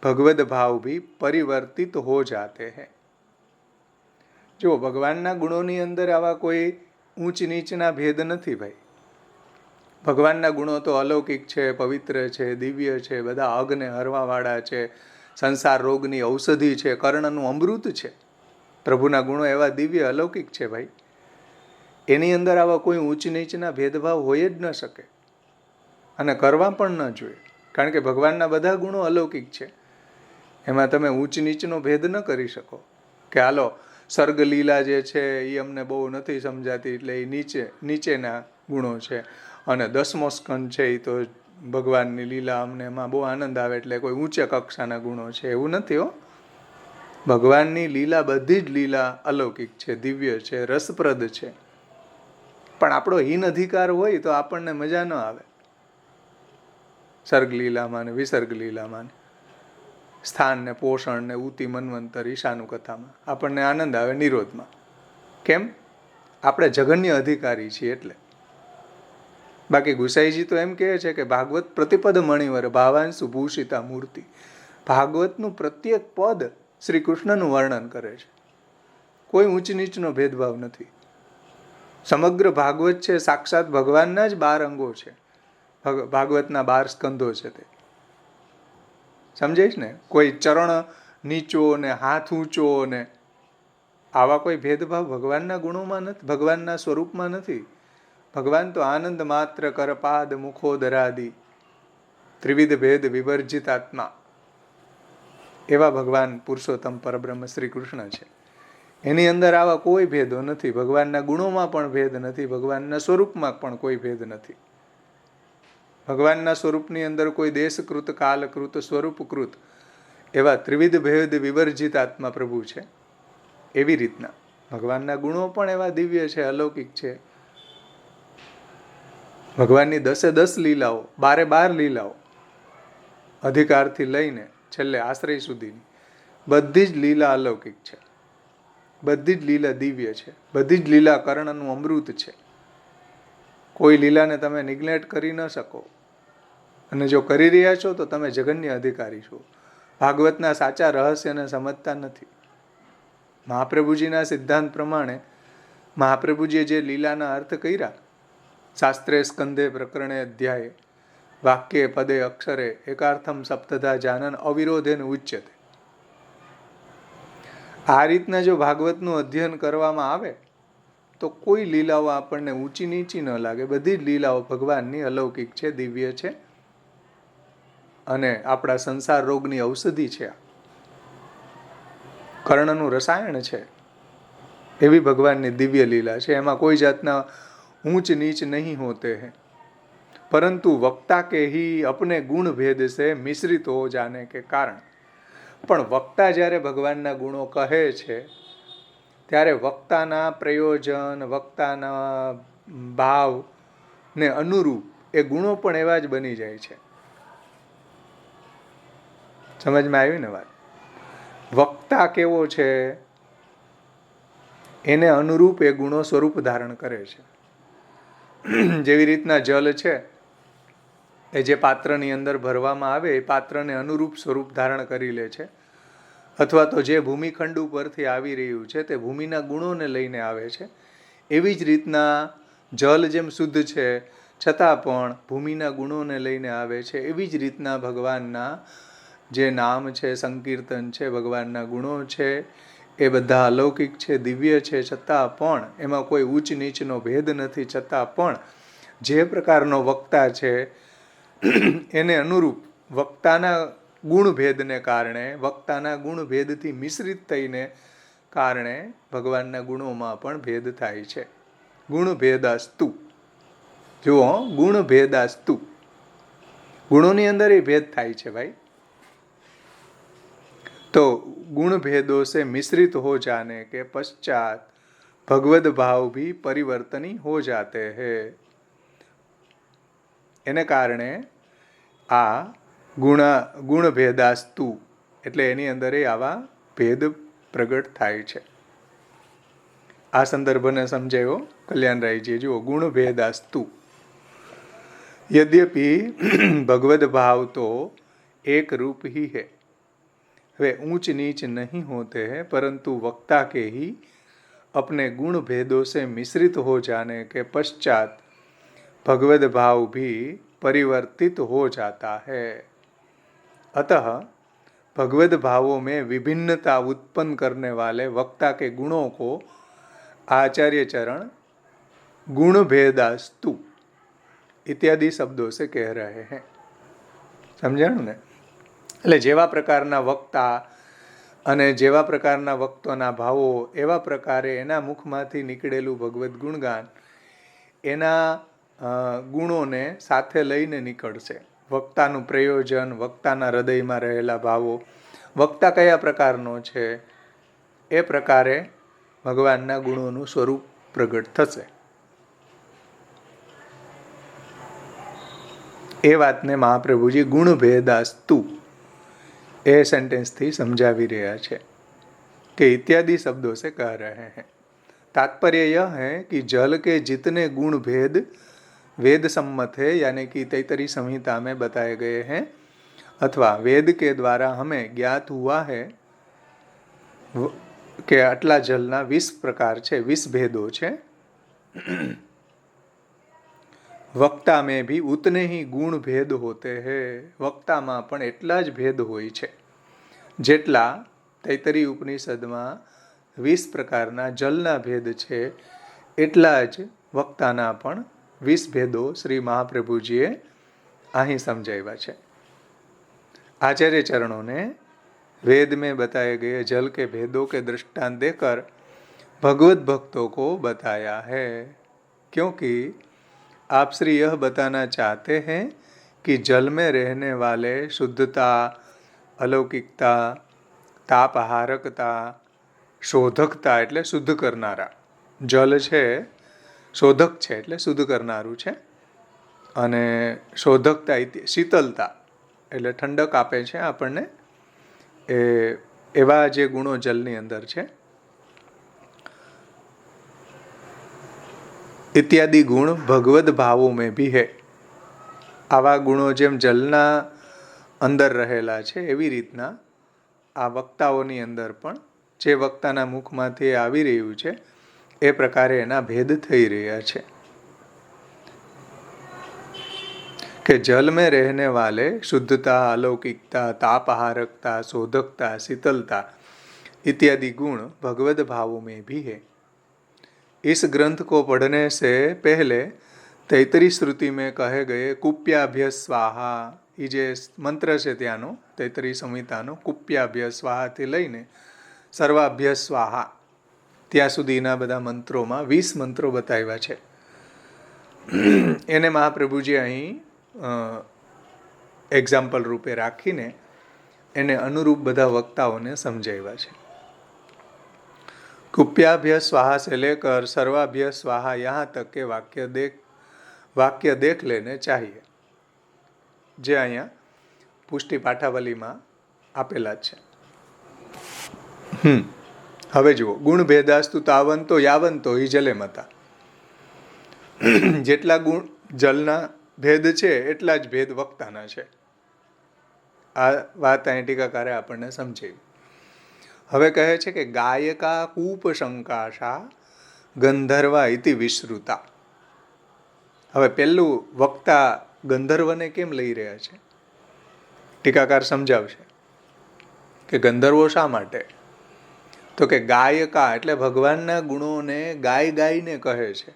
भगवत भाव भी परिवर्तित हो जाते हैं. જો ભગવાનના ગુણોની અંદર આવા કોઈ ઊંચ નીચના ભેદ નથી ભાઈ. ભગવાનના ગુણો તો અલૌકિક છે, પવિત્ર છે, દિવ્ય છે, બધા અગને હરવાવાળા છે, સંસાર રોગની ઔષધિ છે, કર્ણનું અમૃત છે. પ્રભુના ગુણો એવા દિવ્ય અલૌકિક છે ભાઈ. એની અંદર આવા કોઈ ઊંચ નીચના ભેદભાવ હોય જ ન શકે અને કરવા પણ ન જોઈએ. કારણ કે ભગવાનના બધા ગુણો અલૌકિક છે, એમાં તમે ઊંચ નીચનો ભેદ ન કરી શકો કે હાલો સર્ગ લીલા જે છે એ અમને બહુ નથી સમજાતી એટલે એ નીચેના ગુણો છે, અને 10મો સ્કંદ છે એ તો ભગવાનની લીલા અમને એમાં બહુ આનંદ આવે એટલે કોઈ ઊંચા કક્ષાના ગુણો છે, એવું નથી હો. ભગવાનની લીલા બધી જ લીલા અલૌકિક છે, દિવ્ય છે, રસપ્રદ છે. પણ આપણો હીન અધિકાર હોય તો આપણને મજા ન આવે. સર્ગ લીલામાં ને વિસર્ગ લીલામાં સ્થાન ને પોષણ ને ઉતિ મન્વંતર ઈશાનું કથામાં આપણને આનંદ આવે, નિરોધમાં. કેમ? આપણે જઘન્ય અધિકારી છીએ એટલે. બાકી ગુસાઈજી તો એમ કહે છે કે ભાગવત પ્રતિપદ મણિવર ભાવાંશુ ભૂષિતા મૂર્તિ. ભાગવતનું પ્રત્યેક પદ શ્રી કૃષ્ણનું વર્ણન કરે છે. કોઈ ઊંચ નીચનો ભેદભાવ નથી. સમગ્ર ભાગવત છે સાક્ષાત ભગવાનના જ 12 અંગો છે. ભાગવતના 12 સ્કંધો છે તે. સમજાઈશ ને? કોઈ ચરણ નીચો ને હાથ ઊંચો ને આવા કોઈ ભેદભાવ ભગવાનના ગુણોમાં નથી, ભગવાનના સ્વરૂપમાં નથી. ભગવાન તો આનંદ માત્ર કરપાદ મુખોદરાદિ ત્રિવિધ ભેદ વિવર્જિત આત્મા એવા ભગવાન પુરુષોત્તમ પરબ્રહ્મ શ્રી કૃષ્ણ છે. એની અંદર આવા કોઈ ભેદો નથી. ભગવાનના ગુણોમાં પણ ભેદ નથી, ભગવાનના સ્વરૂપમાં પણ કોઈ ભેદ નથી. ભગવાનના સ્વરૂપની અંદર કોઈ દેશકૃત, કાલકૃત, સ્વરૂપકૃત એવા ત્રિવિધ ભેદ વિવર્જિત આત્મા પ્રભુ છે. એવી રીતના ભગવાનના ગુણો પણ એવા દિવ્ય છે, અલૌકિક છે. ભગવાનની 10 લીલાઓ, 12 લીલાઓ, અધિકારથી લઈને છેલ્લે આશ્રય સુધીની બધી જ લીલા અલૌકિક છે, બધી જ લીલા દિવ્ય છે, બધી જ લીલા કર્ણનું અમૃત છે. કોઈ લીલાને તમે નિગ્લેક્ટ કરી ન શકો, અને જો કરી રહ્યા છો તો તમે જગન્ય અધિકારી છો. ભાગવતના સાચા રહસ્યને સમજતા નથી. મહાપ્રભુજીના સિદ્ધાંત પ્રમાણે મહાપ્રભુજીએ જે લીલાના અર્થ કર્યા, શાસ્ત્રે સ્કંદે પ્રકરણે અધ્યાય વાક્યે પદે અક્ષરે એકાર્થમ સપ્તધા જાનન અવિરોધેન ઉચ્યતે. આ રીતના જો ભાગવતનું અધ્યયન કરવામાં આવે તો કોઈ લીલાઓ આપણને ઊંચી નીચી ન લાગે. બધી જ લીલાઓ ભગવાનની અલૌકિક છે, દિવ્ય છે, અને આપણા સંસાર રોગની ઔષધિ છે. કર્ણનું રસાયણ છે એવી ભગવાનની દિવ્ય લીલા છે. એમાં કોઈ જાતના ઊંચ નીચ નહીં હોતે हैं, પરંતુ વક્તા કે ही अपने गुण भेद से मिश्रित हो जाने के कारण. પણ વક્તા જ્યારે ભગવાનના ગુણો કહે છે ત્યારે વક્તાના પ્રયોજન, વક્તાના ભાવને અનુરૂપ એ ગુણો પણ એવા જ બની જાય છે. સમજમાં આવી ને વાત? વક્તા કેવો છે એને અનુરૂપ એ ગુણો સ્વરૂપ ધારણ કરે છે. જેવી રીતના જલ છે એ જે પાત્રની અંદર ભરવામાં આવે એ પાત્રને અનુરૂપ સ્વરૂપ ધારણ કરી લે છે, અથવા તો જે ભૂમિખંડ ઉપરથી આવી રહ્યું છે તે ભૂમિના ગુણોને લઈને આવે છે. એવી જ રીતના જલ જેમ શુદ્ધ છે છતાં પણ ભૂમિના ગુણોને લઈને આવે છે, એવી જ રીતના ભગવાનના જે નામ છે, સંકીર્તન છે, ભગવાનના ગુણો છે એ બધા અલૌકિક છે, દિવ્ય છે, છતાં પણ એમાં કોઈ ઊંચ નીચનો ભેદ નથી. છતાં પણ જે પ્રકારનો વક્તા છે એને અનુરૂપ વક્તાના ગુણભેદને કારણે, વક્તાના ગુણભેદથી મિશ્રિત થઈને કારણે ભગવાનના ગુણોમાં પણ ભેદ થાય છે. ગુણભેદાસ્તુ. જુઓ, ગુણભેદાસ્તુ. ગુણોની અંદર એ ભેદ થાય છે ભાઈ. तो गुण भेदों से मिश्रित हो जाने के पश्चात भगवद भाव भी परिवर्तनी हो जाते हैं. એને કારણે આ ગુણ ભેદાસ્તુ એટલે એની અંદર આવા ભેદ પ્રગટ થાય છે. આ સંદર્ભને સમજાયો કલ્યાણરાયજીએ. જુઓ, ગુણ ભેદાસ્તુ. यद्यपि भगवद भाव तो एक रूप ही है, वे ऊंच नीच नहीं होते हैं, परंतु वक्ता के ही अपने गुण भेदों से मिश्रित हो जाने के पश्चात भगवद भाव भी परिवर्तित हो जाता है. अतः भगवद भावों में विभिन्नता उत्पन्न करने वाले वक्ता के गुणों को आचार्य चरण गुण भेदास्तु इत्यादि शब्दों से कह रहे हैं. समझाणું ને? એટલે જેવા પ્રકારના વક્તા અને જેવા પ્રકારના વક્તોના ભાવો, એવા પ્રકારે એના મુખમાંથી નીકળેલું ભગવદ્ ગુણગાન એના ગુણોને સાથે લઈને નીકળશે. વક્તાનું પ્રયોજન, વક્તાના હૃદયમાં રહેલા ભાવો, વક્તા કયા પ્રકારનો છે એ પ્રકારે ભગવાનના ગુણોનું સ્વરૂપ પ્રગટ થશે. એ વાતને મહાપ્રભુજી ગુણ ભેદાસ્તુ એ સેન્ટેન્સથી समझावी રહ્યા છે कि इत्यादि शब्दों से कह रहे हैं. तात्पर्य यह है कि जल के जितने गुण भेद वेद सम्मत है, यानी कि तैतरी संहिता में बताए गए हैं अथवा वेद के द्वारा हमें ज्ञात हुआ है કે આટલા જલના 20 પ્રકાર છે, 20 ભેદો છે. વક્તા में भी उतने ही गुण भेद होते हैं. વક્તામાં પણ એટલા જ ભેદ હોય છે જેટલા તૈતરી ઉપનિષદમાં 20 પ્રકારના જલના ભેદ છે, એટલા જ વક્તાના પણ 20 ભેદો શ્રી મહાપ્રભુજીએ અહીં સમજાવ્યા છે. आचार्य चरणों ने वेद में बताए गए जल के भेदों के दृष्टांत देकर भगवत भक्तों को बताया है, क्योंकि आप श्री यह बताना चाहते हैं कि जल में रहने वाले शुद्धता, अलौकिकता, तापहारकता, शोधकता એટલે શુદ્ધ કરનારા. જલ છે શોધક છે એટલે શુદ્ધ કરનારું છે, અને શોધકતા શીતલતા એટલે ઠંડક આપે છે આપણને. એવા જે ગુણો જલની અંદર છે इत्यादि गुण भगवद भावों में भी है। આવા ગુણો જેમ જલના અંદર રહેલા છે એવી રીતના આ વક્તાઓની અંદર પણ જે વક્તાના મુખમાંથી આવી રહ્યું છે એ પ્રકારે એના ભેદ થઈ રહ્યા છે કે જલ में रहने वाले शुद्धता, अलौकिकता, तापहारकता, शोधकता, शीतलता इत्यादि गुण भगवद भावों में भी है। इस ग्रंथ को पढ़ने से पहले तैतरी श्रुति में कहे गए कुप्याभ्य स्वाहा, ये जे मंत्र છે ત્યાંનો તૈતરી સંહિતાનો કુપ્યાભ્ય સ્વાહાથી લઈને સર્વાભ્ય સ્વાહા ત્યાં સુધીના બધા મંત્રોમાં 20 મંત્રો બતાવ્યા છે. એને મહાપ્રભુજી અહીં એક્ઝામ્પલ રૂપે રાખીને એને અનુરૂપ બધા વક્તાઓને સમજાવ્યા છે. कुप्याभ्य स्वाहा से लेकर सर्वाभ्य स्वाहा यहाँ तक के वाक्य देख लेने चाहिए, જે અહીંયા પુષ્ટિ પાઠાવલીમાં આપેલા છે. હવે જુઓ, ગુણ ભેદાસ્તુ તાવંતો યાવંતો હિ જલે મતા. જેટલા ગુણ જલના ભેદ છે એટલા જ ભેદ વક્તાના છે. આ વાત અહીં ટીકાકારે આપણને સમજાવી. હવે કહે છે કે ગાયકા કૂપ શંકાશા ગંધર્વા ઇતિ વિશ્રુતા. હવે પેલું વક્તા ગંધર્વને કેમ લઈ રહ્યા છે ટીકાકાર સમજાવશે કે ગંધર્વો શા માટે. તો કે ગાયકા એટલે ભગવાનના ગુણોને ગાઈને કહે છે,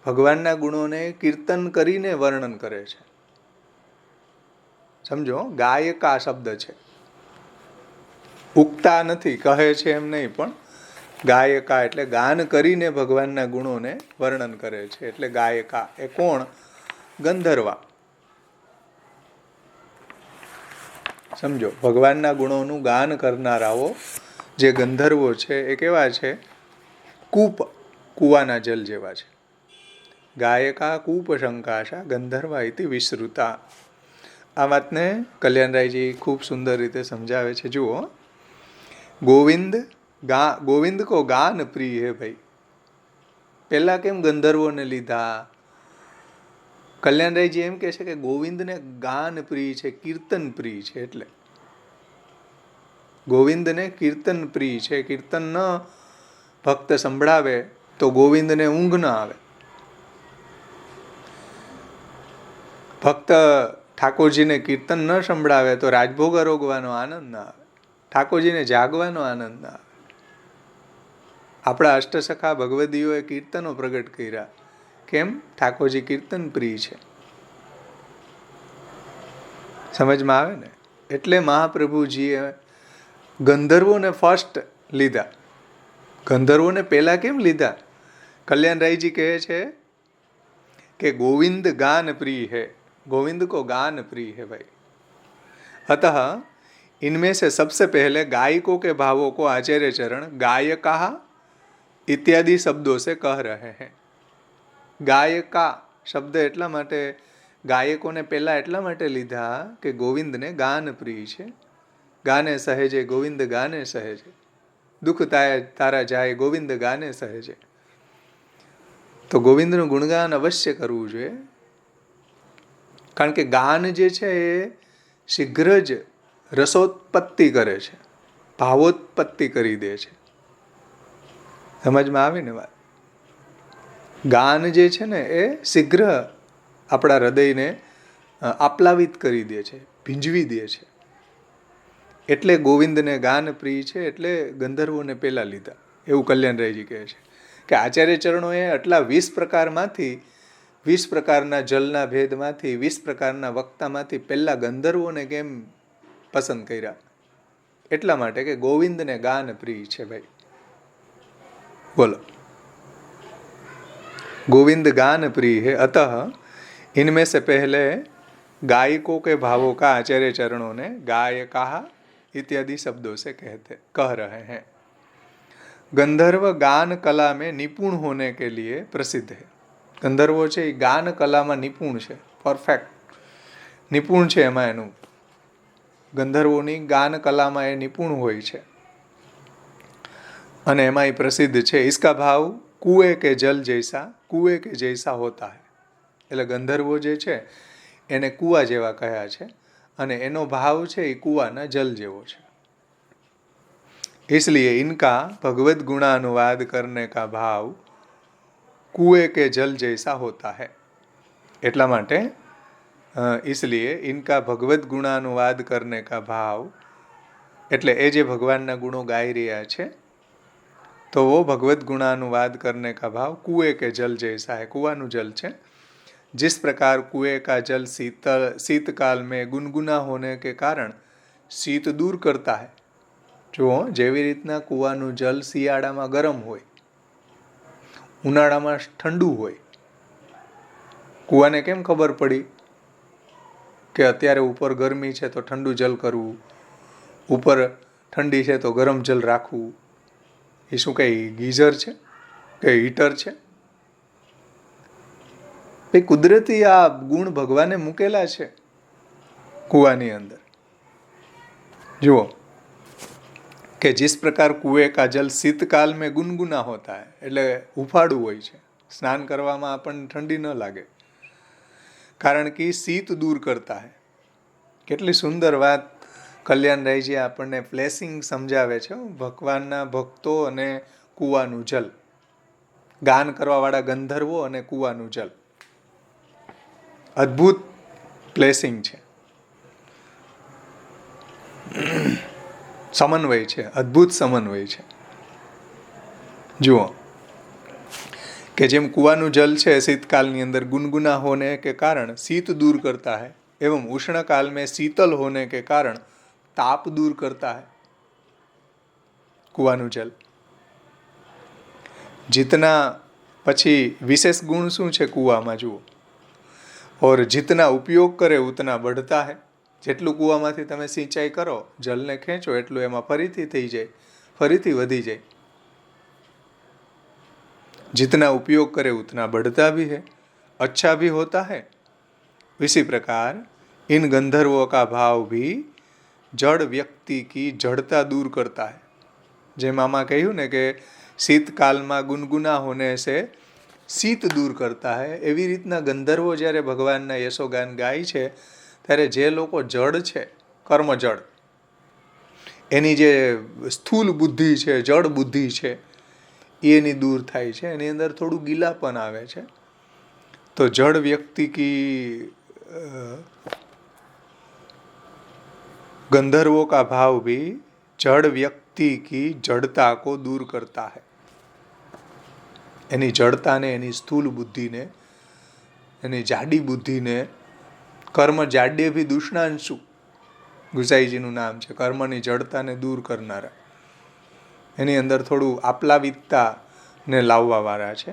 ભગવાનના ગુણોને કીર્તન કરીને વર્ણન કરે છે. સમજો, ગાયકા શબ્દ છે, ઉગતા નથી, કહે છે એમ નહીં, પણ ગાયકા એટલે ગાન કરીને ભગવાનના ગુણોને વર્ણન કરે છે. એટલે ગાયકા એ કોણ? ગંધર્વા. સમજો, ભગવાનના ગુણોનું ગાન કરનારાઓ જે ગંધર્વો છે એ કેવા છે? કૂપ, કૂવાના જલ જેવા છે. ગાયકા કૂપ શંકાશા ગંધર્વા ઇતિ વિશ્રુતા. આ વાતને કલ્યાણરાયજી ખૂબ સુંદર રીતે સમજાવે છે. જુઓ, गोविंद को गान प्रिय है भाई. પહેલા કેમ ગંધર્વોને લીધા? કલ્યાણરાયજી એમ કહે છે કે ગોવિંદને ગાન પ્રિય છે, કીર્તન પ્રિય છે. એટલે ગોવિંદને કીર્તન પ્રિય છે. કીર્તન ન ભક્ત સંભળાવે તો ગોવિંદને ઊંઘ ન આવે. ભક્ત ઠાકોરજીને કીર્તન ન સંભળાવે તો રાજભોગ આરોગવાનો આનંદ ન આવે, ઠાકોરજીને જાગવાનો આનંદ ના આવે. આપણા અષ્ટસખા ભગવદીઓએ કીર્તનો પ્રગટ કર્યા. કેમ? ઠાકોરજી કીર્તન પ્રિય છે. સમજમાં આવે ને? એટલે મહાપ્રભુજીએ ગંધર્વોને ફર્સ્ટ લીધા. ગંધર્વોને પહેલા કેમ લીધા? કલ્યાણરાયજી કહે છે કે ગોવિંદ ગાન પ્રિય है, गोविंद को गान प्रिय है भाई. अतः इनमें से सबसे पहले गायकों के भावों को आचार्य चरण गायका इत्यादि शब्दों से कह रहे हैं. गायका शब्द એટલા માટે ગાયકોને પહેલા એટલા માટે લીધા કે ગોવિંદને ગાન પ્રિય છે. ગાને સહેજે ગોવિંદ ગાને સહેજે, દુઃખ તારા જાય ગોવિંદ ગાને સહેજે. તો ગોવિંદનું ગુણગાન અવશ્ય કરવું જોઈએ, કારણ કે ગાન જે છે એ શીઘ્ર જ રસોત્પત્તિ કરે છે, ભાવોત્પત્તિ કરી દે છે. સમજમાં આવી ને વાત? ગાન જે છે ને એ શીઘ્ર આપણા હૃદયને આપ્લાવિત કરી દે છે, ભીંજવી દે છે. એટલે ગોવિંદને ગાન પ્રિય છે, એટલે ગંધર્વોને પહેલા લીધા. એવું કલ્યાણરાયજી કહે છે કે આચાર્ય ચરણોએ આટલા 20 પ્રકારમાંથી, 20 પ્રકારના જલના ભેદમાંથી, 20 પ્રકારના વક્તામાંથી પહેલા ગંધર્વોને કેમ પસંદ કર્યા? એટલા માટે કે ગોવિંદને ગાન પ્રિય છે ભાઈ. બોલો, गोविंद गान प्रिय है, अतः इनमें से पहले गायकों के भावों का आचार्य चरणों ने गायका इत्यादि शब्दों से कह रहे हैं. गंधर्व गान कला में निपुण होने के लिए प्रसिद्ध है. गंधर्वो છે એ ગાન કલામાં નિપુણ છે, પરફેક્ટ નિપુણ છે. એમાં એનું ગંધર્વોની ગાન કલામાં એ નિપુણ હોય છે અને એમાં એ પ્રસિદ્ધ છે. इसका भाव कुएं के जल जैसा होता है. એટલે ગંધર્વો જે છે એને કૂવા જેવા કહ્યા છે અને એનો ભાવ છે એ કૂવાના જલ જેવો છે. इसलिए इनका भगवत गुणानुवाद करने का भाव कुएं के जल जैसा होता है. એટલા માટે इसलिए इनका भगवत गुणानुवाद करने का भाव એટલે એ જે ભગવાનના ગુણો ગાઈ રહ્યા છે તો वो भगवत गुणानुवाद करने का भाव कुएं के जल जैसा है. કૂવાનું જલ છે. जिस प्रकार कुएं का जल शीतकाल में गुनगुना होने के कारण शीत दूर करता है. જુઓ, જેવી રીતના કૂવાનું જલ શિયાળામાં ગરમ હોય, ઉનાળામાં ઠંડુ હોય. કૂવાને કેમ ખબર પડી કે અત્યારે ઉપર ગરમી છે તો ઠંડુ જલ કરવું, ઉપર ઠંડી છે તો ગરમ જલ રાખવું? એ શું કંઈ ગીઝર છે કે હીટર છે? ભાઈ કુદરતી આ ગુણ ભગવાને મૂકેલા છે કૂવાની અંદર. જુઓ કે जिस प्रकार कुएं का जल शीतकाल में गुनगुना होता है, એટલે હુંફાળું હોય છે, સ્નાન કરવામાં આપણને ઠંડી ન લાગે કારણ કે શીત દૂર કરતા હે. કેટલી સુંદર વાત કલ્યાણરાયજી આપણને પ્લેસિંગ સમજાવે છે. ભગવાનના ભક્તો અને કૂવાનું જલ, ગાન કરવાવાળા ગંધર્વો અને કૂવાનું જલ, અદ્ભુત પ્લેસિંગ છે, સમન્વય છે, અદ્ભુત સમન્વય છે. જુઓ કે જેમ કૂવાનું જલ છે शीतकाल अंदर गुनगुना होने के कारण शीत दूर करता है, एवं उष्ण काल में शीतल होने के कारण ताप दूर करता है કૂવાનું જલ. जितना પછી વિશેષ ગુણ શું છે કૂવામાં? જુઓ, और जितना उपयोग करे उतना बढ़ता है. જેટલું કૂવામાંથી તમે સિંચાઈ કરો, જલને ખેંચો એટલું એમાં ફરીથી થઈ જાય, ફરીથી વધી જાય. जितना उपयोग करे उतना बढ़ता भी है, अच्छा भी होता है. इसी प्रकार इन गंधर्वों का भाव भी जड़ व्यक्ति की जड़ता दूर करता है. જેમ આમાં કહ્યું ને કે શીતકાલમાં ગુનગુના હોને સે શીત દૂર કરતા હૈ, એવી રીતના ગંધર્વો જ્યારે ભગવાનના યશોગાન ગાય છે ત્યારે જે લોકો જડ છે, કર્મજડ, એની જે સ્થૂલ બુદ્ધિ છે, જડ બુદ્ધિ છે, એની દૂર થાય છે, એની અંદર થોડું ગીલાપન આવે છે. તો જડ વ્યક્તિ કી गंधर्वों का भाव भी जड़ व्यक्ति की जड़ता को दूर करता है. એની જડતાને, એની સ્થૂલ બુદ્ધિને, એની જાડી બુદ્ધિને, કર્મ જાડ્ય ભી દુષ્ણાંશુ ગુસાઈજીનું નામ છે, કર્મની જડતાને દૂર કરનારા. એની અંદર થોડું આપલાવિતતાને લાવવાવાળા છે.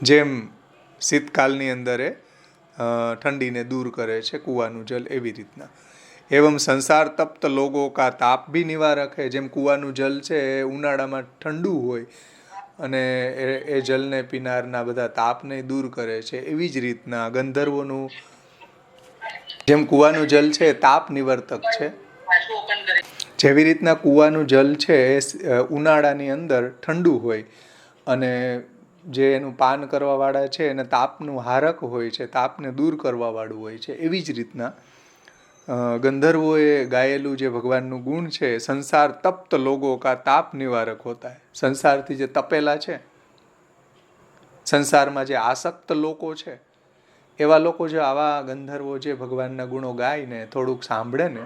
જેમ શીતકાલની અંદર ઠંડીને દૂર કરે છે કૂવાનું જલ, એવી રીતના. એવમ સંસાર તપ્ત લોગો કા તાપ ભી નિવારક હૈ. જેમ કૂવાનું જલ છે એ ઉનાળામાં ઠંડુ હોય અને એ જલને પીનારના બધા તાપને દૂર કરે છે, એવી જ રીતના ગંધર્વોનું જેમ કૂવાનું જલ છે એ તાપ નિવર્તક છે, જેવી રીતના કૂવાનું જલ છે એ ઉનાળાની અંદર ઠંડુ હોય અને જે એનું પાન કરવાવાળા છે એને તાપનું હારક હોય છે, તાપને દૂર કરવાવાળું હોય છે. એવી જ રીતના ગંધર્વોએ ગાયેલું જે ભગવાનનું ગુણ છે, સંસાર તપ્ત લોગો કા તાપ નિવારક હોતા હૈ. સંસારથી જે તપેલા છે, સંસારમાં જે આસક્ત લોકો છે, એવા લોકો જો આવા ગંધર્વો જે ભગવાનના ગુણો ગાઈને થોડુંક સાંભળે ને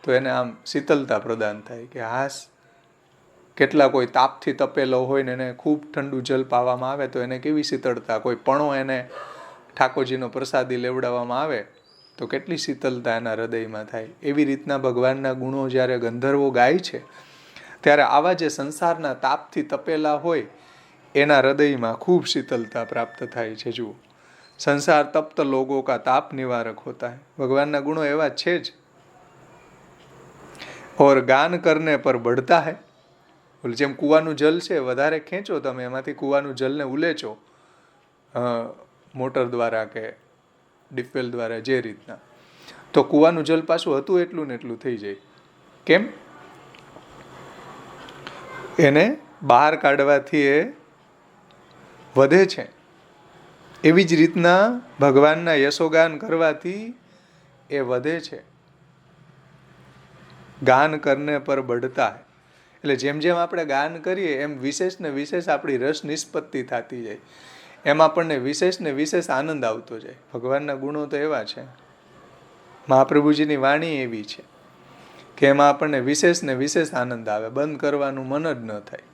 તો એને આમ શીતલતા પ્રદાન થાય કે હાસ, કેટલા કોઈ તાપથી તપેલો હોય ને એને ખૂબ ઠંડુ જલ પાવામાં આવે તો એને કેવી શીતળતા, કોઈ પણો એને ઠાકોરજીનો પ્રસાદી લેવડાવવામાં આવે તો કેટલી શીતલતા એના હૃદયમાં થાય. એવી રીતના ભગવાનના ગુણો જ્યારે ગંધર્વો ગાય છે ત્યારે આવા જે સંસારના તાપથી તપેલા હોય એના હૃદયમાં ખૂબ શીતલતા પ્રાપ્ત થાય છે. જુઓ, સંસાર તપ્ત લોગો કા તાપ નિવારક હોતા હૈ. ભગવાનના ગુણો એવા છે જ. ઓર ગાન કરને પર બઢતા હૈ. જેમ કૂવાનું જલ છે, વધારે ખેંચો તમે એમાંથી કૂવાનું જલને ઉલેચો મોટર દ્વારા કે ડિફેલ દ્વારા, જે રીતના, તો કૂવાનું જલ પાછું હતું એટલું ને એટલું થઈ જાય. કેમ? એને બહાર કાઢવાથી એ વધે છે. એવી જ રીતના ભગવાનના યશોગાન કરવાથી એ વધે છે. ગાન કરને પર બઢતા હૈ. એટલે જેમ જેમ આપણે ગાન કરીએ એમ વિશેષ ને વિશેષ આપણી રસ નિષ્પત્તિ થતી જાય, એમ આપણને વિશેષ ને વિશેષ આનંદ આવતો જાય. ભગવાનના ગુણો તો એવા છે, મહાપ્રભુજીની વાણી એવી છે કે એમાં આપણને વિશેષ ને વિશેષ આનંદ આવે. બંધ કરવાનું મન જ ન થાય,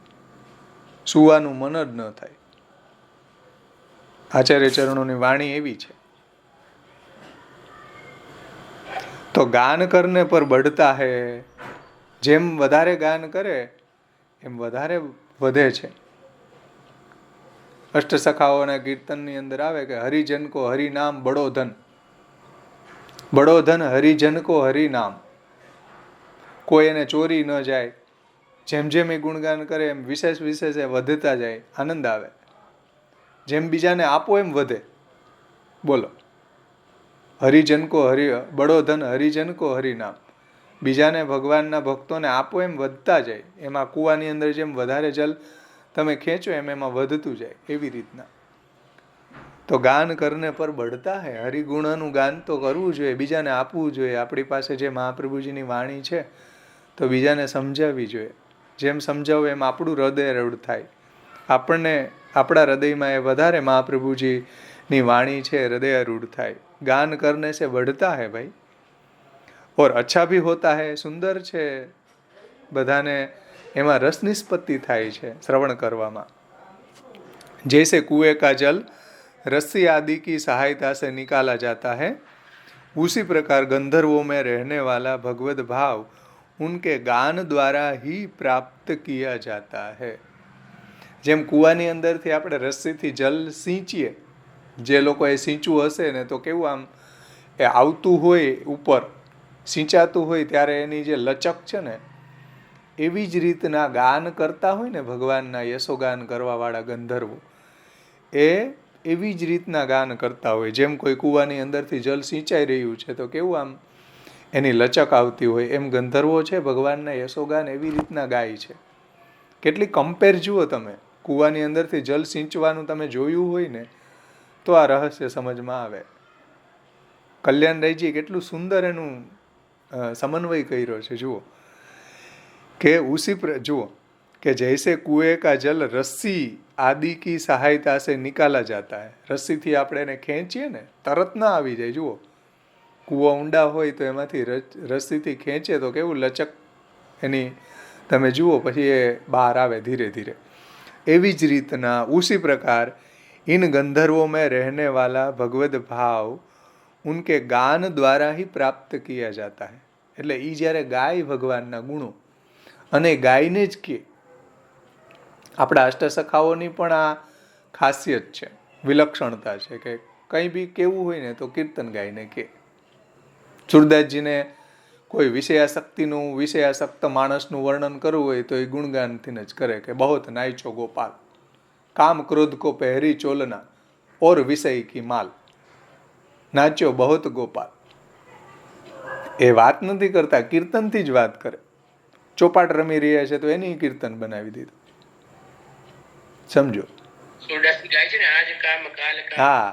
સુવાનું મન જ ન થાય. આચાર્ય ચરણોની વાણી એવી છે. તો ગાન કરને પર બઢતા હે, જેમ વધારે ગાન કરે એમ વધારે વધે છે. અષ્ટસખાઓના કીર્તનની અંદર આવે કે હરિજન કો હરિનામ બડો ધન, બડો ધન હરિજન કો હરિનામ. કોઈ એને ચોરી ન જાય. જેમ જેમ એ ગુણગાન કરે એમ વિશેષ વિશેષ એ વધતા જાય, આનંદ આવે. જેમ બીજાને આપો એમ વધે. બોલો, હરિજન કો બડો ધન હરિજન કો હરિનામ. બીજાને ભગવાનના ભક્તોને આપો એમ વધતા જાય. એમાં કૂવાની અંદર જેમ વધારે જલ તમે ખેંચો એમ એમાં વધતું જાય, એવી રીતના. તો ગાન કરને પર બઢતા હે. હરિગુણનું ગાન તો કરવું જોઈએ, બીજાને આપવું જોઈએ. આપણી પાસે જે મહાપ્રભુજીની વાણી છે તો બીજાને સમજાવવી જોઈએ. જેમ સમજાવો એમ આપણું હૃદય રડ થાય. આપણને આપણા હૃદયમાં એ વધારે મહાપ્રભુજીની વાણી છે હૃદયારૂઢ થાય. ગાન કરને સે બઢતા હે ભાઈ. ઓર અચ્છા ભી હોતા હૈ, સુંદર છે. બધાને એમાં રસ નિષ્પત્તિ થાય છે શ્રવણ કરવામાં. જૈસે કુએं का जल रस्सी आदि की सहायता से निकाला जाता है, उसी प्रकार गंधर्वों में रहने वाला भगवत भाव उनके गान द्वारा ही प्राप्त किया जाता है. જેમ કૂવાની અંદરથી આપણે રસ્સીથી જલ સિંચીએ, જે લોકોએ સિંચવું હશે ને તો કેવું આમ એ આવતું હોય ઉપર, સિંચાતું હોય ત્યારે એની જે લચક છે ને, એવી જ રીતના ગાન કરતા હોય ને ભગવાનના યશોગાન કરવાવાળા ગંધર્વો, એ એવી જ રીતના ગાન કરતા હોય. જેમ કોઈ કૂવાની અંદરથી જલ સિંચાઈ રહ્યું છે તો કેવું આમ એની લચક આવતી હોય, એમ ગંધર્વો છે ભગવાનના યશોગાન એવી રીતના ગાય છે. કેટલી કમ્પેર જુઓ તમે. કૂવાની અંદરથી જલ સિંચવાનું તમે જોયું હોય ને તો આ રહસ્ય સમજમાં આવે. કલ્યાણરાયજી કેટલું સુંદર એનું સમન્વય કર્યો છે. જુઓ કે જુઓ કે જૈસે કુએં કા જલ રસ્સી આદિ કી સહાયતા સે નિકાલા જાતા હૈ. રસ્સીથી આપણે એને ખેંચીએ ને તરત ના આવી જાય. જુઓ, કૂવો ઊંડા હોય તો એમાંથી રસ્સીથી ખેંચે તો કેવું લચક એની તમે જુઓ, પછી એ બહાર આવે ધીરે ધીરે. એવી જ રીતના ઉસી પ્રકાર ઇન ગંધર્વો મેં રહેને વાલા ભગવદ ભાવ ઉનકે ગાન દ્વારા ही પ્રાપ્ત કિયા જાતા હૈ. એટલે એ જ્યારે ગાય ભગવાનના ગુણો અને ગાયને જ કે, આપણા અષ્ટસખાઓની પણ આ ખાસિયત છે, વિલક્ષણતા છે કે કંઈ બી કેવું હોય ને તો કીર્તન ગાઈને કે. સુરદાસજીને કોઈ વિષયાસક્તિનું, વિષયાસક્ત માણસનું વર્ણન કરવું હોય તો એ ગુણગાનથી જ કરે કે બહોત નાઈચો ગોપાલ, કામ ક્રોધ કો પહેરી ચોલના ઓર વિષય કી માલ. નાચ્યો બહોત ગોપાલ. એ વાત નથી કરતા, કીર્તનથી જ વાત કરે. ચોપાટ રમી રહ્યા છે તો એની કીર્તન બનાવી દીધું. સમજો. હા,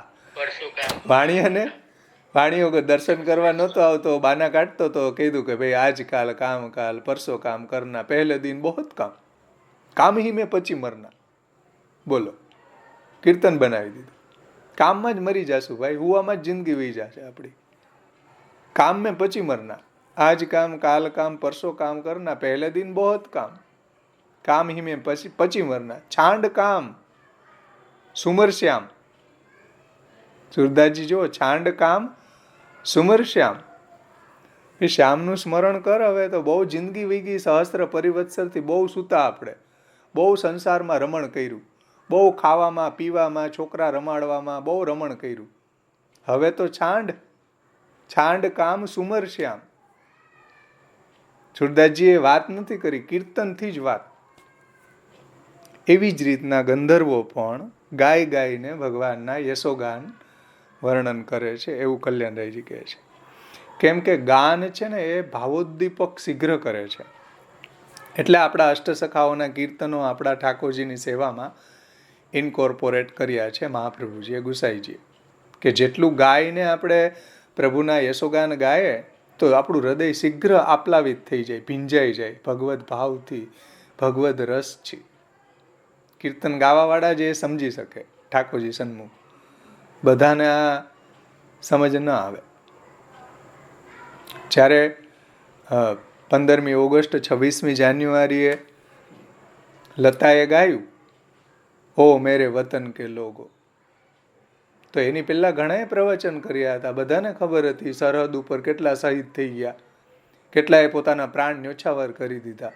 વાણીઓ દર્શન કરવા નહોતો આવતો, બાના કાઢતો તો કીધું કે ભાઈ આજકાલ કામ કાલ પરસો કામ કરના, પહેલે દિન બહોત કામ, કામ હી મેં પછી મરના. બોલો, કીર્તન બનાવી દીધું. કામમાં જ મરી જાશું ભાઈ, હુવામાં જ જિંદગી વહી જશે આપણી. કામ મેં પછી મરના, આજ કામ કાલ કામ પરસો કામ કરના, પહેલે દિન બહોત કામ, કામ હી મેં પછી મરના. છાંડ કામ સુમર શ્યામ. સુરદાસજી જો, છાંડ કામ સુમર શ્યામ. એ શ્યામનું સ્મરણ કર. હવે તો બહુ જિંદગી વહી ગઈ, સહસ્ત્ર પરિવત્સરથી બહુ સૂતા આપણે, બહુ સંસારમાં રમણ કર્યું, બહુ ખાવામાં પીવામાં, છોકરા રમાડવામાં બહુ રમણ કર્યું. હવે તો છાંડ, છાંડ કામ સુમર શ્યામ. સુરદાસજીએ વાત નથી કરી, કીર્તનથી જ વાત. એવી જ રીતના ગંધર્વો પણ ગાય ગાઈને ભગવાનના યશોગાન વર્ણન કરે છે, એવું કલ્યાણરાયજી કહે છે. કેમ કે ગાન છે ને એ ભાવોદ્દીપક શીઘ્ર કરે છે. એટલે આપણા અષ્ટસખાઓના કીર્તનો આપણા ઠાકોરજીની સેવામાં ઇન્કોર્પોરેટ કર્યા છે મહાપ્રભુજીએ, ગુસાઈજીએ, કે જેટલું ગાયને આપણે પ્રભુના યશોગાન ગાયે તો આપણું હૃદય શીઘ્ર આપ્લાવિત થઈ જાય, ભીંજાઈ જાય ભગવદ ભાવથી, ભગવદ રસથી. કીર્તન ગાવાવાળા જે સમજી શકે ઠાકોરજી સન્મુખ, બધાને આ સમજ ન આવે. જ્યારે 15મી ઓગસ્ટ 26મી જાન્યુઆરીએ લતાએ ગાયું ઓ મેરે વતન કે લોગો, તો એની પહેલાં ઘણાએ પ્રવચન કર્યા હતા, બધાને ખબર હતી સરહદ ઉપર કેટલા શહીદ થઈ ગયા, કેટલાએ પોતાના પ્રાણ ન્યોછાવર કરી દીધા,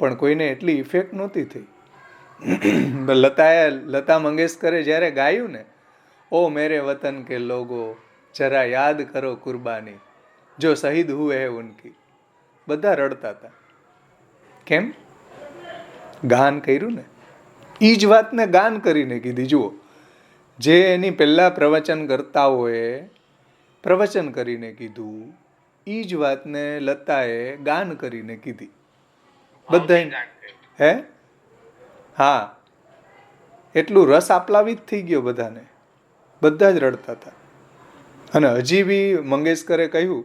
પણ કોઈને એટલી ઇફેક્ટ નહોતી થઈ. લતા મંગેશકરે જ્યારે ગાયું ને ઓ મેરે વતન કે લોગો જરા યાદ કરો કુરબાની જો શહીદ હુએ હે ઉનકી, બધા રડતા હતા. કેમ? ગાન કર્યું ને. એ જ વાતને ગાન કરીને કીધી. જુઓ, જે એની પહેલાં પ્રવચન કરતાઓએ પ્રવચન કરીને કીધું, એ જ વાતને લતાએ ગાન કરીને કીધી. બધા હે હા, એટલું રસ આપ્લાવિત થઈ ગયો બધાને, બધા જ રડતા હતા. અને હજી બી મંગેશકરે કહ્યું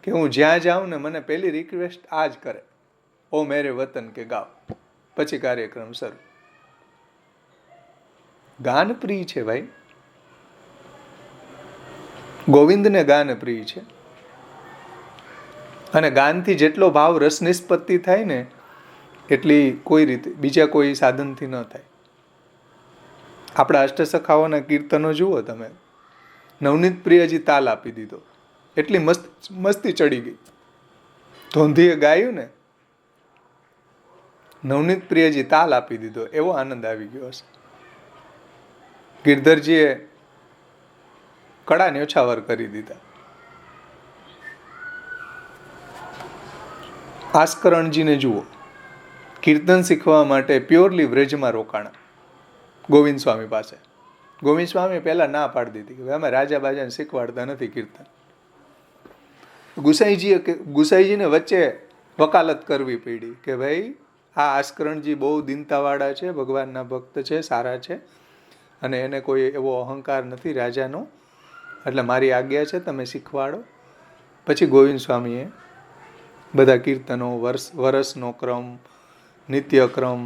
કે હું જ્યાં જાઉં ને મને પહેલી રિક્વેસ્ટ આ જ કરે, ઓ મેરે વતન કે ગાવ, પછી કાર્યક્રમ શરૂ. ગાન પ્રિય છે ભાઈ, ગોવિંદને ગાન પ્રિય છે. અને ગાનથી જેટલો ભાવ રસ નિષ્પત્તિ થાય ને એટલી કોઈ રીતે બીજા કોઈ સાધનથી ન થાય. આપણા અષ્ટસખાઓના કીર્તનો જુઓ તમે, નવનીત પ્રિયજી તાલ આપી દીધો, એટલી મસ્તી ચડી ગઈ. ધોંધીએ ગાયું ને, નવનીત પ્રિયજી તાલ આપી દીધો, એવો આનંદ આવી ગયો હશે. ગિરધરજીએ કડા ન્યોછાવર કરી દીધા. આસ્કરણજીને જુઓ, કીર્તન શીખવા માટે પ્યોરલી વ્રજમાં રોકાણા ગોવિંદ સ્વામી પાસે. ગોવિંદ સ્વામી પહેલા ના પાડી દીધી કે અમે રાજા બાજાને શીખવાડતા નથી કીર્તન. ગુસાઈજીને વચ્ચે વકાલત કરવી પડી કે ભાઈ આ આસ્કરણજી બહુ દીનતાવાળા છે, ભગવાનના ભક્ત છે, સારા છે, અને એને કોઈ એવો અહંકાર નથી રાજાનો, એટલે મારી આજ્ઞા છે તમે શીખવાડો. પછી ગોવિંદ સ્વામીએ બધા કીર્તનો, વરસનો ક્રમ, નિત્યક્રમ,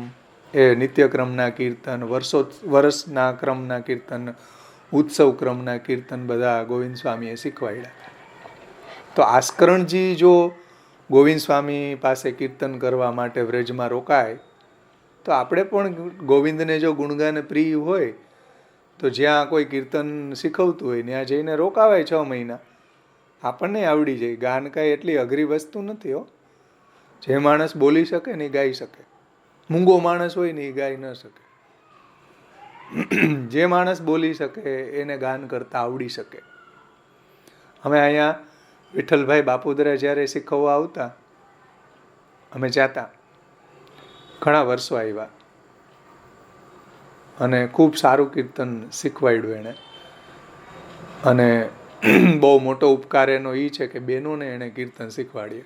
એ નિત્યક્રમના કીર્તન, વર્ષના ક્રમના કીર્તન, ઉત્સવ ક્રમના કીર્તન બધા ગોવિંદ સ્વામીએ શીખવાડ્યા. તો આસ્કરણજી જો ગોવિંદ સ્વામી પાસે કીર્તન કરવા માટે વ્રજમાં રોકાય, તો આપણે પણ ગોવિંદને જો ગુણગાન પ્રિય હોય તો જ્યાં કોઈ કીર્તન શીખવતું હોય ત્યાં જઈને રોકાવાય 6 મહિના, આપણને આવડી જાય. ગાન કાંઈ એટલી અઘરી વસ્તુ નથી હો. જે માણસ બોલી શકે ને એ ગાઈ શકે, મૂંગો માણસ હોય ને એ ગાઈ ન શકે. જે માણસ બોલી શકે એને ગાન કરતા આવડી શકે. અમે અહીંયા વિઠ્ઠલભાઈ બાપુદરા જ્યારે શીખવવા આવતા, અમે જાતા, ઘણા વર્ષો આવ્યા, અને ખૂબ સારું કીર્તન શીખવાડ્યું એણે. અને બહુ મોટો ઉપકાર એનો એ છે કે બહેનોને એણે કીર્તન શીખવાડીએ,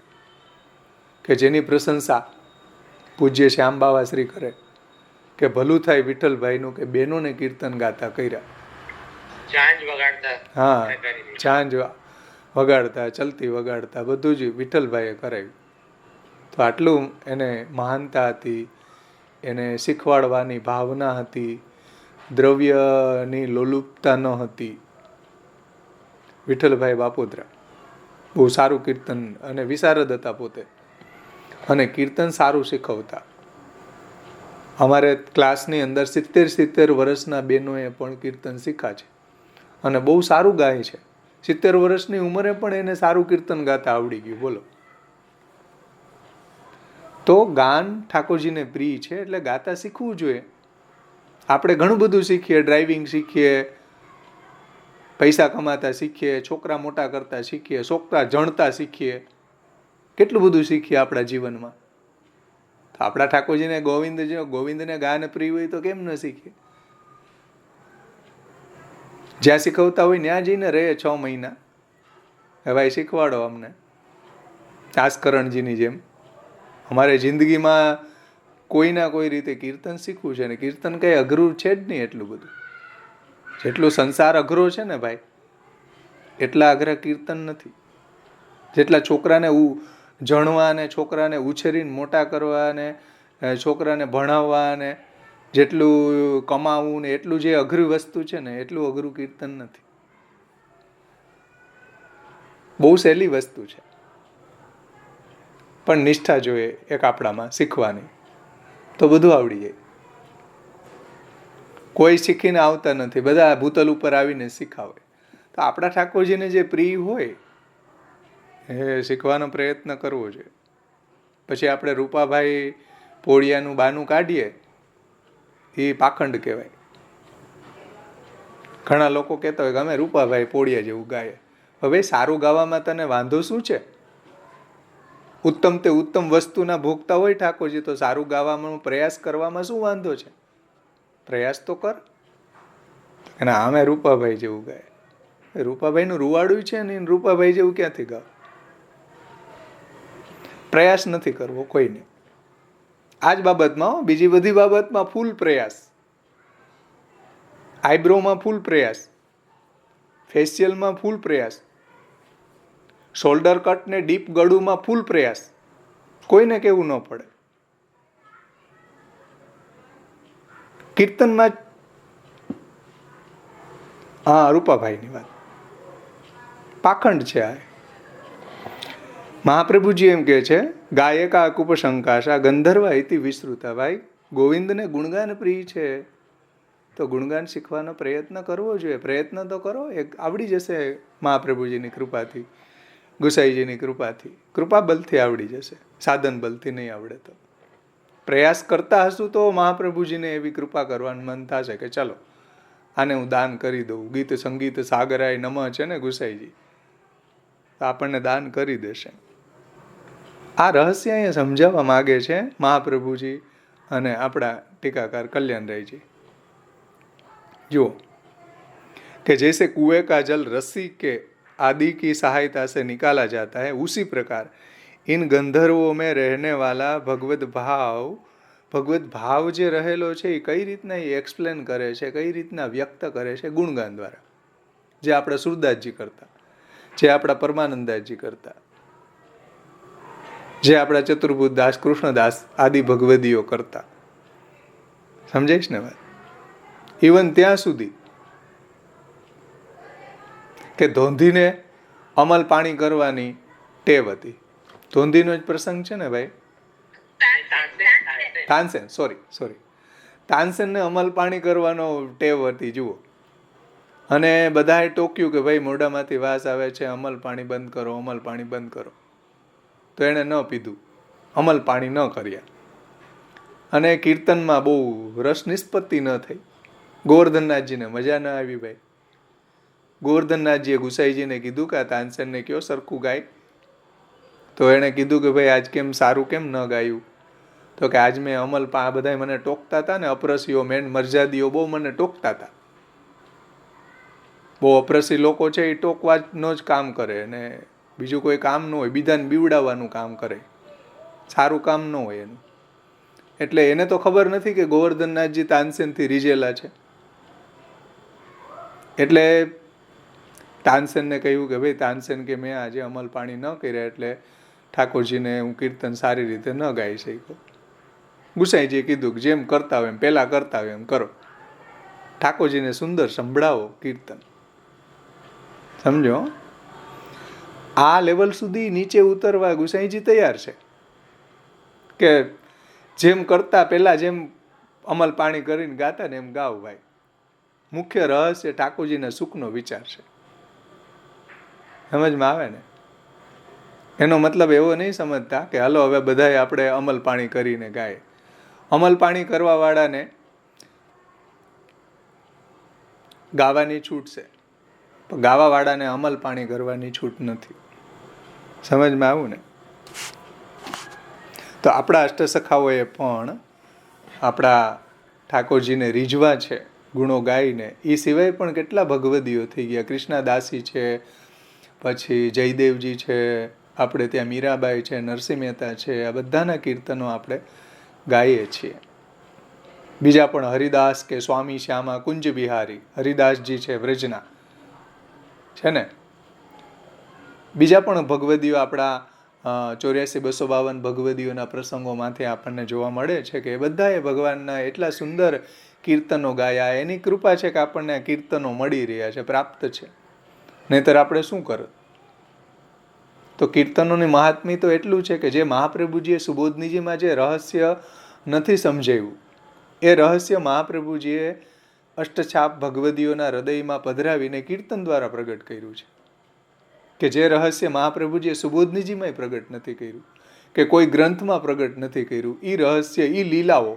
કે જેની પ્રશંસા પૂજ્ય શ્યામબાવા શ્રી કરે કે ભલું થાય વિઠ્ઠલભાઈનું કે બહેનોને કીર્તન ગાતા કર્યા. હા, છાંજ વગાડતા, ચલતી વગાડતા, બધું જ વિઠ્ઠલભાઈએ કરાવ્યું. તો આટલું એને મહાનતા હતી, એને શીખવાડવાની ભાવના હતી, દ્રવ્યની લોલુપતા ન હતી. વિઠ્ઠલભાઈ બાપુદરા બહુ સારું કીર્તન, અને વિશારદ હતા પોતે, અને કીર્તન સારું શીખવતા. અમારે ક્લાસની અંદર 70 વર્ષના બહેનોએ પણ કીર્તન શીખ્યા છે, અને બહુ સારું ગાય છે. 70 વર્ષની ઉંમરે પણ એને સારું કીર્તન ગાતા આવડી ગયું. બોલો. તો ગાન ઠાકોરજીને પ્રિય છે એટલે ગાતા શીખવું જોઈએ. આપણે ઘણું બધું શીખીએ, ડ્રાઇવિંગ શીખીએ, પૈસા કમાતા શીખીએ, છોકરા મોટા કરતા શીખીએ, છોકરા જણતા શીખીએ, કેટલું બધું શીખીએ આપણા જીવનમાં. તો આપણા ઠાકોરજીને ગોવિંદને ગાન પ્રિય હોય તો કેમ ન શીખીએ? જ્યાં શીખવતા હોય ત્યાં જઈને રહે 6 મહિના, હવે ભાઈ શીખવાડો અમને. આસ્કરણજીની જેમ અમારે જિંદગીમાં કોઈના કોઈ રીતે કીર્તન શીખવું છે. ને કીર્તન કંઈ અઘરું છે જ નહીં એટલું બધું. જેટલું સંસાર અઘરો છે ને ભાઈ, એટલા અઘરા કીર્તન નથી. જેટલા છોકરાને જણવા ને છોકરાને ઉછેરીને મોટા કરવા ને છોકરાને ભણાવવા ને જેટલું કમાવું ને એટલું જે અઘરી વસ્તુ છે ને એટલું અઘરું કીર્તન નથી. બહુ સહેલી વસ્તુ છે, પણ નિષ્ઠા જોઈએ એક આપણામાં શીખવાની, તો બધું આવડી જાય. કોઈ શીખીને આવતા નથી, બધા ભૂતલ ઉપર આવીને શીખાવે. તો આપણા ઠાકોરજીને જે પ્રિય હોય એ શીખવાનો પ્રયત્ન કરવો જોઈએ. પછી આપણે રૂપાભાઈ પોળિયાનું બાનું કાઢીએ એ પાખંડ કહેવાય. ઘણા લોકો કહેતા હોય કે અમે રૂપાભાઈ પોળિયા જેવું ગાય. હવે સારું ગાવામાં તને વાંધો શું છે? ઉત્તમ તે ઉત્તમ વસ્તુના ભોગતા હોય ઠાકોરજી, તો સારું ગાવામાં પ્રયાસ કરવામાં શું વાંધો છે? પ્રયાસ તો કર. અને અમે રૂપાભાઈ જેવું ગાય. રૂપાભાઈનું રૂવાડું છે ને રૂપાભાઈ જેવું ક્યાંથી ગાવ? પ્રયાસ નથી કરવો કોઈને. આ જ બાબતમાં, બીજી બધી બાબતમાં ફૂલ પ્રયાસ. આઈબ્રોમાં ફૂલ પ્રયાસ, ફેશિયલમાં ફૂલ પ્રયાસ, શોલ્ડર કટ ને ડીપ ગળુમાં ફૂલ પ્રયાસ. કોઈને કેવું ન પડે. કીર્તનમાં હા રૂપાભાઈની વાત પાખંડ છે. આ મહાપ્રભુજી એમ કહે છે, ગાયકા કુપશંકાશા ગંધર્વા ઇતિ વિસ્તૃતા. ભાઈ ગોવિંદને ગુણગાન પ્રિય છે તો ગુણગાન શીખવાનો પ્રયત્ન કરવો જોઈએ. પ્રયત્ન તો કરો, એક આવડી જશે મહાપ્રભુજીની કૃપાથી, ગુસાઈજીની કૃપાથી. કૃપા બલથી આવડી જશે, સાધન બલથી નહીં આવડે તો. પ્રયાસ કરતા હશું તો મહાપ્રભુજીને એવી કૃપા કરવાનું મન થશે કે ચલો આને હું દાન કરી દઉં. ગીત સંગીત સાગરાય નમ છે ને ગુસાઈજી, તો આપણને દાન કરી દેશે. આ રહસ્ય અહીંયા સમજાવવા માગે છે મહાપ્રભુજી અને આપણા ટીકાકાર કલ્યાણરાયજી. જુઓ कि जैसे कुएं का जल रस्सी के आदि की सहायता से निकाला जाता है, उसी प्रकार इन गंधर्वों में रहने वाला भगवत भाव જે રહેલો છે એ કઈ રીતના એ એક્સપ્લેન કરે છે, કઈ રીતના વ્યક્ત કરે છે ગુણગાન દ્વારા. જે આપણા સુરદાસજી કરતા, જે આપણા પરમાનંદાસજી કરતા, જે આપણા ચતુર્ભુજ દાસ કૃષ્ણદાસ આદિ ભગવદીઓ કરતા. સમજાઈશ ને વાત? ઇવન ત્યાં સુધી કે ધોંધીને અમલ પાણી કરવાની ટેવ હતી. ધોંધીનો જ પ્રસંગ છે ને ભાઈ, તાનસેન, સોરી તાનસેનને અમલ પાણી કરવાનો ટેવ હતી. જુઓ, અને બધાએ ટોક્યું કે ભાઈ મોઢામાંથી વાસ આવે છે, અમલ પાણી બંધ કરો, અમલ પાણી બંધ કરો. તો એણે ન પીધું, અમલ પાણી ન કર્યા, અને કીર્તનમાં બહુ રસ નિષ્પત્તિ ન થઈ. ગોવર્ધનનાથજીને મજા ન આવી ભાઈ. ગોવર્ધનનાથજીએ ગુસાઈજીને કીધું કે આ તાનસેનને કયો સરખું ગાય. તો એણે કીધું કે ભાઈ આજ કેમ સારું કેમ ન ગાયું? તો કે આજ મેં અમલ બધા મને ટોકતા હતા ને, અપરસીઓ મેન મરજાદીઓ બહુ મને ટોકતા હતા. બહુ અપરસી લોકો છે એ ટોકવાનું જ કામ કરે, અને બીજું કોઈ કામ ન હોય, બીજાને બીવડાવવાનું કામ કરે, સારું કામ ન હોય એનું. એટલે એને તો ખબર નથી કે ગોવર્ધનનાથજી તાનસેનથી રીઝેલા છે. એટલે તાનસેનને કહ્યું કે ભાઈ તાનસેન કે મેં આજે અમલ પાણી ન કર્યા એટલે ઠાકોરજીને હું કીર્તન સારી રીતે ન ગાઈ શક્યો. ગુસાઈજીએ કીધું કે જેમ કરતા હોય એમ, પહેલાં કરતા હોય એમ કરો, ઠાકોરજીને સુંદર સંભળાવો કીર્તન. સમજો, આ લેવલ સુધી નીચે ઉતરવા ગુસાઈજી તૈયાર છે કે જેમ કરતા પહેલાં જેમ અમલ પાણી કરીને ગાતા ને એમ ગાવ ભાઈ. મુખ્ય રહસ્ય ઠાકોરજીના સુખનો વિચાર છે. સમજમાં આવે ને? એનો મતલબ એવો નહીં સમજતા કે હાલો હવે બધાએ આપણે અમલ પાણી કરીને ગાય. અમલ પાણી કરવા વાળાને ગાવાની છૂટ છે, પણ ગાવા વાળાને અમલ પાણી કરવાની છૂટ નથી. સમજમાં આવું ને? તો આપણા અષ્ટસખાઓએ પણ આપણા ઠાકોરજીને રીઝવા છે ગુણો ગાઈને. એ સિવાય પણ કેટલા ભગવદીઓ થઈ ગયા. કૃષ્ણાદાસી છે, પછી જયદેવજી છે, આપણે ત્યાં મીરાબાઈ છે, નરસિંહ મહેતા છે. આ બધાના કીર્તનો આપણે ગાઈએ છીએ. બીજા પણ હરિદાસ કે સ્વામી શ્યામા કુંજ બિહારી, હરિદાસજી છે વ્રજના, છે ને. બીજા પણ ભગવદીઓ આપણા 84-252 ભગવદીઓના પ્રસંગોમાંથી આપણને જોવા મળે છે કે એ બધાએ ભગવાનના એટલા સુંદર કીર્તનો ગાયા. એની કૃપા છે કે આપણને આ કીર્તનો મળી રહ્યા છે, પ્રાપ્ત છે. નહીંતર આપણે શું કરત? તો કીર્તનોની મહાત્મ્ય તો એટલું છે કે જે મહાપ્રભુજીએ સુબોધનીજીમાં જે રહસ્ય નથી સમજાવ્યું, એ રહસ્ય મહાપ્રભુજીએ અષ્ટછાપ ભગવદીઓના હૃદયમાં પધરાવીને કીર્તન દ્વારા પ્રગટ કર્યું છે. કે જે રહસ્ય મહાપ્રભુજીએ સુબોધનીજીમાં પ્રગટ નથી કર્યું, કે કોઈ ગ્રંથમાં પ્રગટ નથી કર્યું, એ રહસ્ય, એ લીલાઓ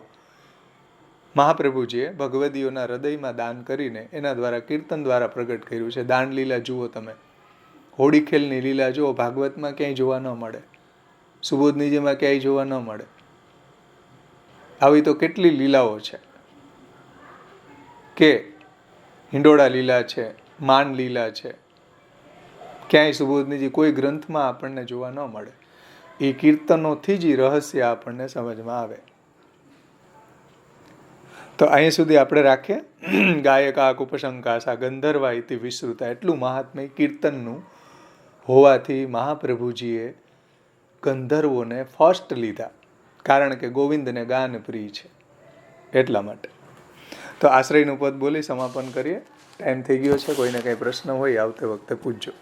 મહાપ્રભુજીએ ભગવદીઓના હૃદયમાં દાન કરીને એના દ્વારા કીર્તન દ્વારા પ્રગટ કર્યું છે. દાન લીલા જુઓ તમે, હોળી ખેલની લીલા જુઓ, ભાગવતમાં ક્યાંય જોવા ન મળે, સુબોધનીજીમાં ક્યાંય જોવા ન મળે. આવી તો કેટલી લીલાઓ છે કે હિંડોળા લીલા છે, માન લીલા છે, ક્યાંય સુબોધનીજી કોઈ ગ્રંથમાં આપણને જોવા ન મળે. એ કીર્તનોથી જ રહસ્ય આપણને સમજમાં આવે. તો અહીં સુધી આપણે રાખીએ. ગાયકા કુપશંકાસા ગંધર્વા ઇતિ વિશ્રુતા, એટલું મહાત્મ્ય કીર્તનનું હોવાથી મહાપ્રભુજીએ ગંધર્વોને ફર્સ્ટ લીધા, કારણ કે ગોવિંદને ગાન પ્રિય છે એટલા માટે. તો આશ્રયનું પદ બોલી સમાપન કરીએ. ટાઈમ થઈ ગયો છે. કોઈને કંઈ પ્રશ્ન હોય આવતે વખતે પૂછજો.